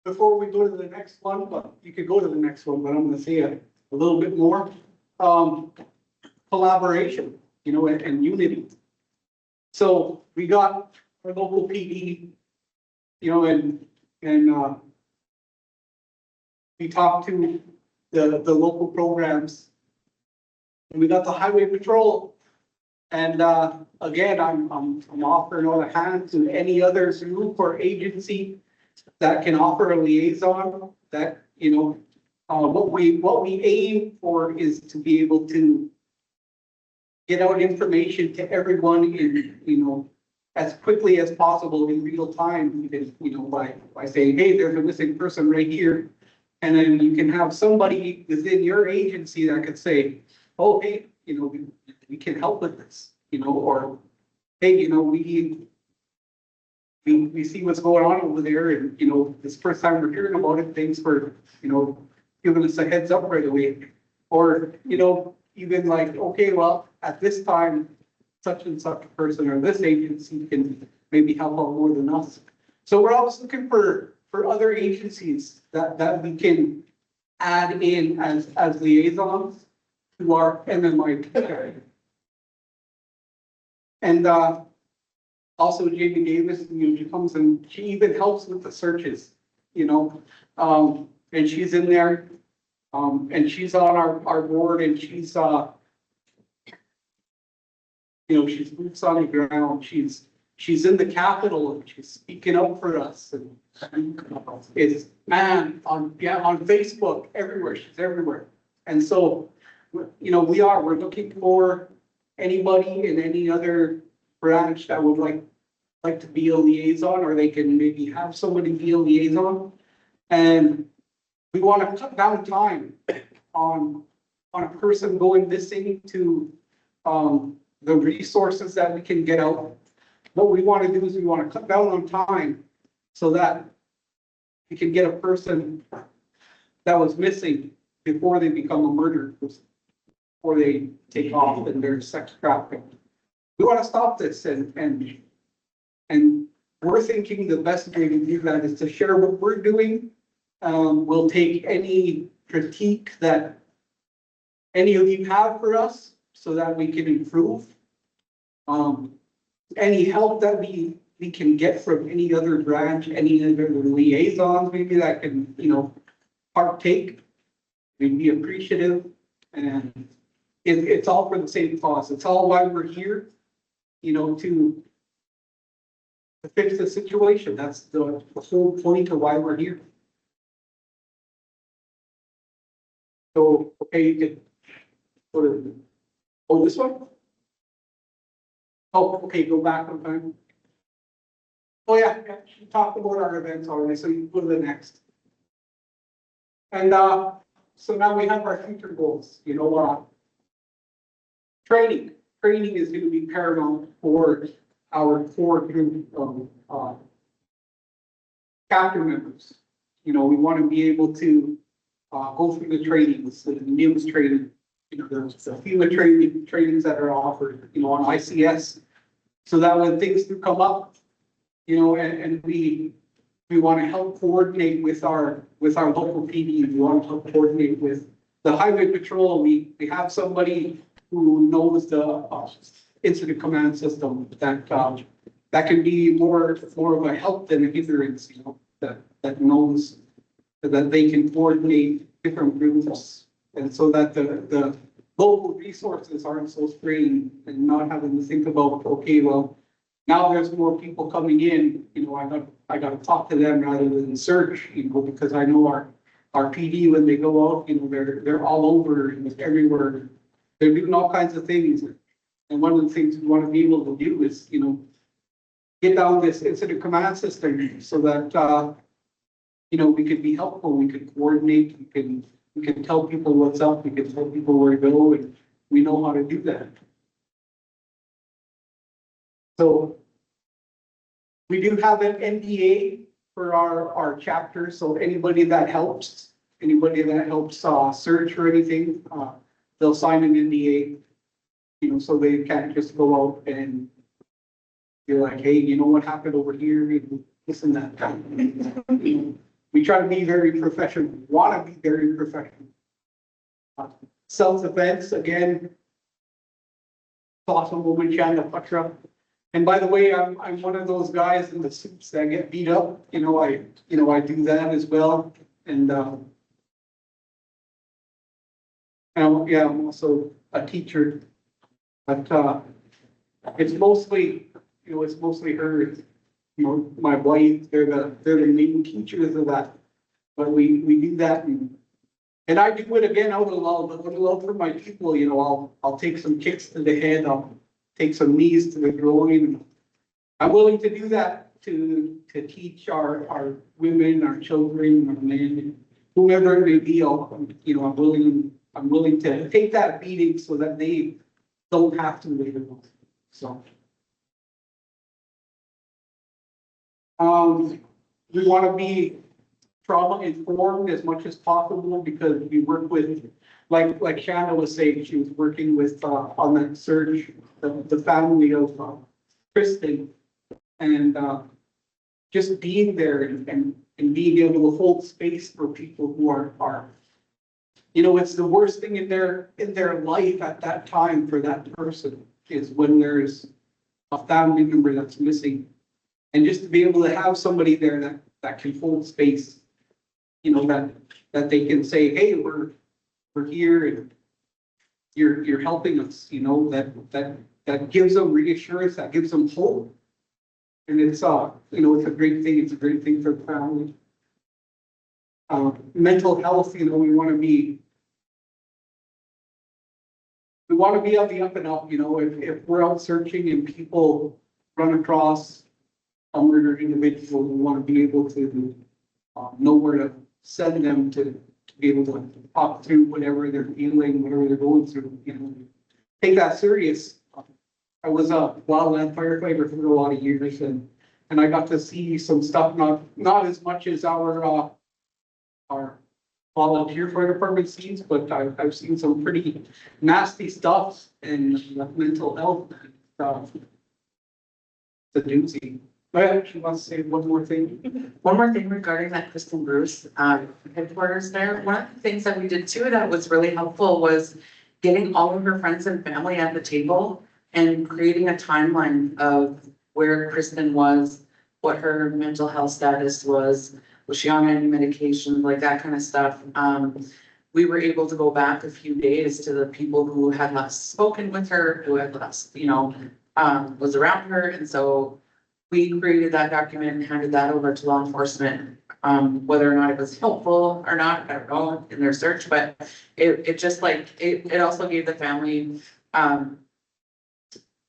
before we go to the next one, but you could go to the next one, but I'm gonna say a little bit more. Collaboration, you know, and unity. So we got our local PD, you know, and we talked to the local programs. And we got the highway patrol. And again, I'm offering all a hand to any other group or agency that can offer a liaison that, you know, what we aim for is to be able to get out information to everyone in, you know, as quickly as possible in real time, even, you know, by saying, hey, there's a missing person right here. And then you can have somebody within your agency that could say, oh, hey, you know, we can help with this, you know, or, hey, you know, we see what's going on over there and, you know, this first time we're hearing about it, thanks for, you know, giving us a heads up right away. Or, you know, even like, okay, well, at this time, such and such a person or this agency can maybe help out more than us. So we're always looking for other agencies that we can add in as liaisons to our MMIPTF. And also Jamie Davis, you know, she comes and she even helps with the searches, you know, and she's in there, and she's on our board and she's, you know, she's boots on the ground. She's in the Capitol and she's speaking up for us. And it's man on Facebook, everywhere. She's everywhere. And so, you know, we're looking for anybody in any other branch that would like to be a liaison, or they can maybe have somebody be a liaison. And we want to cut down time on a person going missing to the resources that we can get out. What we want to do is we want to cut down on time so that we can get a person that was missing before they become a murderer, before they take off and they're sex trafficked. We want to stop this and we're thinking the best way to do that is to share what we're doing. We'll take any critique that any of you have for us so that we can improve. Any help that we can get from any other branch, any other liaisons maybe that can, you know, partake, we'd be appreciative. And it's all for the same cause. It's all why we're here, you know, to fix the situation. That's the whole point of why we're here. So, okay, you can go to, oh, this one? Oh, okay, go back one time. Oh, yeah, she talked about our events already, so you can go to the next. And so now we have our future goals, you know, training is going to be paramount for our core group of chapter members. You know, we want to be able to go through the trainings, the NIMS training, you know, there's a few trainings that are offered, you know, on ICS, so that when things do come up, you know, and we want to help coordinate with our local PD. We want to help coordinate with the highway patrol. We have somebody who knows the incident command system that can be more of a help than a hindrance, you know, that knows that they can coordinate different groups And so that the local resources aren't so strained and not having to think about, okay, well, now there's more people coming in, you know, I gotta talk to them rather than search, you know, because I know our PD, when they go out, you know, they're all over and everywhere. They're doing all kinds of things. And one of the things we want to be able to do is, you know, get down this incident command system so that, you know, we could be helpful, we could coordinate, we can tell people what's up, we can tell people where to go, and we know how to do that. So we do have an NDA for our chapter, so anybody that helps search or anything, they'll sign an NDA, you know, so they can't just go out and be like, hey, you know what happened over here, this and that. We try to be very professional, want to be very professional. Self-defense, again, awesome woman, Chanda Patra. And by the way, I'm one of those guys in the suits that get beat up. You know, I do that as well. And yeah, I'm also a teacher. But it's mostly, you know, it's mostly her, you know, my wife. They're the main teachers of that. But we do that, and I do it again out of love for my people. You know, I'll take some kicks to the head. I'll take some knees to the groin. I'm willing to do that to teach our women, our children, our men, whoever it may be. You know, I'm willing to take that beating so that they don't have to later on. So, we want to be trauma informed as much as possible because we work with, like Shanna was saying, she was working with on that search, the family of Kristen, and just being there and being able to hold space for people who are, you know, it's the worst thing in their life at that time for that person is when there's a family member that's missing, and just to be able to have somebody there that can hold space. You know, that they can say, hey, we're here and you're helping us, you know, that gives them reassurance, that gives them hope. And it's you know, it's a great thing. It's a great thing for the family. Mental health, you know, we want to be on the up and up, you know, if we're out searching and people run across a murdered individual, we want to be able to know where to send them to be able to talk through whatever they're feeling, whatever they're going through, you know, take that serious. I was a wildland firefighter for a lot of years and I got to see some stuff, not as much as our volunteer fire department sees, but I've seen some pretty nasty stuff and mental health stuff. It's a doozy. But she wants to say one more thing. One more thing regarding that Kristen Bruce, headquarters there. One of the things that we did too that was really helpful was getting all of her friends and family at the table and creating a timeline of where Kristen was, what her mental health status was she on any medication, like that kind of stuff. We were able to go back a few days to the people who had last spoken with her, who had last, you know, was around her. And so we created that document and handed that over to law enforcement. Whether or not it was helpful or not, I don't know, in their search, but it just like, it also gave the family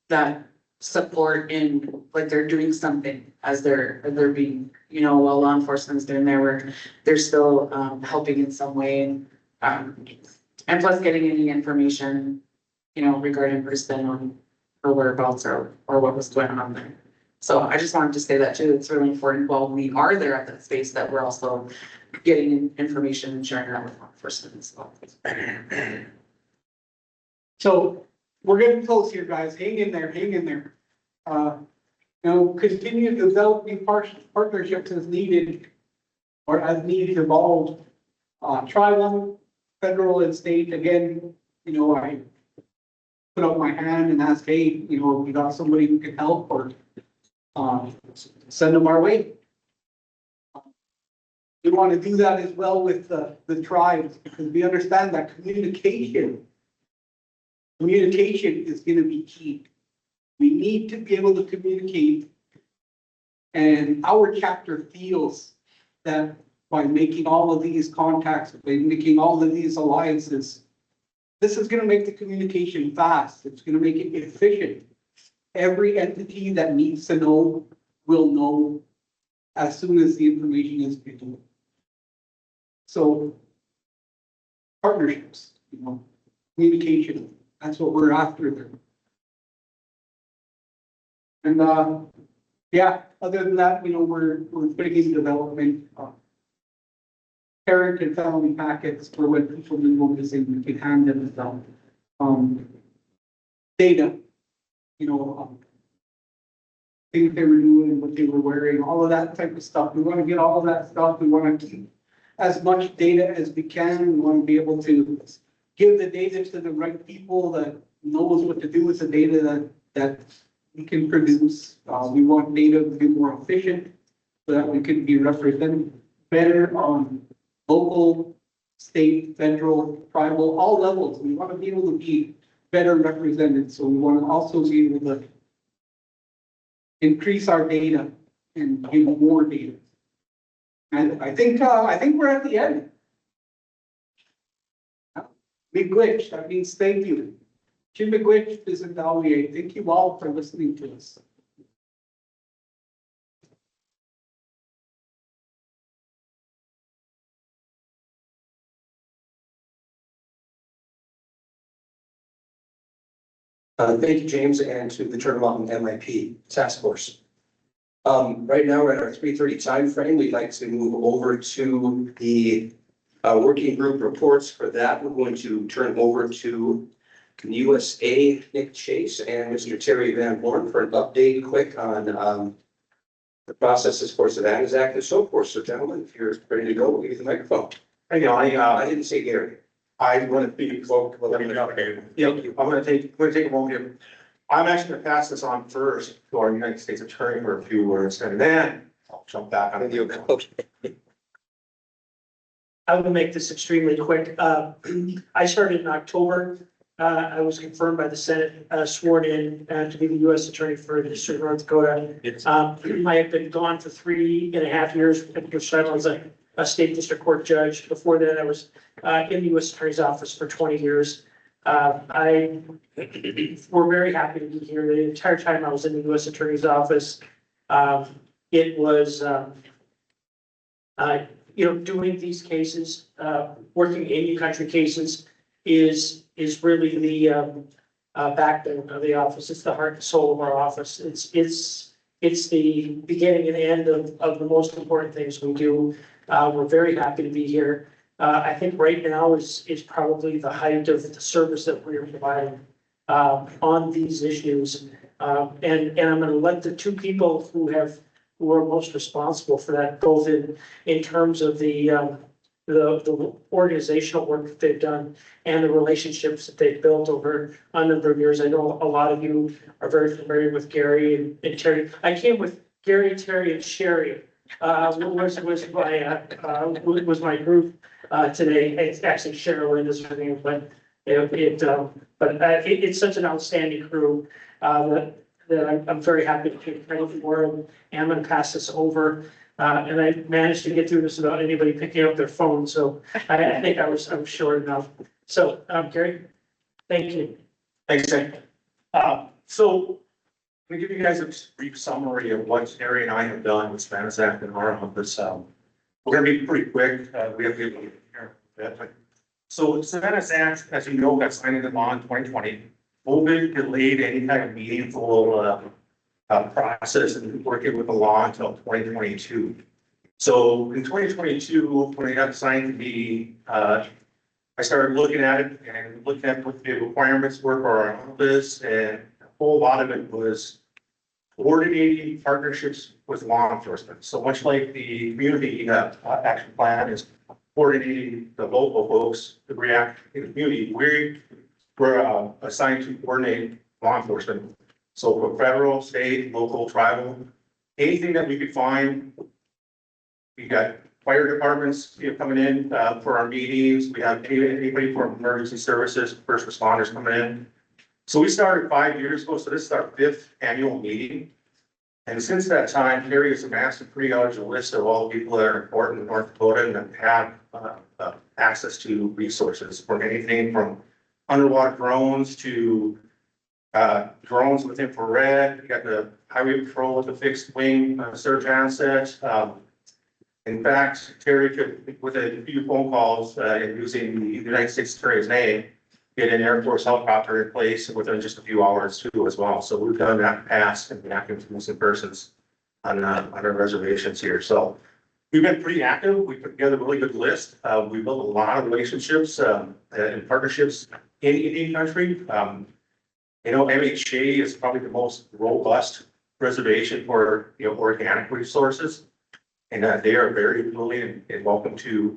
that support in, like, they're doing something as they're being, you know, while law enforcement's doing their work, they're still helping in some way. And plus getting any information, you know, regarding Kristen on her whereabouts or what was going on there. So I just wanted to say that too. It's really important while we are there at that space that we're also getting information and sharing that with law enforcement as well. So we're getting close here, guys. Hang in there, hang in there. You know, continue to develop new partnerships as needed or as needs evolve. Tribal, federal and state, again, you know, I put up my hand and ask, hey, you know, we got somebody who can help or send them our way. We want to do that as well with the tribes, because we understand that communication is going to be key. We need to be able to communicate. And our chapter feels that by making all of these contacts, by making all of these alliances, this is going to make the communication fast. It's going to make it efficient. Every entity that needs to know will know as soon as the information is given. So partnerships, communication, that's what we're after there. And yeah, other than that, we're putting in development, parent and family packets for when people go missing, we can hand them stuff. Data, things they were doing, what they were wearing, all of that type of stuff. We want to get all of that stuff. We want to keep as much data as we can. We want to be able to give the data to the right people that knows what to do with the data that we can produce. We want data to be more efficient so that we can be represented better on local, state, federal, tribal, all levels. We want to be able to be better represented. So we want to also be able to increase our data and give more data. And I think we're at the end. Miigwech, that means thank you. Miigwech is in Dawie. Thank you all for listening to us. Thank you, James, and to the Turtle Mountain MIP Task Force. Right now, we're at our 3:30 time frame. We'd like to move over to the working group reports. For that, we're going to turn over to USA Nick Chase and Mr. Terry Van Horn for an update quick on the processes for Savannah's Act and so forth. So gentlemen, if you're ready to go, we'll give you the microphone. Hey, I didn't say Gary. I want to be, well, let me know. I'm going to take a moment here. I'm actually going to pass this on first to our United States Attorney for a few words, and then I'll jump back on you. Okay. I will make this extremely quick. I started in October. I was confirmed by the Senate, sworn in to be the U.S. Attorney for the District of North Dakota. I have been gone for 3.5 years, which I was a state district court judge. Before that, I was in the U.S. Attorney's office for 20 years. We're very happy to be here. The entire time I was in the U.S. Attorney's office, it was, doing these cases, working in-country cases is really the backbone of the office. It's the heart and soul of our office. It's the beginning and end of the most important things we do. We're very happy to be here. I think right now is probably the height of the service that we are providing on these issues. And I'm going to let the two people who are most responsible for that, both in terms of the organizational work that they've done and the relationships that they've built over a number of years. I know a lot of you are very familiar with Gary and Terry. I came with Gary, Terry, and Sherry. Was my group today. It's actually Sherilyn is her name, but it's such an outstanding crew that I'm very happy to take credit for, and I'm going to pass this over. And I managed to get through this without anybody picking up their phone, so I think I was short enough. So Gary, thank you. Thanks, Nick. So let me give you guys a brief summary of what Terry and I have done with Savannah's Act in our office. We're going to be pretty quick. We have to get here a bit. So Savannah's Act, as you know, got signed into law in 2020. COVID delayed any kind of meaningful process and working with the law until 2022. So in 2022, when it got signed to be, I started looking at it and looking at what the requirements were for our office, and a whole lot of it was coordinating partnerships with law enforcement. So much like the community action plan is coordinating the local folks to react in the community, we're assigned to coordinate law enforcement. So for federal, state, local, tribal, anything that we could find, we got fire departments, coming in, for our meetings. We have anybody from emergency services, first responders coming in. So we started 5 years ago, so this is our 5th annual meeting. And since that time, Terry has amassed a pretty large list of all the people that are important in North Dakota and that have access to resources, from anything from underwater drones to drones with infrared. You got the highway patrol with a fixed wing surge asset. In fact, Terry could, with a few phone calls and using the United States Attorney's name, get an Air Force helicopter in place within just a few hours too as well. So we've done that past and active to missing persons on our reservations here. So we've been pretty active. We put together a really good list. We built a lot of relationships and partnerships in Indian country. MHA is probably the most robust reservation for organic resources. And they are very willing and welcome to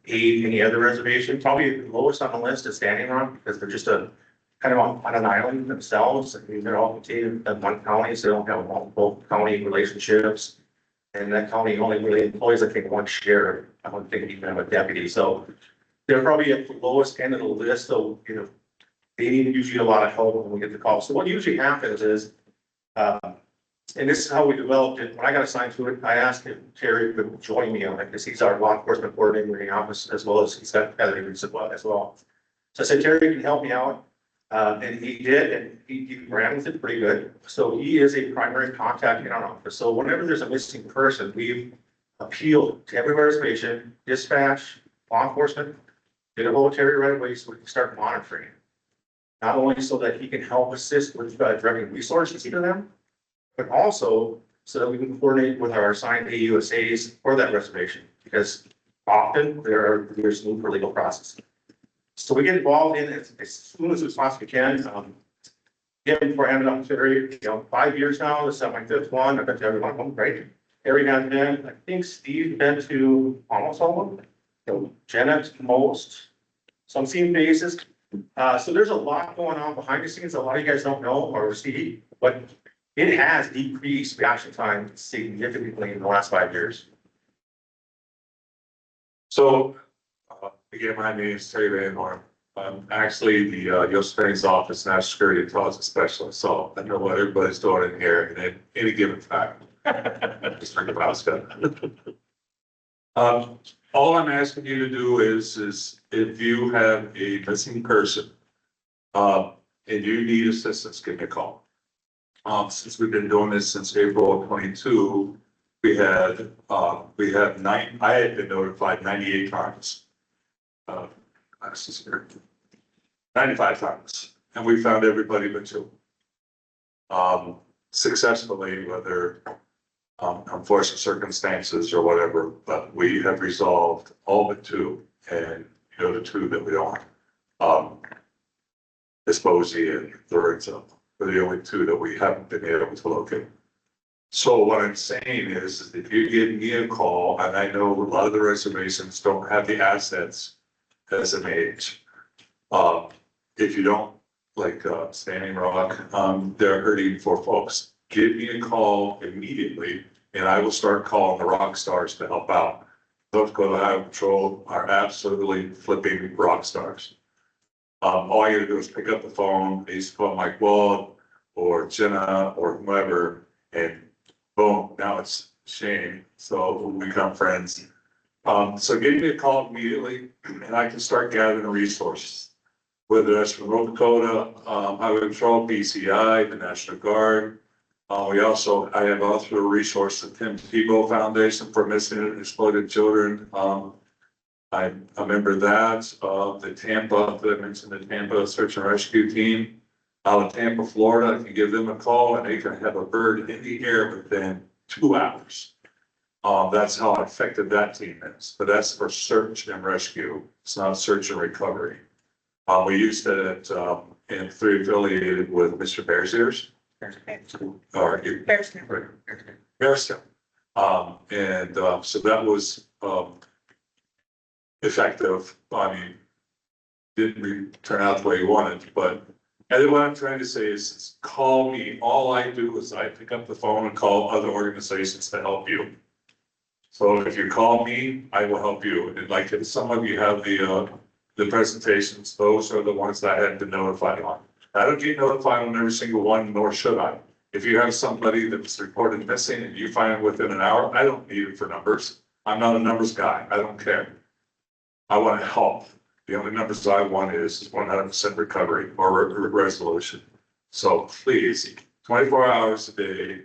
aid any other reservation. Probably the lowest on the list is Standing Rock, because they're just kind of on an island themselves. I mean, they're all contained in one county, so they don't have multiple county relationships. And that county only really employs, I think, one sheriff. I don't think even have a deputy. So they're probably at the lowest end of the list. So, they need usually a lot of help when we get the call. So what usually happens is, and this is how we developed it. When I got assigned to it, I asked if Terry could join me on it, because he's our law enforcement coordinator in the office, as well as he's got other areas as well. So I said, Terry, can you help me out? And he did, and he ran with it pretty good. So he is a primary contact in our office. So whenever there's a missing person, we've appealed to every reservation, dispatch, law enforcement, get a hold of Terry right away so we can start monitoring. Not only so that he can help assist with directing resources to them, but also so that we can coordinate with our assigned AUSAs for that reservation, because often there's need for legal process. So we get involved in it as soon as we possibly can. Again, before I hand it off to Terry, 5 years now, this is my 5th one. I've been to every one of them, right? Terry has been, I think Steve's been to almost all of them. Janet, most. So I'm seeing faces. So there's a lot going on behind the scenes. A lot of you guys don't know or see, but it has decreased reaction time significantly in the last 5 years. So, again, my name is Terry Van Horn. I'm actually the U.S. Attorney's Office National Security Intelligence Specialist, so I know what everybody's doing in here at any given time. Just think about stuff. All I'm asking you to do is if you have a missing person, and you need assistance, give me a call. Since we've been doing this since April of 22, we had 9, I had been notified 98 times. 95 times, and we found everybody but 2. Successfully, whether unfortunate circumstances or whatever, but we have resolved all but 2, and the 2 that we don't. Esposito and Lorenzo are the only 2 that we haven't been able to locate. So what I'm saying is if you give me a call, and I know a lot of the reservations don't have the assets as an age. If you don't, like Standing Rock, they're hurting for folks. Give me a call immediately, and I will start calling the rock stars to help out. North Dakota Highway Patrol are absolutely flipping rock stars. All you gotta do is pick up the phone, I used to call Mike Wald or Jenna or whoever, and boom, now it's Shane. So we become friends. So give me a call immediately, and I can start gathering the resources. Whether that's from North Dakota, Highway Patrol, BCI, the National Guard. I have also a resource, the Tim Tebow Foundation for Missing and Exploited Children. I'm a member of that, the Tampa, that I mentioned, the Tampa Search and Rescue Team out of Tampa, Florida. I can give them a call and they can have a bird in the air within 2 hours. That's how effective that team is, but that's for search and rescue. It's not search and recovery. We used it in 3 affiliated with Mr. Bears Ears. Bearstown. So that was effective. I mean, didn't really turn out the way you wanted, but and then what I'm trying to say is call me. All I do is I pick up the phone and call other organizations to help you. So if you call me, I will help you. And like if some of you have the presentations, those are the ones that I had been notified on. I don't get notified on every single one, nor should I. If you have somebody that's reported missing and you find it within an hour, I don't need it for numbers. I'm not a numbers guy. I don't care. I want to help. The only numbers I want is 100% recovery or resolution. So please, 24 hours a day,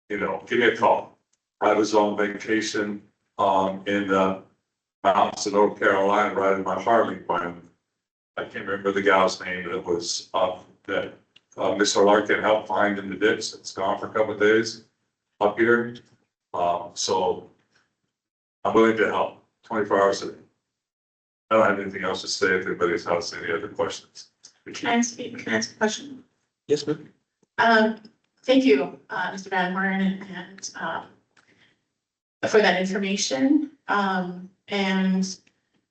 you know, give me a call. I was on vacation in the mountains of North Carolina riding my Harley when I can't remember the gal's name. It was that Mr. Larkin helped find in the ditch. It's gone for a couple of days up here. So I'm willing to help 24 hours a day. I don't have anything else to say. If anybody has any other questions. Can I ask a question? Yes, ma'am. Thank you, Mr. Van Horn, and for that information. And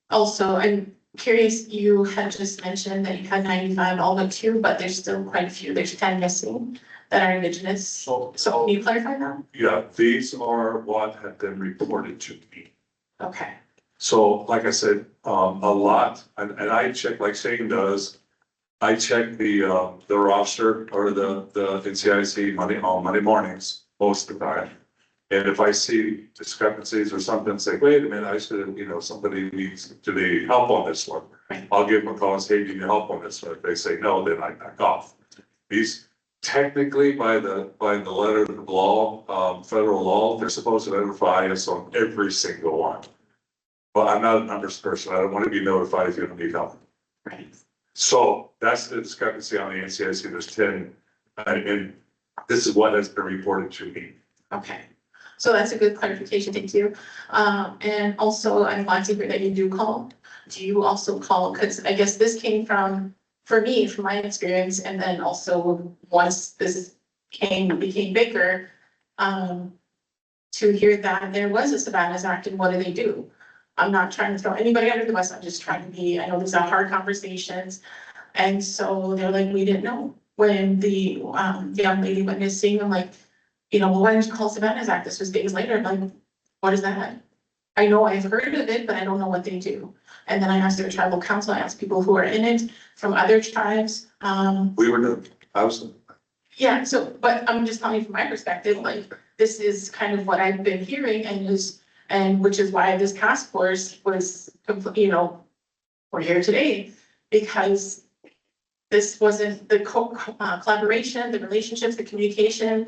also, I'm curious, you had just mentioned that you had 95 all but 2, but there's still quite a few. There's 10 missing that are Indigenous. So can you clarify that? Yeah, these are what have been reported to me. Okay. So like I said, a lot, and I check like Shane does. I check the roster or the NCIC on Monday mornings most of the time. And if I see discrepancies or something, say, wait a minute, I should, you know, somebody needs to need help on this one. I'll give them a call and say, hey, do you need help on this one? If they say no, then I back off. These technically by the letter of the law, federal law, they're supposed to notify us on every single one. But I'm not a numbers person. I don't want to be notified if you don't need help. Right. So that's the discrepancy on the NCIC. There's 10, and this is what has been reported to me. Okay. So that's a good clarification. Thank you. And also, I'm glad to hear that you do call. Do you also call? Because I guess this came from me, from my experience, and then also once this became bigger, to hear that there was a Savannah's Act and what do they do? I'm not trying to throw anybody under the bus. I'm just trying to be, I know these are hard conversations. And so they're like, we didn't know when the young lady went missing. I'm like, you know, well, why didn't you call Savannah's Act? This was days later. I'm like, what is that? I know I've heard of it, but I don't know what they do. And then I asked their tribal council, I asked people who are in it from other tribes. We were I was. Yeah, so, but I'm just telling you from my perspective, like, this is kind of what I've been hearing and which is why this task force was, you know, we're here today, because this wasn't the collaboration, the relationships, the communication,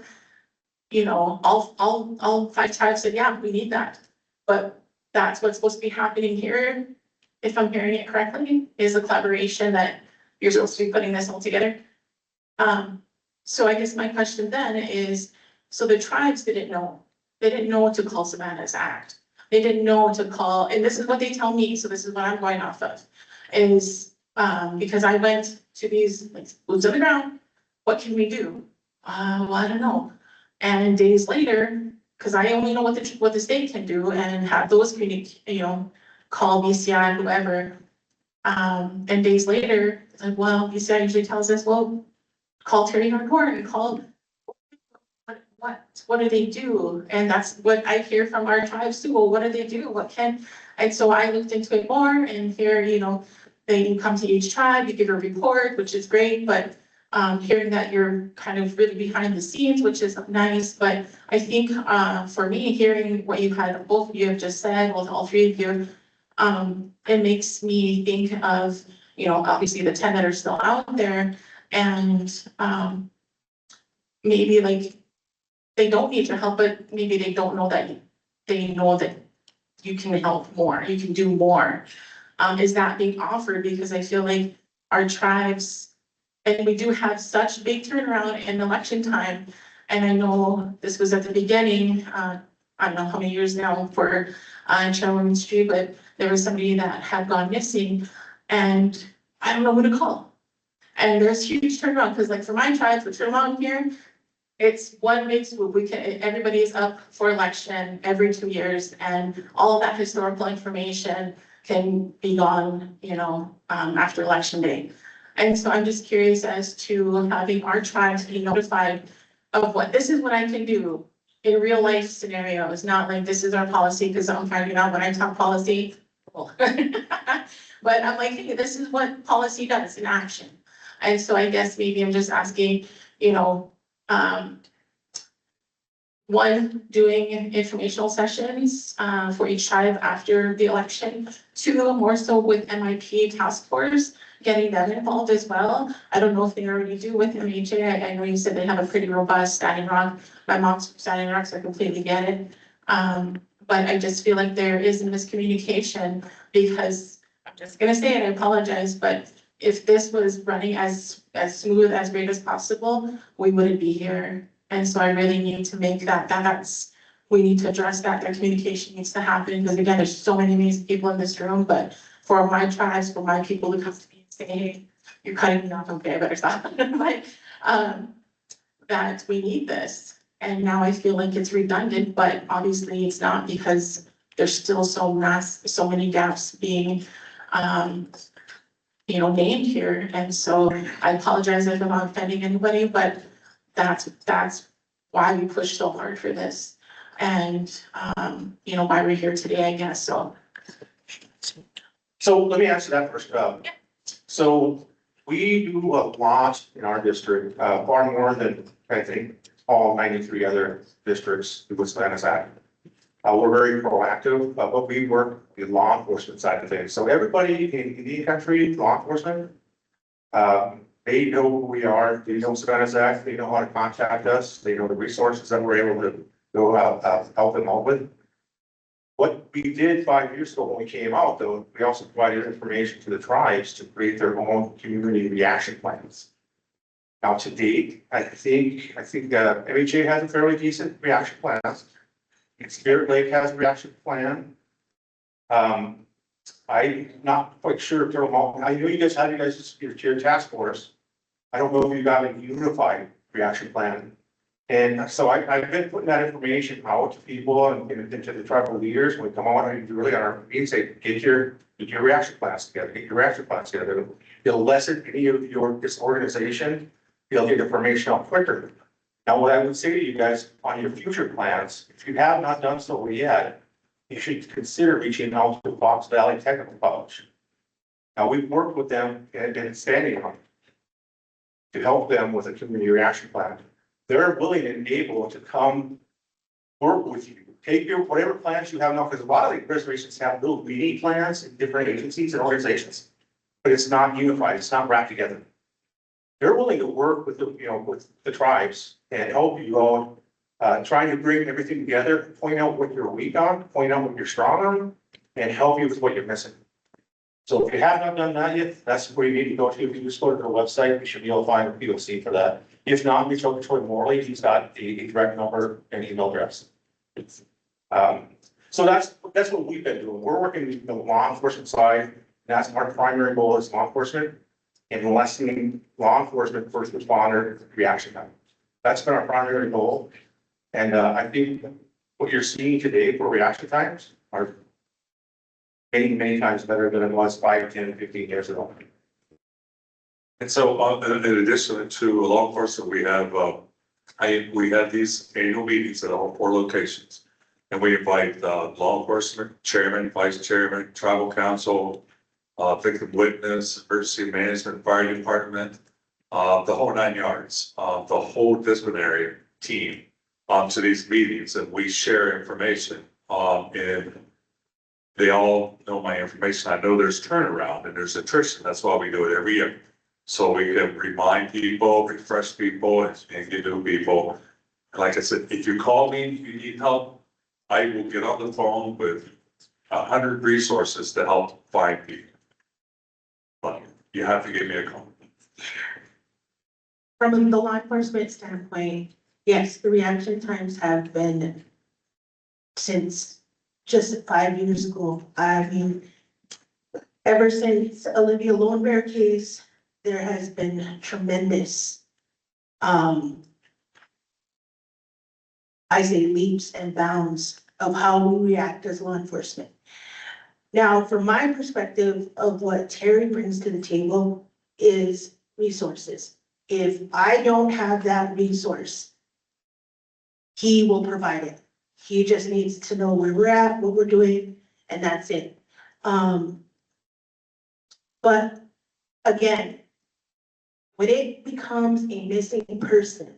you know, all 5 tribes said, yeah, we need that. But that's what's supposed to be happening here, if I'm hearing it correctly, is a collaboration that you're supposed to be putting this all together. So I guess my question then is, so the tribes didn't know. They didn't know to call Savannah's Act. They didn't know to call, and this is what they tell me, so this is what I'm going off of, is because I went to these like boots on the ground, what can we do? Well, I don't know. And days later, because I only know what the state can do and have those you know, call BCI, whoever. And days later, it's like, well, BCI usually tells us, well, call Terry Court and call. What do they do? And that's what I hear from our tribes too. Well, what do they do? And so I looked into it more, and here, you know, they come to each tribe, you give a report, which is great, but hearing that you're kind of really behind the scenes, which is nice. But I think for me, hearing what you had, both of you have just said, well, all 3 of you, it makes me think of, you know, obviously the 10 that are still out there, and maybe like they don't need your help, but maybe they don't know that they know that you can help more, you can do more. Is that being offered? Because I feel like our tribes, and we do have such big turnaround in election time. And I know this was at the beginning, I don't know how many years now for Chairwoman Street, but there was somebody that had gone missing and I don't know who to call. And there's huge turnaround, because like for my tribe, for turnaround here, it's one big swoop. Everybody is up for election every 2 years, and all of that historical information can be gone, you know, after election day. And so I'm just curious as to having our tribes be notified of this is what I can do in real life scenarios, not like this is our policy, because I'm finding out when I talk policy. Well, but I'm like, hey, this is what policy does in action. And so I guess maybe I'm just asking, you know, one, doing informational sessions, for each tribe after the election. Two, more so with MIP task force, getting them involved as well. I don't know if they already do with MHA. I know you said they have a pretty robust Standing Rock. My mom's from Standing Rock, so I completely get it. But I just feel like there is a miscommunication because I'm just gonna say it, I apologize, but if this was running as smooth, as great as possible, we wouldn't be here. And so I really need to make we need to address that communication needs to happen, because again, there's so many amazing people in this room, but for my tribes, for my people to come to me and say, hey, you're cutting me off, okay, I better stop. Like, that we need this. And now I feel like it's redundant, but obviously it's not, because there's still so many gaps being, named here. And so I apologize if I'm not offending anybody, but that's why we push so hard for this. And, why we're here today, I guess, so. So let me answer that first. So we do a lot in our district, far more than I think all 93 other districts in Wisconsin Act. We're very proactive, but we work the law enforcement side of things. So everybody in Indian country, law enforcement, they know who we are, they know Savannah's Act, they know how to contact us, they know the resources that we're able to go out, help them out with. What we did 5 years ago when we came out, though, we also provided information to the tribes to create their own community reaction plans. Now, to date, I think MHA has a fairly decent reaction plan. Spirit Lake has a reaction plan. I'm not quite sure if they're all, I know you guys have your task force. I don't know if you got a unified reaction plan. And so I've been putting that information out to people and to the tribal leaders when we come on and really on our meetings, say, get your reaction plans together, It'll lessen any of your disorganization. You'll get information out quicker. Now, what I would say to you guys on your future plans, if you have not done so yet, you should consider reaching out to Fox Valley Technical College. Now, we've worked with them and Standing Rock to help them with a community reaction plan. They're willing and able to come work with you. Take your, whatever plans you have now, because a lot of the reservations have little mini plans in different agencies and organizations, but it's not unified, it's not wrapped together. They're willing to work with with the tribes and help you out, trying to bring everything together, point out what you're weak on, point out what you're strong on, and help you with what you're missing. So if you have not done that yet, that's where you need to go to. If you just go to their website, you should be able to find a POC for that. If not, reach out to Troy Morley. He's got a direct number and email address. So that's what we've been doing. We're working the law enforcement side. And that's our primary goal is law enforcement and lessening law enforcement first responder reaction time. That's been our primary goal. And I think what you're seeing today for reaction times are many times better than it was 5, 10, 15 years ago. And so, in addition to law enforcement, we have these annual meetings at all 4 locations. And we invite law enforcement, chairman, vice chairman, tribal council, victim witness, emergency management, fire department, the whole 9 yards, the whole disciplinary team to these meetings, and we share information. And they all know my information. I know there's turnaround and there's attrition. That's why we do it every year. So we can remind people, refresh people, and get new people. Like I said, if you call me, if you need help, I will get on the phone with 100 resources to help find people. But you have to give me a call. From the law enforcement standpoint, yes, the reaction times have been since just 5 years ago. I mean, ever since Olivia Lone Bear case, there has been tremendous, I say leaps and bounds of how we react as law enforcement. Now, from my perspective of what Terry brings to the table is resources. If I don't have that resource, he will provide it. He just needs to know where we're at, what we're doing, and that's it. But again, when it becomes a missing person,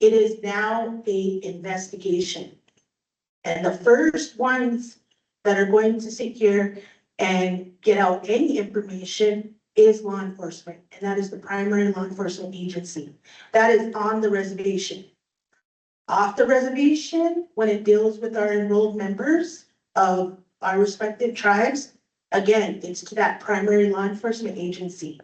it is now a investigation. And the first ones that are going to sit here and get out any information is law enforcement, and that is the primary law enforcement agency. That is on the reservation. Off the reservation, when it deals with our enrolled members of our respective tribes, again, it's to that primary law enforcement agency.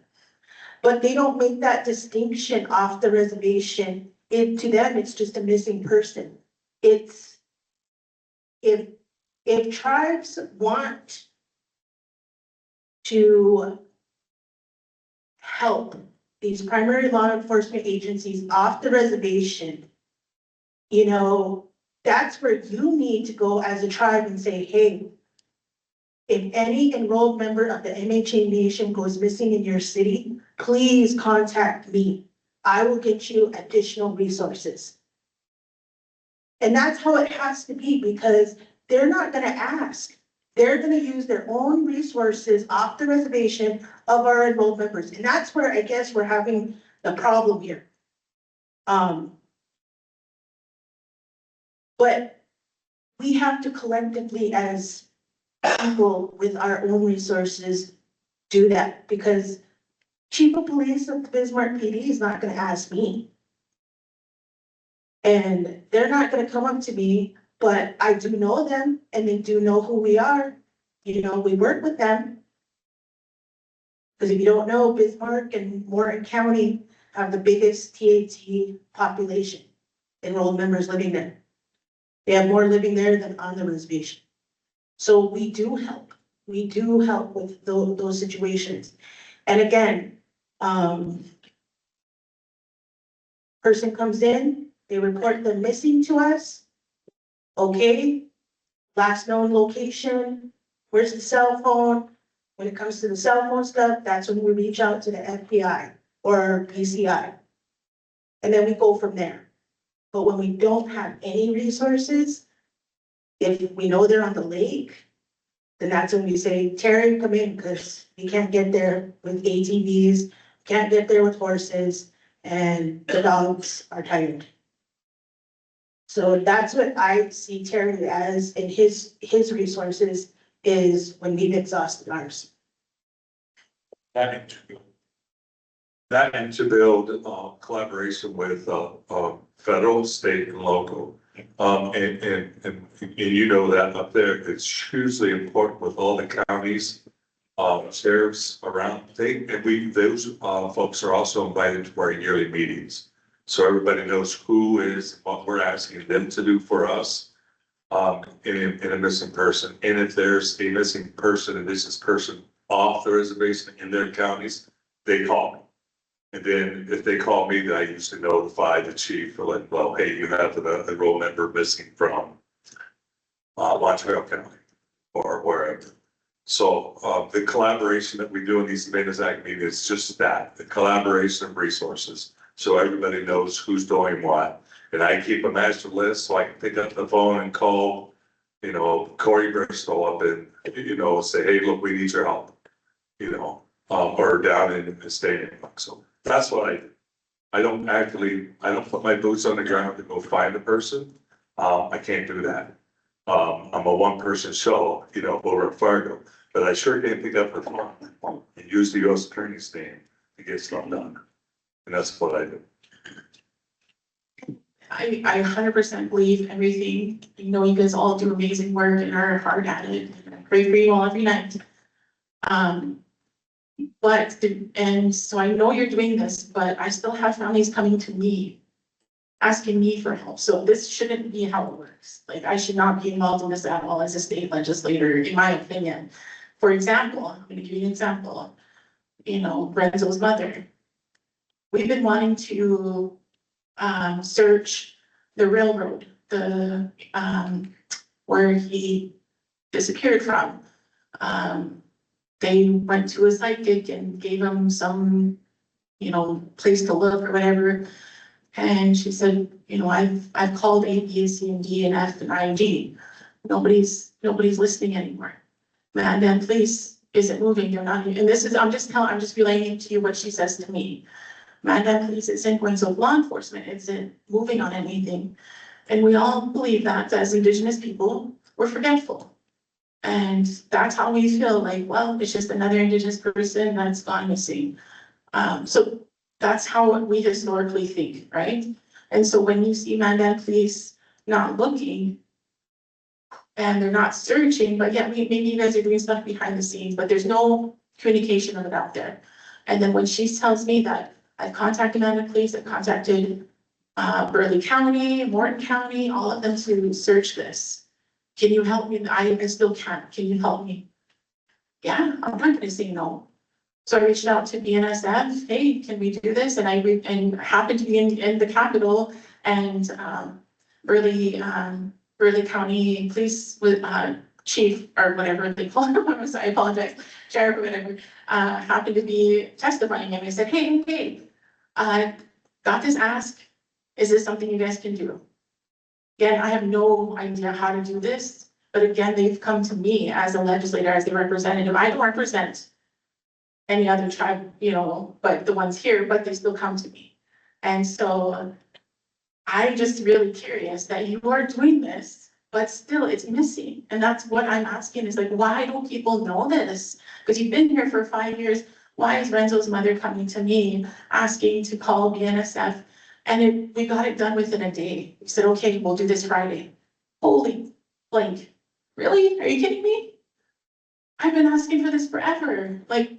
But they don't make that distinction off the reservation. To them, it's just a missing person. It's, if tribes want to help these primary law enforcement agencies off the reservation, you know, that's where you need to go as a tribe and say, hey, if any enrolled member of the MHA Nation goes missing in your city, please contact me. I will get you additional resources. And that's how it has to be, because they're not gonna ask. They're gonna use their own resources off the reservation of our enrolled members. And that's where I guess we're having the problem here. But we have to collectively, as people with our own resources, do that, because Chief of Police of the Bismarck PD is not gonna ask me. And they're not gonna come up to me, but I do know them and they do know who we are. You know, we work with them. Because if you don't know, Bismarck and Morton County have the biggest TAT population, enrolled members living there. They have more living there than on the reservation. So we do help. We do help with those situations. And again, person comes in, they report them missing to us. Okay, last known location, where's the cell phone? When it comes to the cell phone stuff, that's when we reach out to the FBI or PCI. And then we go from there. But when we don't have any resources, if we know they're on the lake, then that's when we say, Terry, come in, because we can't get there with ATVs, can't get there with horses, and the dogs are tired. So that's what I see Terry as in his resources, is when we've exhausted ours. And to build collaboration with federal, state, and local. And you know that up there, it's hugely important with all the counties, sheriffs around. Those folks are also invited to our yearly meetings. So everybody knows who is, what we're asking them to do for us in a missing person. And if there's a missing person, and this is person off the reservation in their counties, they call me. And then if they call me, then I usually notify the chief or like, well, hey, you have an enrolled member missing from Montreal County or wherever. So the collaboration that we do in these Maintenance Act meetings is just that, the collaboration of resources. So everybody knows who's doing what. And I keep a master list so I can pick up the phone and call, you know, Corey Bristol up and, you know, say, hey, look, we need your help, you know, or down in the state. So that's what I do. I don't put my boots on the ground to go find a person. I can't do that. I'm a one-person show, you know, over at Fargo, but I sure can pick up the phone and use the U.S. Attorney's name to get stuff done. And that's what I do. I 100% believe everything. You know, you guys all do amazing work and are hard at it. I pray for you all every night. And so I know you're doing this, but I still have families coming to me, asking me for help. So this shouldn't be how it works. Like, I should not be involved in this at all as a state legislator, in my opinion. For example, I'm gonna give you an example. You know, Renzo's mother. We've been wanting to search the railroad, where he disappeared from. They went to a psychic and gave him some, you know, place to look or whatever. And she said, you know, I've called A, B, C, and D, and F, and I, and G. Nobody's listening anymore. Mandan Police isn't moving, they're not, and this is, I'm just relaying to you what she says to me. Mandan Police isn't going to law enforcement, isn't moving on anything. And we all believe that as Indigenous people, we're forgetful. And that's how we feel like, well, it's just another Indigenous person that's gone missing. So that's how we historically think, right? And so when you see Mandan Police not looking and they're not searching, but yeah, maybe you guys are doing stuff behind the scenes, but there's no communication of it out there. And then when she tells me that I've contacted Mandan Police, I've contacted Burleigh County, Morton County, all of them to search this. Can you help me? I still can't. Can you help me? Yeah, I'm not gonna say no. So I reached out to BNSF, hey, can we do this? And I happened to be in the Capitol, and Burleigh County Police with chief or whatever they call him, so I apologize, sheriff or whatever, happened to be testifying, and I said, hey, got this ask, is this something you guys can do? Again, I have no idea how to do this, but again, they've come to me as a legislator, as the representative. I don't represent any other tribe, you know, but the ones here, but they still come to me. And so I'm just really curious that you are doing this, but still it's missing. And that's what I'm asking is like, why don't people know this? Because you've been here for 5 years. Why is Renzo's mother coming to me asking to call BNSF? And we got it done within a day. We said, okay, we'll do this Friday. Holy blank. Really? Are you kidding me? I've been asking for this forever. Like,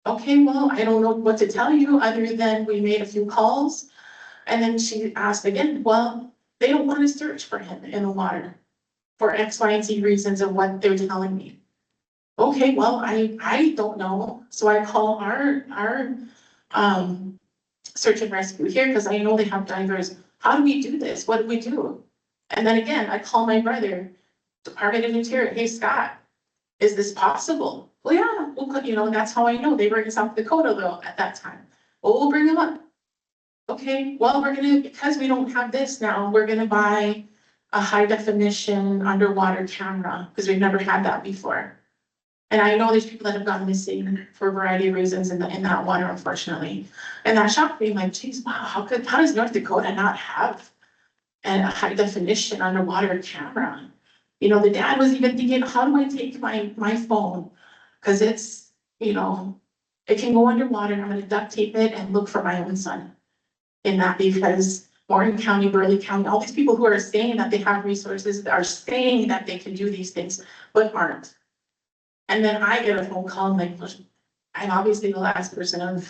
okay, well, I don't know what to tell you other than we made a few calls. And then she asked again, well, they don't want to search for him in the water for X, Y, and Z reasons of what they're telling me. Okay, well, I don't know. So I call our search and rescue here because I know they have divers. How do we do this? What do we do? And then again, I call my brother, Department of Interior. Hey, Scott, is this possible? Well, yeah, well, you know, that's how I know. They were in South Dakota though at that time. Well, we'll bring them up. Okay, well, because we don't have this now, we're gonna buy a high definition underwater camera because we've never had that before. And I know there's people that have gone missing for a variety of reasons in that water, unfortunately. And that shocked me, like, geez, wow, how does North Dakota not have a high definition underwater camera? You know, the dad was even thinking, how do I take my phone? Because it's, you know, it can go underwater and I'm gonna duct tape it and look for my own son in that, because Morgan County, Burleigh County, all these people who are saying that they have resources are saying that they can do these things, but aren't. And then I get a phone call and like, I'm obviously the last person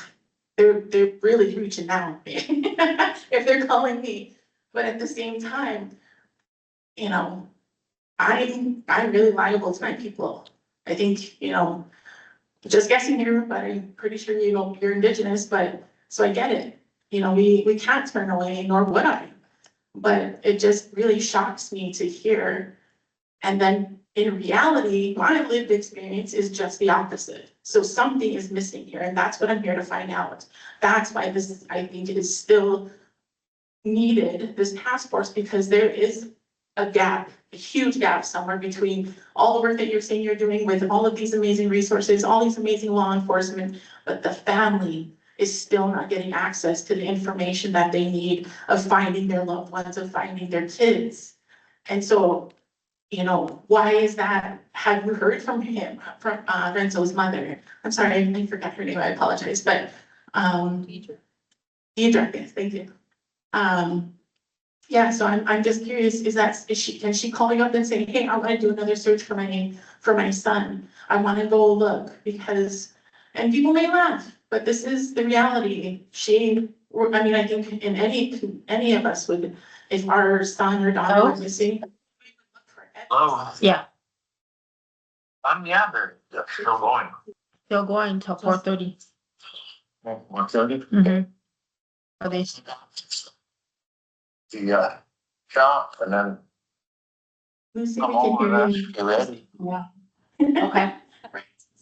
they're really reaching out if they're calling me. But at the same time, you know, I'm really liable to my people. I think, you know, just guessing here, but I'm pretty sure, you know, you're Indigenous, but so I get it. You know, we can't turn away, nor would I. But it just really shocks me to hear. And then in reality, my lived experience is just the opposite. So something is missing here, and that's what I'm here to find out. That's why this, I think it is still needed, this task force, because there is a gap, a huge gap somewhere between all the work that you're saying you're doing with all of these amazing resources, all these amazing law enforcement, but the family is still not getting access to the information that they need of finding their loved ones, of finding their kids. And so, you know, why is that? Have you heard from him, from Renzo's mother? I'm sorry, I forgot her name, I apologize, but Deidre, yes, thank you. Yeah, so I'm just curious, can she call you up and say, hey, I want to do another search for my son. I want to go look, because, and people may laugh, but this is the reality. I mean, I think in any of us would, if our son or daughter was missing. Oh. Yeah, That's still going. still going till 4:30. 1:30? Mm-hmm. Are they? The shop and then Lucy, come we can over hear and you. get ready Yeah. Okay.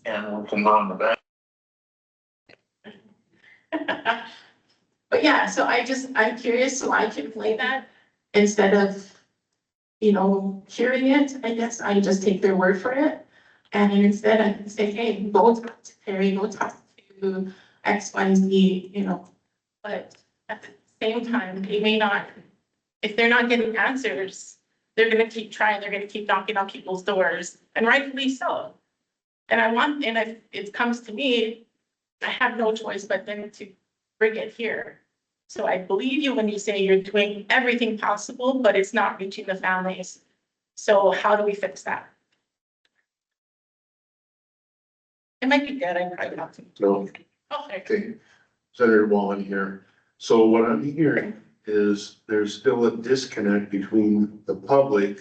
and we can go in the back. But yeah, so I'm curious, so I can play that instead of, hearing it, I guess I just take their word for it. And instead I can say, hey, go talk to Terry, go talk to X, Y, Z, but at the same time, they may not, if they're not getting answers, they're gonna keep trying, they're gonna keep knocking on people's doors, and rightfully so. And if it comes to me, I have no choice but then to bring it here. So I believe you when you say you're doing everything possible, but it's not reaching the families. So how do we fix that? It might be good, I probably have to. No, Okay. okay, Senator Wallen here. So what I'm hearing is there's still a disconnect between the public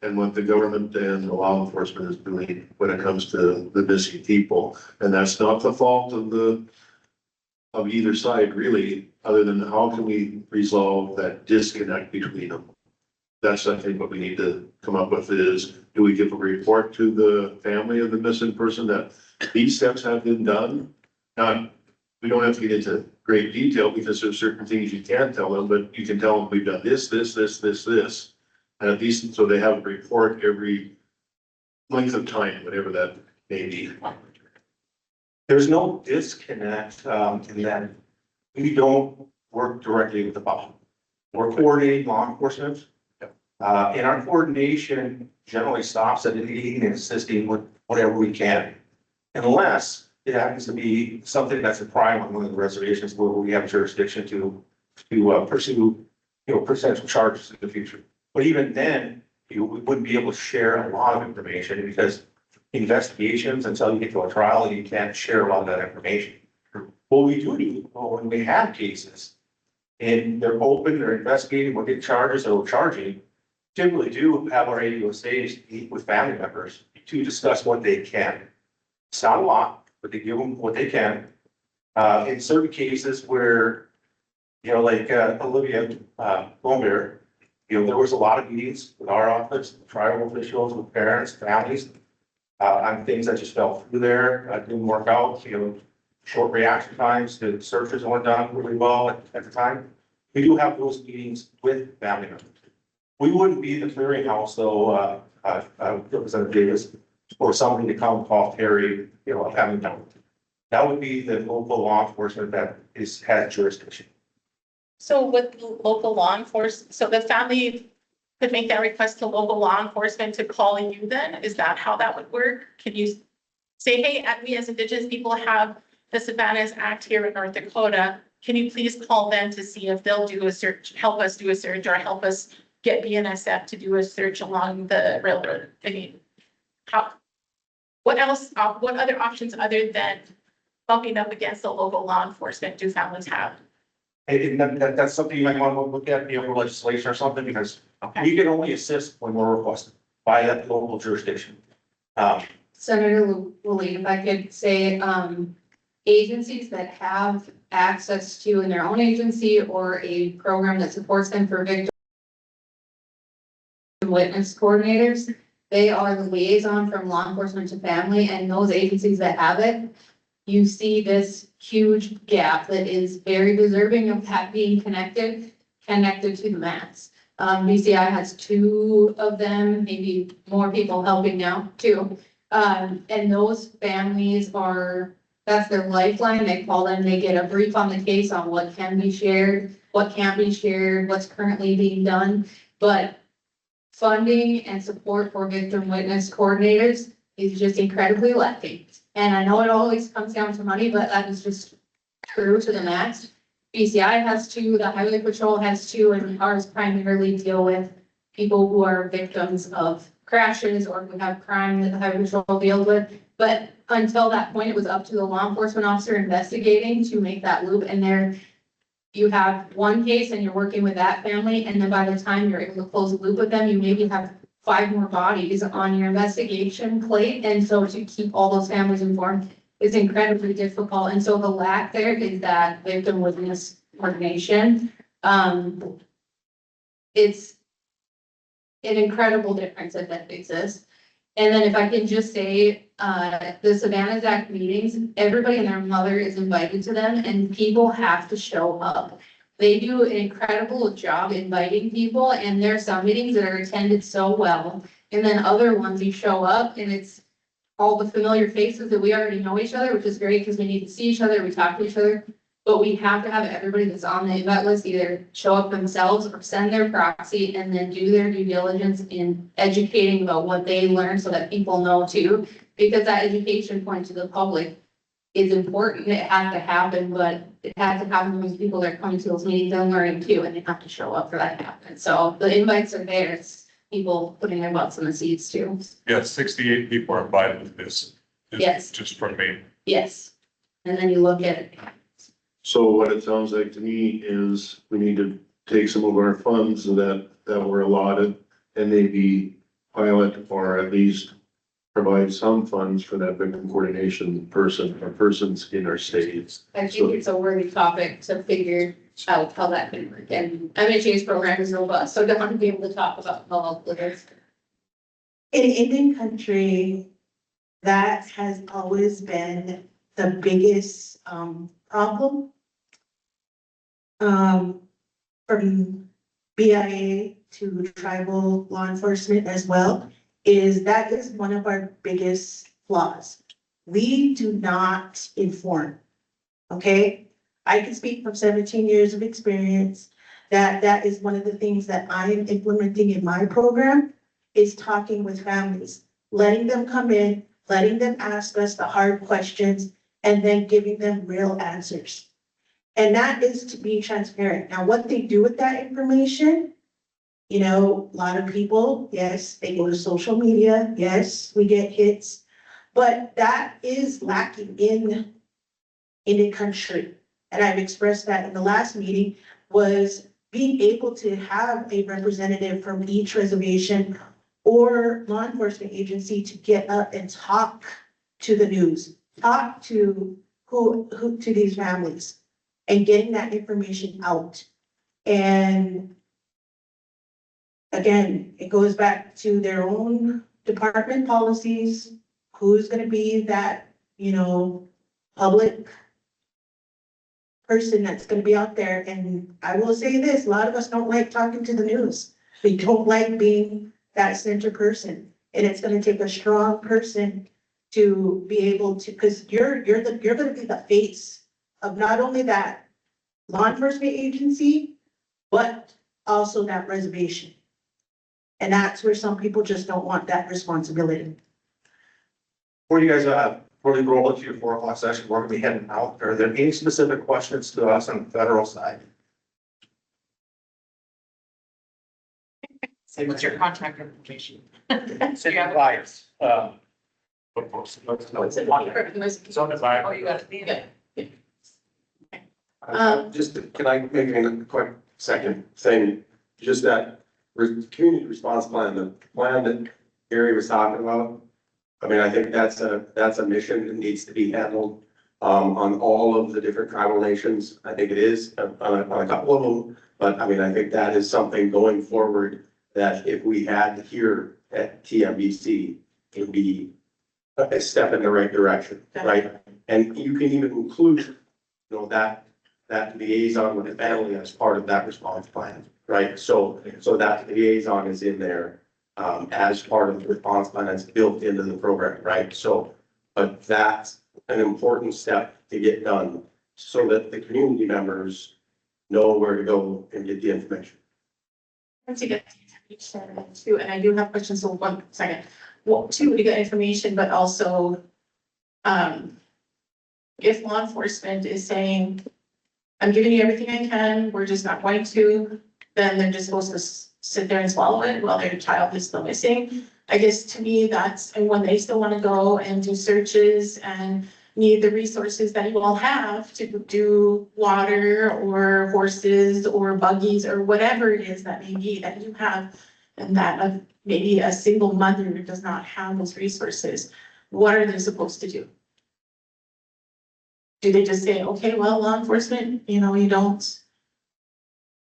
and what the government and the law enforcement is doing when it comes to the missing people. And that's not the fault of either side really, other than how can we resolve that disconnect between them? That's, I think, what we need to come up with is, do we give a report to the family of the missing person that these steps have been done? Now, we don't have to get into great detail because there's certain things you can't tell them, but you can tell them we've done this. And at least, so they have a report every length of time, whatever that may be. There's no disconnect, in that we don't work directly with the public. We're coordinating law enforcement. And our coordination generally stops at aiding and assisting with whatever we can. Unless it happens to be something that's a crime on one of the reservations where we have jurisdiction to pursue, potential charges in the future. But even then, we wouldn't be able to share a lot of information because investigations, until you get to a trial, you can't share a lot of that information. What we do, when we have cases and they're open, they're investigating, we're getting charges or we're charging, typically do have our AUSAs meet with family members to discuss what they can. It's not a lot, but they give them what they can. In certain cases where, like Olivia Gomber, there was a lot of meetings with our office, tribal officials, with parents, families, on things that just fell through there, didn't work out, short reaction times, the searches weren't done really well at the time. We do have those meetings with family members. We wouldn't be the clearinghouse though, Representative Davis, or somebody to come call Terry, a family member. That would be the local law enforcement that has jurisdiction. So with local law enforcement, so the family could make that request to local law enforcement to call you then? Is that how that would work? Could you say, hey, we as Indigenous people have the Savannahs Act here in North Dakota. Can you please call them to see if they'll do a search, help us do a search, or help us get BNSF to do a search along the railroad? I mean, what else, what other options other than bumping up against the local law enforcement do families have? And that's something you might want to look at, for legislation or something, because we can only assist when we're requested by that local jurisdiction. Senator Lilly, if I could say, agencies that have access to in their own agency or a program that supports them for victim witness coordinators, they are the liaison from law enforcement to family, and those agencies that have it, you see this huge gap that is very deserving of being connected to the max. BCI has 2 of them, maybe more people helping now too. And those families that's their lifeline. They call them, they get a brief on the case on what can be shared, what can't be shared, what's currently being done. But funding and support for victim witness coordinators is just incredibly lacking. And I know it always comes down to money, but that is just true to the max. BCI has 2, the Highway Patrol has 2, and ours primarily deal with people who are victims of crashes or who have crime that the Highway Patrol deals with. But until that point, it was up to the law enforcement officer investigating to make that loop. And there you have one case and you're working with that family. And then by the time you're able to close the loop with them, you maybe have 5 more bodies on your investigation plate. And so to keep all those families informed is incredibly difficult. And so the lack there is that victim witness coordination. It's an incredible difference if that exists. And then if I can just say, the Savannah Zach meetings, everybody and their mother is invited to them and people have to show up. They do an incredible job inviting people and there are some meetings that are attended so well. And then other ones you show up and it's all the familiar faces that we already know each other, which is great because we need to see each other, we talk to each other. But we have to have everybody that's on the invite list either show up themselves or send their proxy and then do their due diligence in educating about what they learned so that people know too. Because that education point to the public is important. It has to happen, but it has to happen when people that are coming to those meetings and learning too, and they have to show up for that to happen. So the invites are there. It's people putting their butts in the seats too. Yeah, 68 people are invited to this. Yes. Just from me. Yes. And then you look at it. So what it sounds like to me is we need to take some of our funds that were allotted and maybe pilot or at least provide some funds for that victim coordination person or persons in our state. I think it's a worthy topic to figure out how that can work. And MHA's program is robust, so don't be able to talk about how it is. In Indian country, that has always been the biggest problem. From BIA to tribal law enforcement as well, is that is one of our biggest flaws. We do not inform, okay? I can speak from 17 years of experience that is one of the things that I am implementing in my program is talking with families, letting them come in, letting them ask us the hard questions, and then giving them real answers. And that is to be transparent. Now, what they do with that information, you know, a lot of people, yes, they go to social media, yes, we get hits, but that is lacking in the country. And I've expressed that in the last meeting, was being able to have a representative from each reservation or law enforcement agency to get up and talk to the news, talk to to these families and getting that information out. And again, it goes back to their own department policies, who's gonna be that, you know, public person that's gonna be out there. And I will say this, a lot of us don't like talking to the news. We don't like being that center person. And it's gonna take a strong person to be able to, because you're gonna be the face of not only that law enforcement agency, but also that reservation. And that's where some people just don't want that responsibility. Before you guys, before we roll into your 4 o'clock session, we're gonna be heading out. Are there any specific questions to us on the federal side? So what's your contact information? City lights, What's it? Oh, you got it. Yeah. Just, can I make a quick second thing? Just that community response plan, the plan that Gary was talking about. I mean, I think that's a mission that needs to be handled on all of the different tribal nations. I think it is on a couple of them, but I mean, I think that is something going forward that if we had here at TMBC, it would be a step in the right direction, right? And you can even include, you know, that liaison with the family as part of that response plan, right? So that liaison is in there as part of the response plan that's built into the program, right? So, but that's an important step to get done so that the community members know where to go and get the information. To get too, and I do have questions, so 1 second. Well, two, to get information, but also, if law enforcement is saying, I'm giving you everything I can, we're just not going to, then they're just supposed to sit there and swallow it while their child is still missing. I guess to me, that's, and when they still want to go and do searches and need the resources that you all have to do water or horses or buggies or whatever it is that may be that you have, and that maybe a single mother does not have those resources, what are they supposed to do? Do they just say, okay, well, law enforcement, you know, you're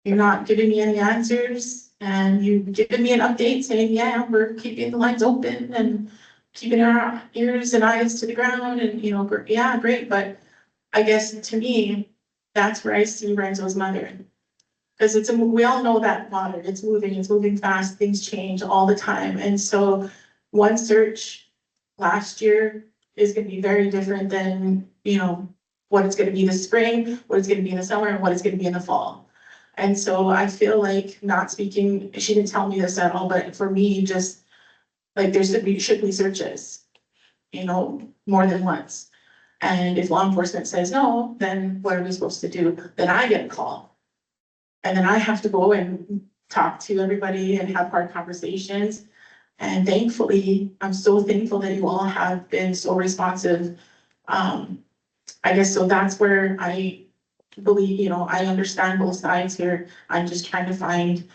not giving me any answers, And you've given me an update saying, yeah, we're keeping the lines open and keeping our ears and eyes to the ground and, you know, yeah, great, but I guess to me, that's where I see Renzo's mother. Because we all know that water, it's moving fast, things change all the time, and so one search last year is gonna be very different than, you know, what it's gonna be this spring, what it's gonna be in the summer, and what it's gonna be in the fall. And so I feel like not speaking, she didn't tell me this at all, but for me, just like there should be searches, you know, more than once. And if law enforcement says no, then what are we supposed to do? Then I get a call. And then I have to go and talk to everybody and have hard conversations. And thankfully, I'm so thankful that you all have been so responsive. I guess so that's where I believe, you know, I understand both sides here. I'm just trying to find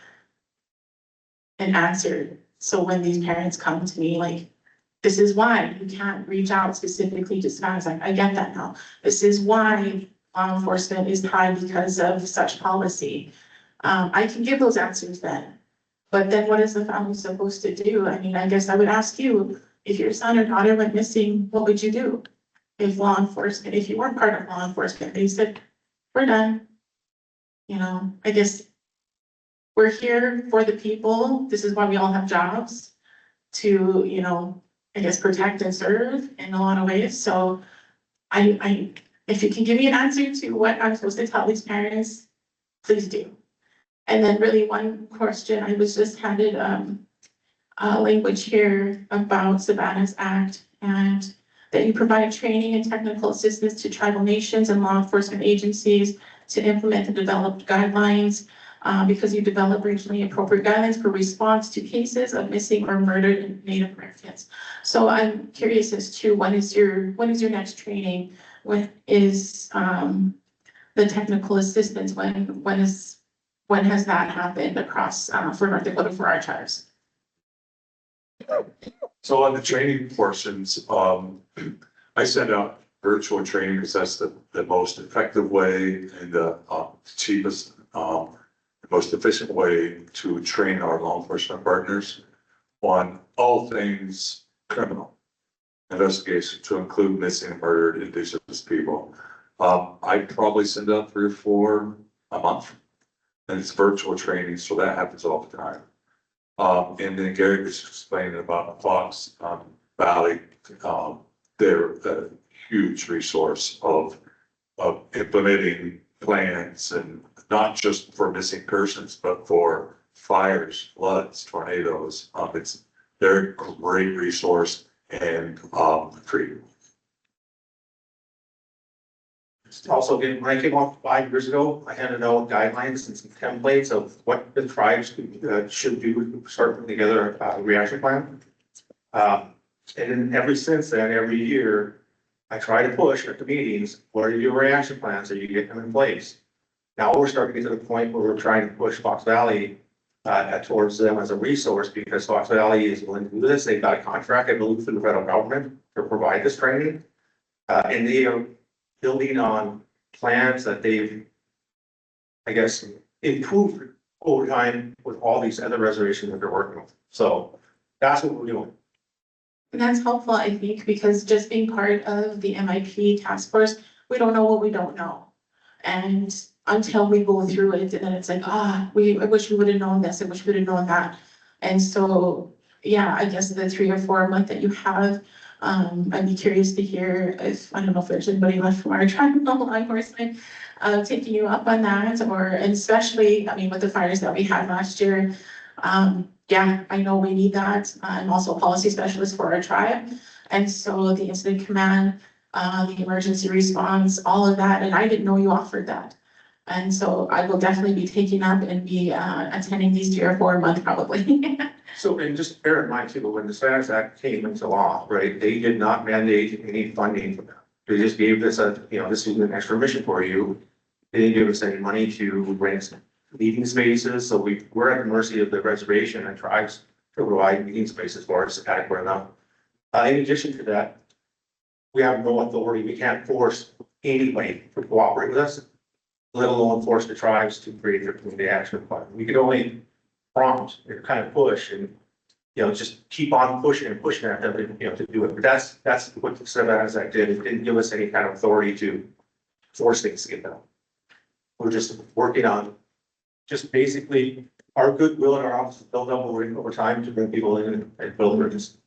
an answer. So when these parents come to me, like, this is why you can't reach out specifically to Savannah. I get that now. This is why law enforcement is tied because of such policy. I can give those answers then. But then what is the family supposed to do? I mean, I guess I would ask you, if your son or daughter went missing, what would you do? If law enforcement, if you weren't part of law enforcement, they said, we're done. You know, I guess we're here for the people. This is why we all have jobs to, you know, I guess, protect and serve in a lot of ways. So if you can give me an answer to what I'm supposed to tell these parents, please do. And then really one question, I was just handed language here about Savannah's Act and that you provide training and technical assistance to tribal nations and law enforcement agencies to implement the developed guidelines because you develop regionally appropriate guidelines for response to cases of missing or murdered Native Americans. So I'm curious as to when is your next training? When is the technical assistance? When has that happened across for North Dakota for our tribes? So on the training portions, I send out virtual training because that's the most effective way and the cheapest, most efficient way to train our law enforcement partners on all things criminal investigation, to include missing and murdered Indigenous people. I probably send out 3 or 4 a month, and it's virtual training, so that happens all the time. And then Gary was explaining about Fox Valley. They're a huge resource of implementing plans, and not just for missing persons, but for fires, floods, tornadoes. They're a great resource and free. Also, when I came off 5 years ago, I handed out guidelines and some templates of what the tribes should do to start putting together a reaction plan. And then since then, every year, I try to push at the meetings, what are your reaction plans? Are you getting them in place? Now we're starting to get to the point where we're trying to push Fox Valley towards them as a resource, because Fox Valley is willing to do this. They've got a contract, I believe, through the federal government to provide this training. And they are building on plans that they've, I guess, improved over time with all these other reservations that they're working with. So that's what we're doing. And that's helpful, I think, because just being part of the MIP task force, we don't know what we don't know. And until we go through it, and then it's like, I wish we would have known this, I wish we would have known that. And so, yeah, I guess the 3 or 4 a month that you have, I'd be curious to hear if, I don't know if there's anybody left from our tribe law enforcement taking you up on that, and especially, I mean, with the fires that we had last year. Yeah, I know we need that. I'm also a policy specialist for our tribe. And so the incident command, the emergency response, all of that, and I didn't know you offered that. And so I will definitely be taking up and be attending these 3 or 4 a month probably. So, and just bear in mind too, when the Savannah Act came into law, right, they did not mandate any funding for that. They just gave this this is an extra mission for you. They didn't give us any money to rent meeting spaces, so we're at the mercy of the reservation and tribes to provide meeting spaces for us adequate enough. In addition to that, we have no authority. We can't force anybody to cooperate with us, let alone force the tribes to create their community action plan. We could only prompt, or kind of push and, just keep on pushing and pushing at them, to do it. But that's what the Savannah's Act did. It didn't give us any kind of authority to force things to get done. We're just working on just basically our goodwill in our office built up over time to bring people in and build bridges.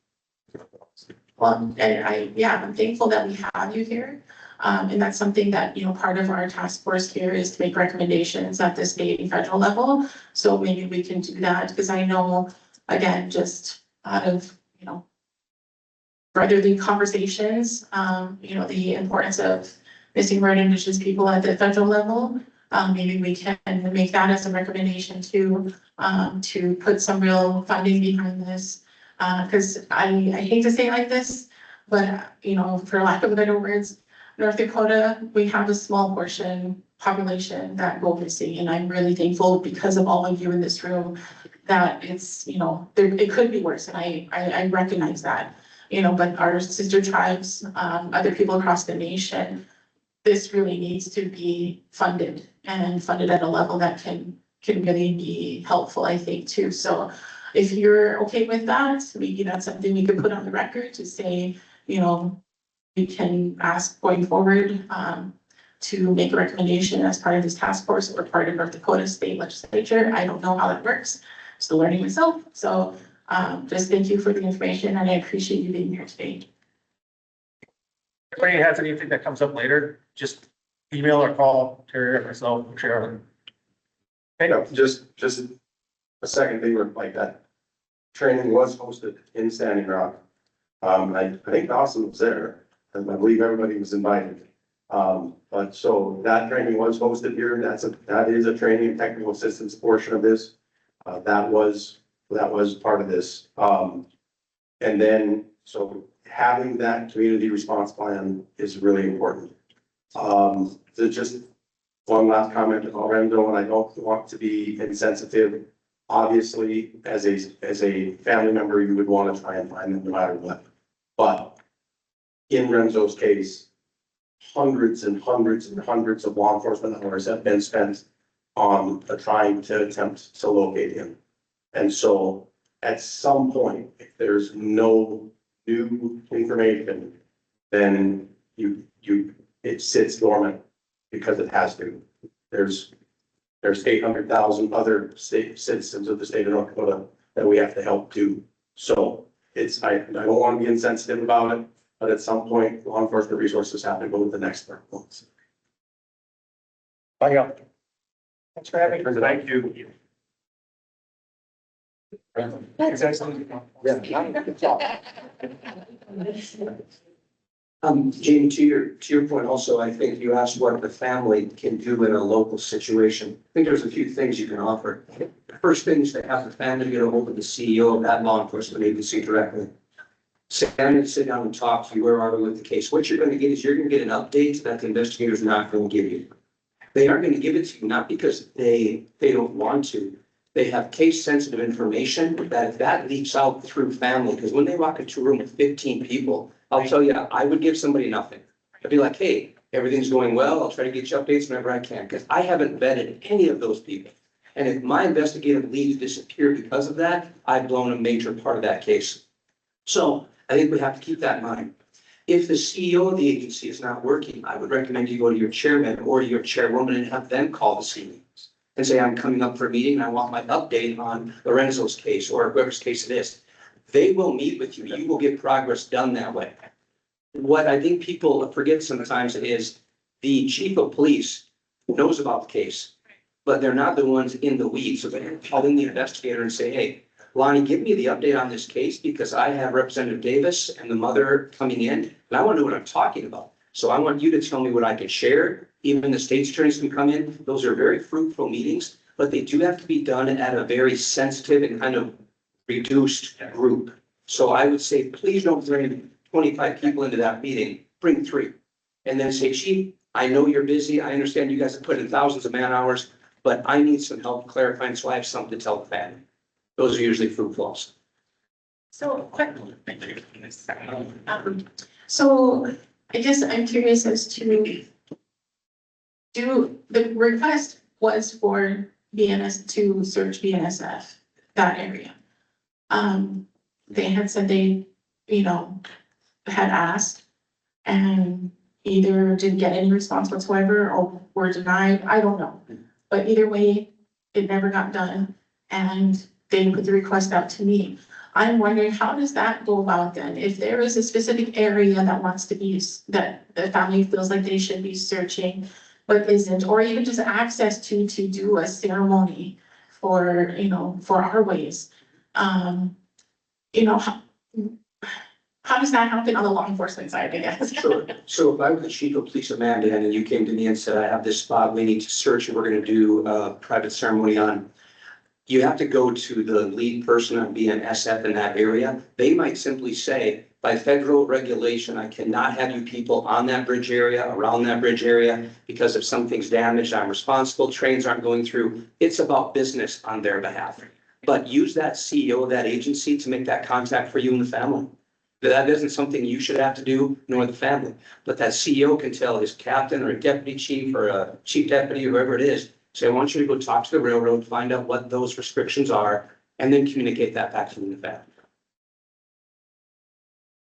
And I'm thankful that we have you here. And that's something that, part of our task force here is to make recommendations at the state and federal level. So maybe we can do that, because I know, again, just out of, brotherly conversations, the importance of missing road Indigenous people at the federal level. Maybe we can make that as a recommendation to put some real funding behind this. Because I hate to say it like this, but, for lack of better words, North Dakota, we have a small population that go missing, and I'm really thankful because of all of you in this room that it's, it could be worse, and I recognize that, but our sister tribes, other people across the nation, this really needs to be funded and funded at a level that can really be helpful, I think, too. So if you're okay with that, maybe that's something we could put on the record to say, we can ask going forward to make a recommendation as part of this task force or part of North Dakota State Legislature. I don't know how that works. Still learning myself. So just thank you for the information, and I appreciate you being here today. If anybody has anything that comes up later, just email or call Terry or myself, or Sharon. Just a second thing like that. Training was hosted in Standing Rock. I think Dawson was there, and I believe everybody was invited. But so that training was hosted here. That is a training and technical assistance portion of this. That was part of this. And then, so having that community response plan is really important. So just one last comment about Renzo, and I don't want to be insensitive. Obviously, as a family member, you would want to try and find them no matter what. But in Renzo's case, hundreds and hundreds and hundreds of law enforcement hours have been spent on trying to attempt to locate him. And so at some point, if there's no new information, then it sits dormant because it has to. There's 800,000 other citizens of the state of North Dakota that we have to help too. So I don't want to be insensitive about it, but at some point, law enforcement resources have to go to the next level. Thanks for having me. Thank you. Jamie, to your point also, I think you asked what the family can do in a local situation. I think there's a few things you can offer. The first thing is to have the family get a hold of the CEO of that law enforcement agency directly. Sit down and talk to you. Where are we with the case? What you're going to get is you're going to get an update that the investigator's not going to give you. They aren't going to give it to you, not because they don't want to. They have case sensitive information that if that leaks out through family, because when they walk into a room with 15 people, I'll tell you, I would give somebody nothing. I'd be like, hey, everything's going well. I'll try to get you updates whenever I can, because I haven't vetted any of those people. And if my investigative leads disappear because of that, I've blown a major part of that case. So I think we have to keep that in mind. If the CEO of the agency is not working, I would recommend you go to your chairman or to your chairwoman and have them call the CEO and say, I'm coming up for a meeting and I want my update on Lorenzo's case or whoever's case it is. They will meet with you. You will get progress done that way. What I think people forget sometimes is the chief of police knows about the case, but they're not the ones in the weeds. So they call in the investigator and say, hey, Lonnie, give me the update on this case because I have Representative Davis and the mother coming in and I want to know what I'm talking about. So I want you to tell me what I can share. Even the state's attorneys can come in. Those are very fruitful meetings, but they do have to be done at a very sensitive and kind of reduced group. So I would say, please don't bring 25 people into that meeting, bring 3. And then say, Chief, I know you're busy. I understand you guys have put in thousands of man hours, but I need some help clarifying so I have something to tell the family. Those are usually fruitful. So I guess I'm curious as to the request was for BNS to search BNSF. that area. They had said they, you know, had asked and either didn't get any response whatsoever or were denied, I don't know. But either way, it never got done and they put the request out to me. I'm wondering, how does that go about then? If there is a specific area that wants to be, that the family feels like they should be searching, but isn't, or even just access to do a ceremony for, you know, for our ways. You know, how does that happen on the law enforcement side, I guess? Sure. So if I was the chief of police of Mandan and you came to me and said, I have this spot we need to search and we're gonna do a private ceremony on, you have to go to the lead person on BNSF in that area. They might simply say, by federal regulation, I cannot have you people on that bridge area, around that bridge area, because if something's damaged, I'm responsible, trains aren't going through. It's about business on their behalf. But use that CEO of that agency to make that contact for you and the family. That isn't something you should have to do, nor the family. But that CEO can tell his captain or a deputy chief or a chief deputy, whoever it is, say, I want you to go talk to the railroad, find out what those restrictions are, and then communicate that back to the family.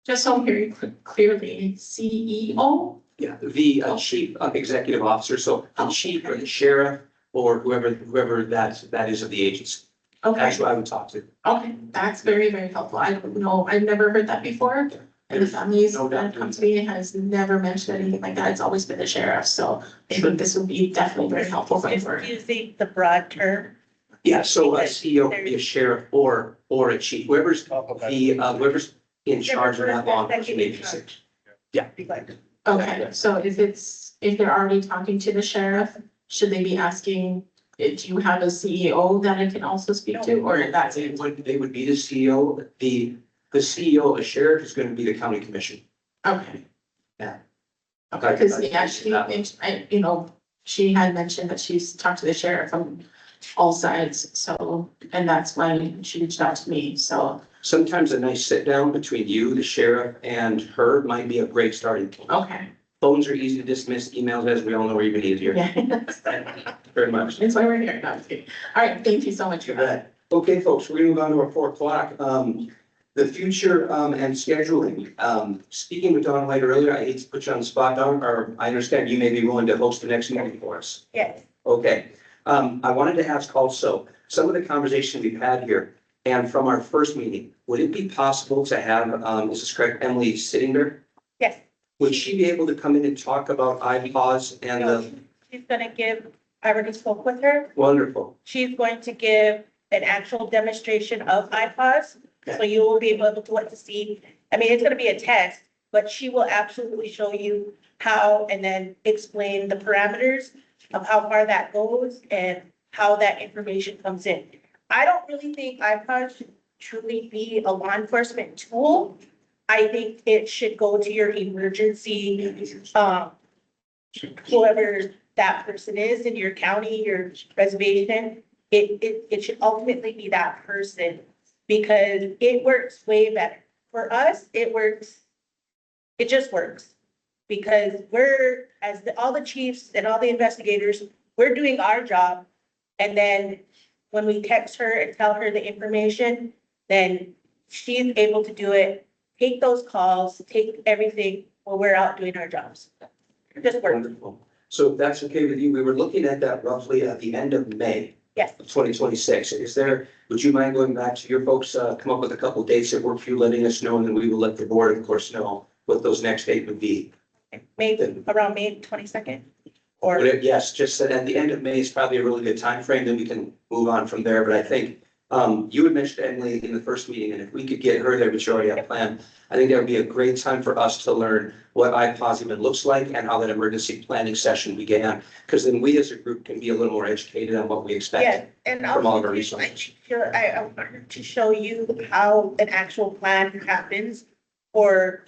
Just so very clearly, CEO? Yeah, the chief executive officer, so the chief or the sheriff or whoever that is of the agency. Okay, That's who I would talk to. okay, that's very, very helpful. I don't know, I've never heard that before. And the families No doubt. that come to me has never mentioned anything like that. It's always been the sheriff, so I think this would be definitely very helpful for It's using the broad term. Yeah, so a CEO could be a sheriff or a chief, whoever's whoever's in charge of that law enforcement agency. Yeah. Okay, so if they're already talking to the sheriff, should they be asking, do you have a CEO that I can also speak to, or that's it? They would be the CEO, the CEO of a sheriff is gonna be the county commission. Okay. Yeah. Okay, because yeah, you know, she had mentioned that she's talked to the sheriff from all sides, so, and that's when she reached out to me, so. Sometimes a nice sit down between you, the sheriff, and her might be a great starting point. Okay. Phones are easy to dismiss, emails, as we all know, are even easier. Yeah. Very much. That's why we're here. No, I'm just kidding. All right, thank you so much for that. Okay, folks, we're gonna move on to our 4 o'clock. The future and scheduling. Speaking with Don White earlier, I hate to put you on the spot, Don, or I understand you may be willing to host the next meeting for us. Yes. Okay. I wanted to ask also, some of the conversation we've had here and from our first meeting, would it be possible to have, is this correct, Emily sitting there? Yes. Would she be able to come in and talk about IPAWS and the, She's gonna give, I already spoke with her. wonderful, She's going to give an actual demonstration of iPods. So you will be able to see. I mean, it's gonna be a test, but she will absolutely show you how and then explain the parameters of how far that goes and how that information comes in. I don't really think iPods should truly be a law enforcement tool. I think it should go to your emergency, whoever that person is in your county, your reservation. It should ultimately be that person because it works way better. For us, it works, it just works. Because we're, all the chiefs and all the investigators, we're doing our job. And then when we text her and tell her the information, then she's able to do it, take those calls, take everything while we're out doing our jobs. It just works. wonderful. So if that's okay with you, we were looking at that roughly at the end of May. Yes. Of 2026. Is there, would you mind going back to your folks, come up with a couple of dates that work for you, letting us know, and then we will let the board, of course, know what those next dates would be. Maybe around May 22nd or. Yes, just that at the end of May is probably a really good time frame. Then we can move on from there. But I think you had mentioned Emily in the first meeting, and if we could get her there, which you already have a plan, I think that would be a great time for us to learn what IPAWS even looks like and how that emergency planning session began. Because then we as a group can be a little more educated on what we Yeah, expect and from all of our also, resources. I want her to show you how an actual plan happens or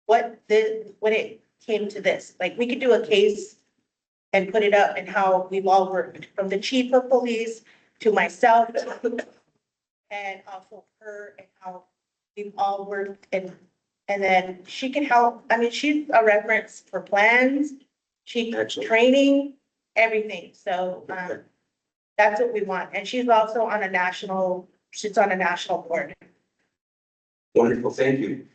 when it came to this. Like, we could do a case and put it up and how we've all worked, from the chief of police to myself and also her, and how we've all worked, and then she can help. I mean, she's a reference for plans, Excellent. training, everything. So, That's what we want. And she's also on a she's on a national board. Wonderful, thank you.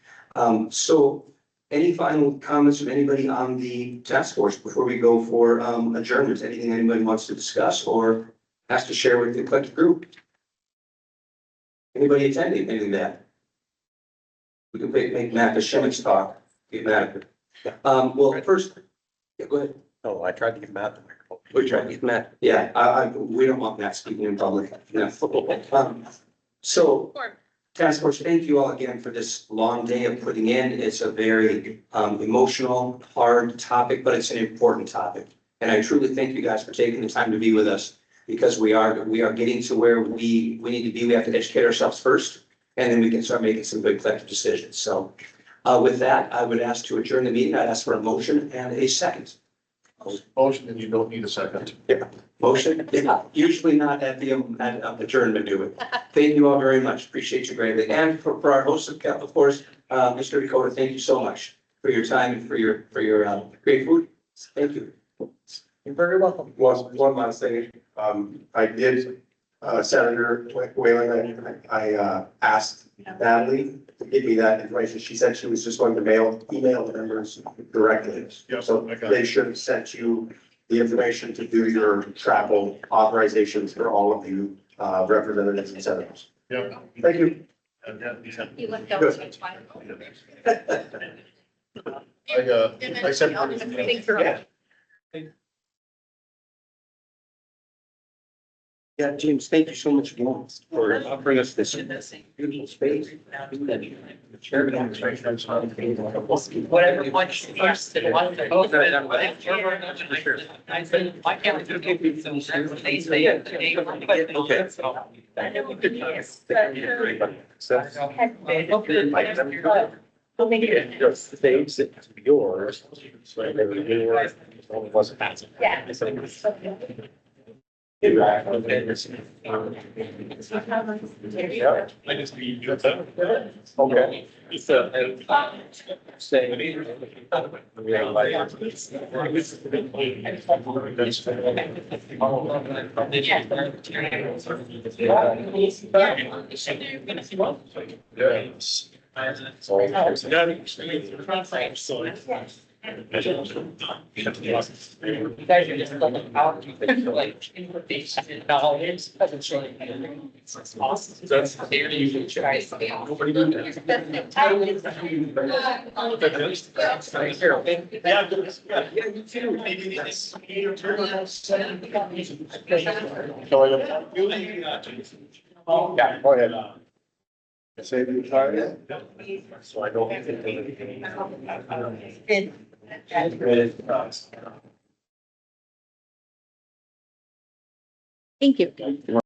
So any final comments from anybody on the task force before we go for adjournment? Anything anybody wants to discuss or has to share with the collective group? Anybody attending anything that? We can make Matt the Shimmick's talk. Get Matt. Well, first, yeah, go ahead. Oh, I tried to give Matt the microphone. We're trying to get Matt. Yeah, we don't want Matt speaking in public. No. So, task force, thank you all again for this long day of putting in. It's a very emotional, hard topic, but it's an important topic. And I truly thank you guys for taking the time to be with us because we are getting to where we need to be. We have to educate ourselves first, and then we can start making some good collective decisions. So with that, I would ask to adjourn the meeting. I'd ask for a motion and a second. Motion, and you don't need a second. Yeah, motion, yeah, usually not at the adjournment, do it. Thank you all very much, appreciate you greatly, and for our host of course, Mr. Dakota, thank you so much for your time and for your great food, thank you. You're very welcome. One last thing, I did, Senator Whalen, I asked Natalie to give me that information. She said she was just going to email the members directly. Yep, So I got it. they should have sent you the information to do your travel authorizations for all of you, representatives and senators. Yeah. Thank you. You looked up which one. I sent. Yeah, James, thank you so much again for offering us this beautiful space. Whatever one first and one. I said, why can't we give you some? They say it. Just the stage that's yours. So it wasn't passing. Yeah. I just need you to. Okay. It's saying. You guys are just like information and knowledge, doesn't show anything. It's awesome. That's. Nobody did Yeah, go ahead. Save your time. So I don't. Thank you.